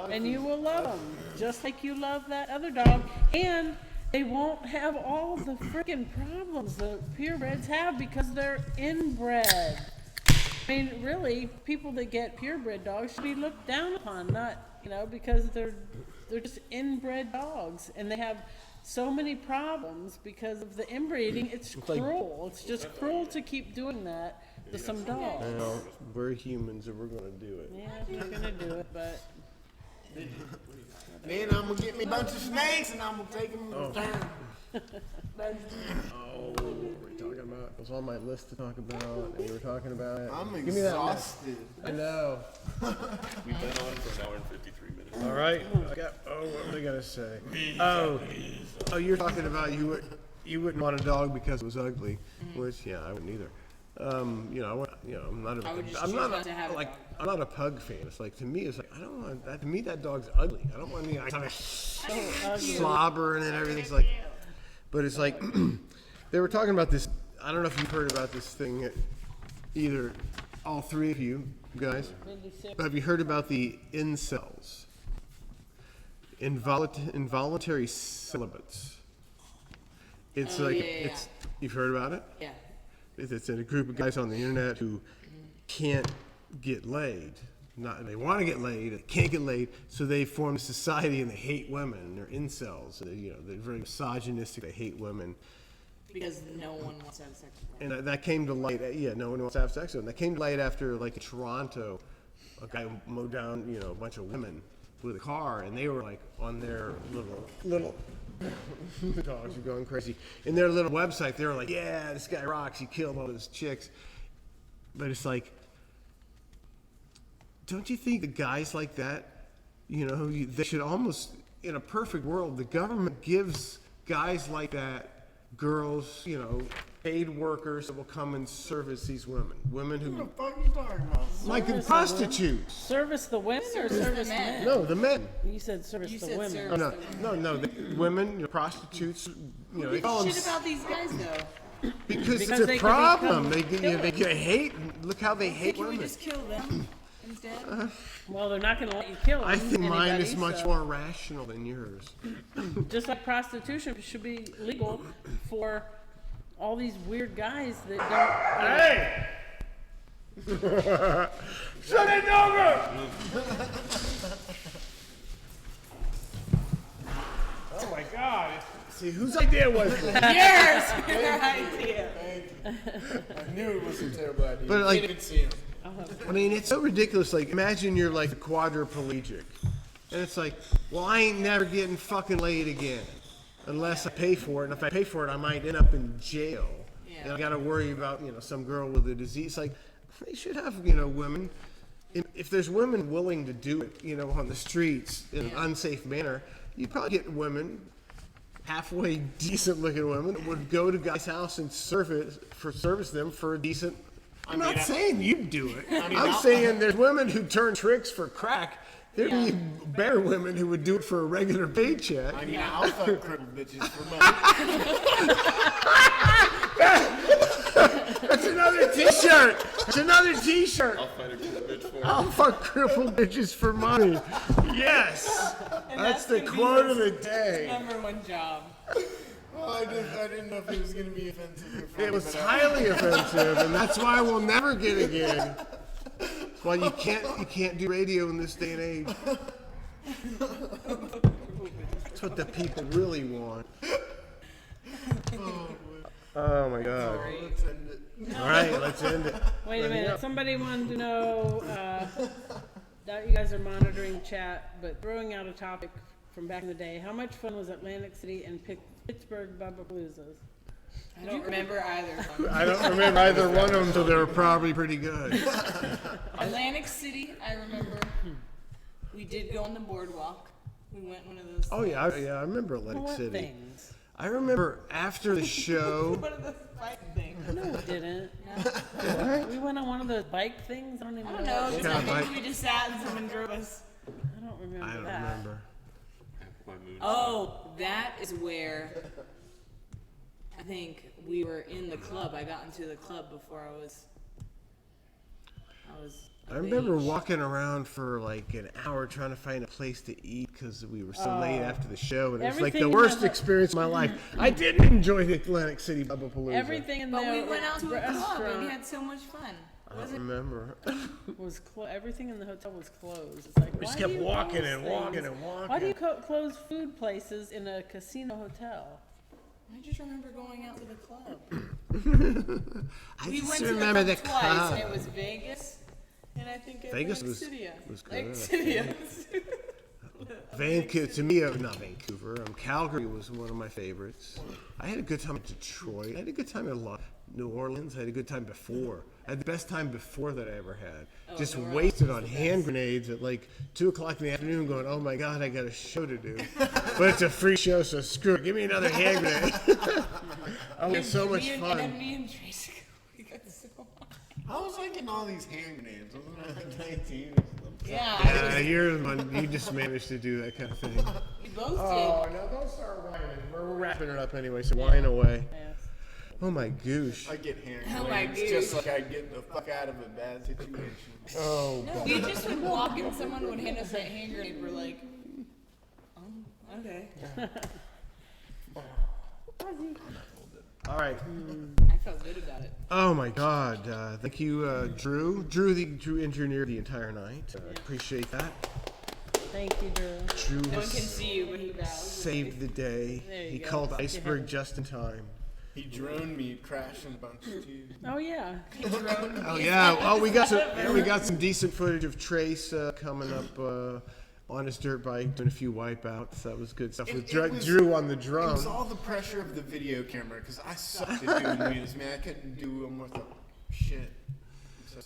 And you will love them, just like you love that other dog. And they won't have all the freaking problems the purebreds have because they're inbred. I mean, really, people that get purebred dogs should be looked down upon, not, because they're just inbred dogs. And they have so many problems because of the inbreeding. It's cruel. It's just cruel to keep doing that to some dogs. Well, we're humans and we're gonna do it. Yeah, you're gonna do it, but... Then I'm gonna get me a bunch of snakes and I'm gonna take them down. Oh, what were we talking about? It was on my list to talk about, and we were talking about it. I'm Give me that list. exhausted. I know. We've been on for an hour and 53 minutes. All right. What was I gonna say? Oh, you're talking about you wouldn't want a dog because it was ugly, which I wouldn't either. I'm not I would just I'm choose not not to have a like dog. I'm not a pug fan. It's like to me, it's like I don't want that. To me, that dog's ugly. I don't want any kind of slobber and then everything's like. But it's like they were talking about this. I don't know if you've heard about this thing. Either all three of you guys. Have you heard about the incels? Involuntary celibates. It's you've heard about it? Yeah. It's a group of guys on the internet who can't get laid. They want to get laid, they can't get laid, so they form a society and they hate women. And they're incels. They're very misogynistic. They hate women. Because no one wants to have sex with them. And that came to light. No one wants to have sex with them. That came to light after, like in Toronto, a guy mowed down, a bunch of women with a car, and they were like on their little. The dogs are going crazy. In their little website, they were like, "Yeah, this guy rocks. He killed all those chicks." But it's like, don't you think the guys like that, they should almost in a perfect world, the government gives guys like that, girls, paid workers that will come and service these women. Women who, What the fuck are you talking about? like in Service the prostitutes. Service the women or service the men? No, the men. You said service You the said women. service. No, the women, prostitutes, they call them Shit about these guys though. because Because it's they a could problem. become They hate. Look how they hate Can we women. just kill them instead? Well, they're not going to let you kill them. I think mine is anybody, much so- more rational than yours. Just like prostitution should be legal for all these weird guys that don't. Hey! Shut it over! Oh my God! See, whose idea was this? Yours! Your idea. I knew it was a terrible idea. But, like- you didn't see him. I mean, it's so ridiculous. Like, imagine you're like a quadriplegic, and it's like, well, I ain't never getting fucking laid again, unless I pay for it. And if I pay for it, I might end up in jail. Yeah. And I got to worry about some girl with a disease. Like, they should have women. If there's women willing to do it, on the streets in an unsafe manner, you'd probably get women, halfway decent looking women, that would go to guys' house and service them for a decent. I'm not saying you'd do it. I'm saying there's women who turn tricks for crack. There'd be better women who would do it for a regular paycheck. I mean, I'll fuck crippled bitches for money. That's another T-shirt. That's another T-shirt. I'll fight a good bitch for it. I'll fuck crippled bitches for money. Yes. That's the gonna be quote of his the day. Number one job. Well, I didn't know if it was going to be offensive or funny. It was but highly offensive, and that's why we'll never get again. That's why you can't do radio in this day and age. That's what the people really want. Oh my God. let's end it. All right, let's end it. Wait a minute. Somebody wanted to know that you guys are monitoring chat, but throwing out a topic from back in the day. How much fun was Atlantic City and Pittsburgh Bubba Paloozas? I don't remember either of them. I don't remember either one of them, so they were probably pretty good. Atlantic City, I remember. We did go on the boardwalk. We went one of those. Oh yeah, I remember Atlantic What City. things? I remember after the show. One of those bike things. No, we didn't. We went on one of those bike things. I don't even I don't know. kind of Maybe bike? we just sat and someone drove us. I don't remember I don't that. remember. My mood. Oh, that is where I think we were in the club. I got into the club before I was. I remember age. walking around for like an hour trying to find a place to eat because we were so late after the show, and it was like the Everything in worst the- experience of my life. I didn't enjoy the Atlantic City Bubba Palooza. Everything in But the we went out to a club and we restaurant had so much fun. I don't remember. was everything in the hotel was closed. It's like We just why kept do you walking close and walking things? and walking. Why do you close food places in a casino hotel? I just remember going out to the club. I We just went to remember the the club twice, club. and it was Vegas, and I think Vegas Lake was- City. was Lake good. City. Vancouver, to me, not Vancouver. Calgary was one of my favorites. I had a good time in Detroit. I had a good time in New Orleans. I had a good time before. I had the best time before that I ever had. Just New Orleans wasted was on the hand grenades at like 2 o'clock in the afternoon going, oh my God, I got a show to do. But it's a free show, so screw it. Give me another hand grenade. I had so much And fun. then me and Tracy, we got so high. I was liking all these hand grenades. Wasn't I like 19 or something? Yeah, Yeah, you're the one, you just managed to do that kind of thing. we both Oh, no, don't start whining. We're wrapping it up anyway, so whine away. Yes. Oh my goosh. I get hand Oh my grenades just gosh. like I get the fuck out of a bad situation. Oh, did. No, we just would walk and someone would hand us that hand grenade. We're like, oh, okay. all right. I felt good about it. Oh my God. Thank you, Drew. Drew engineered the entire night. Appreciate that. Thank you, Drew. Drew No one can see you, but he bows. saved the day. There you He go. called Iceberg just in time. He droned me crashing a bunch too. Oh yeah. Oh yeah. Oh, we got some decent footage of Trace coming up on his dirt bike doing a few wipeouts. That was good stuff with Drew on the It was drum. all the pressure of the video camera because I sucked at doing news, man. I couldn't do them worth of shit.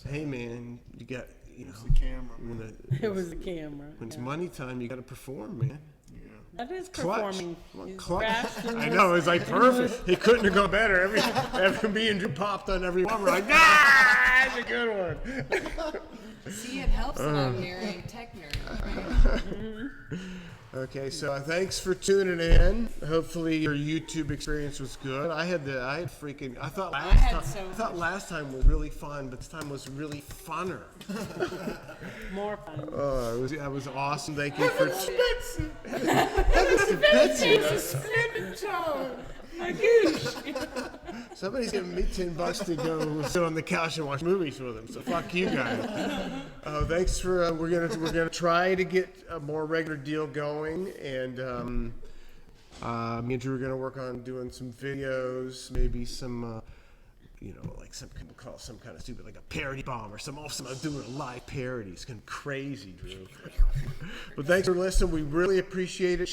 Hey man, you got It's the camera. when, It was the camera. when it's money time, you got to perform, man. Yeah. That is Clutch. performing. He's Clutch. crashed in I the- know, it's like perfect. He couldn't have gone better. Every me and Drew popped on every one. We're like, ah, that's a good one. See, it helps that I'm married tech nerd. Okay, so thanks for tuning in. Hopefully your YouTube experience was good. I thought last time was really fun, but this time was really funner. More fun. That was awesome. Thank you for. My goose. Somebody's giving me $10 to go sit on the couch and watch movies with them. So fuck you guys. Thanks for. We're gonna try to get a more regular deal going, and me and Drew are gonna work on doing some videos, maybe some. Like some people call it some kind of stupid, like a parody bomb or some doing a live parody. It's kind of crazy, Drew. But thanks for listening. We really appreciate it.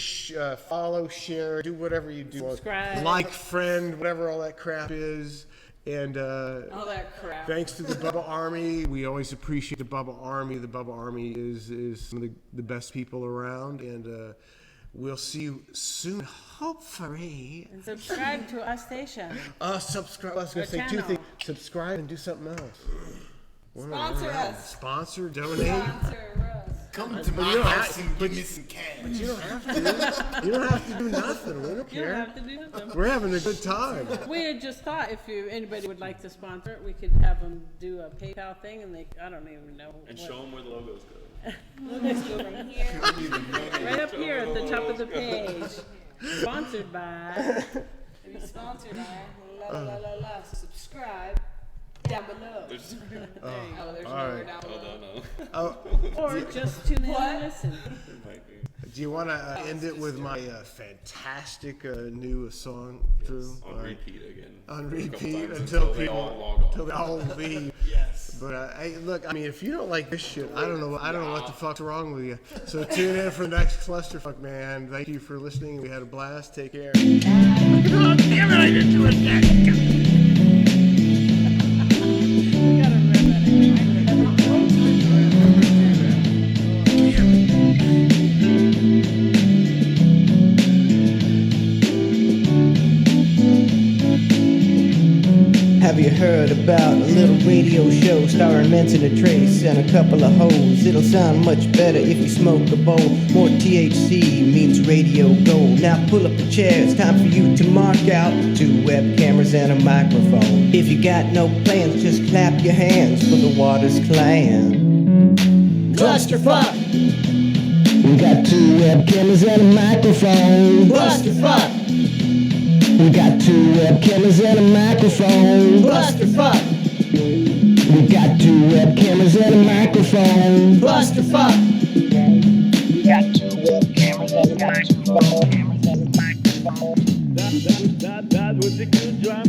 Follow, share, do whatever you do. Subscribe. Like, friend, whatever all that crap is. And All that crap. thanks to the Bubba Army. We always appreciate the Bubba Army. The Bubba Army is some of the best people around. And we'll see you soon, hopefully. And subscribe to our station. Subscribe. I was going to Our say two channel. things. Subscribe and do something else. Sponsor us. Sponsor, donate. Sponsor us. Come to my you don't house have- and give me some cash. But you don't have to. You don't have to do nothing. We don't You don't care. have to do nothing. We're having a good time. We had just thought if anybody would like to sponsor it, we could have them do a PayPal thing, and I don't even know. And what- show them where the logos go. Logos go from here, right up here at the top of the page. Sponsored by. To be sponsored by la la la la. Subscribe down below. There's, Oh, there's all nowhere right. down below. Oh, Or just tune in and listen. it might be. do you want to end it with my fantastic new song, Drew? On repeat again. On a couple repeat times until they all people log off. until they all leave. Yes. But hey, look, I mean, if you don't like this shit, I don't know what the fuck's wrong with you. So tune in for the next clusterfuck, man. Thank you for listening. We had a blast. Take care. God damn it, I didn't do it yet. We gotta remember Have you heard about a little radio show starring Mention and Trace and a couple of hoes? It'll sound much better if you smoke a bowl. More THC means radio gold. Now pull up a chair, it's time for you to mark out 2 web cameras and a microphone. If you got no plans, just clap your hands for the Waters Clan. Clusterfuck! We got 2 web cameras and a microphone. Clusterfuck! We got 2 web cameras and a microphone. Clusterfuck! We got 2 web cameras and a microphone. Clusterfuck! We got 2 web cameras and a microphone. That was a good drum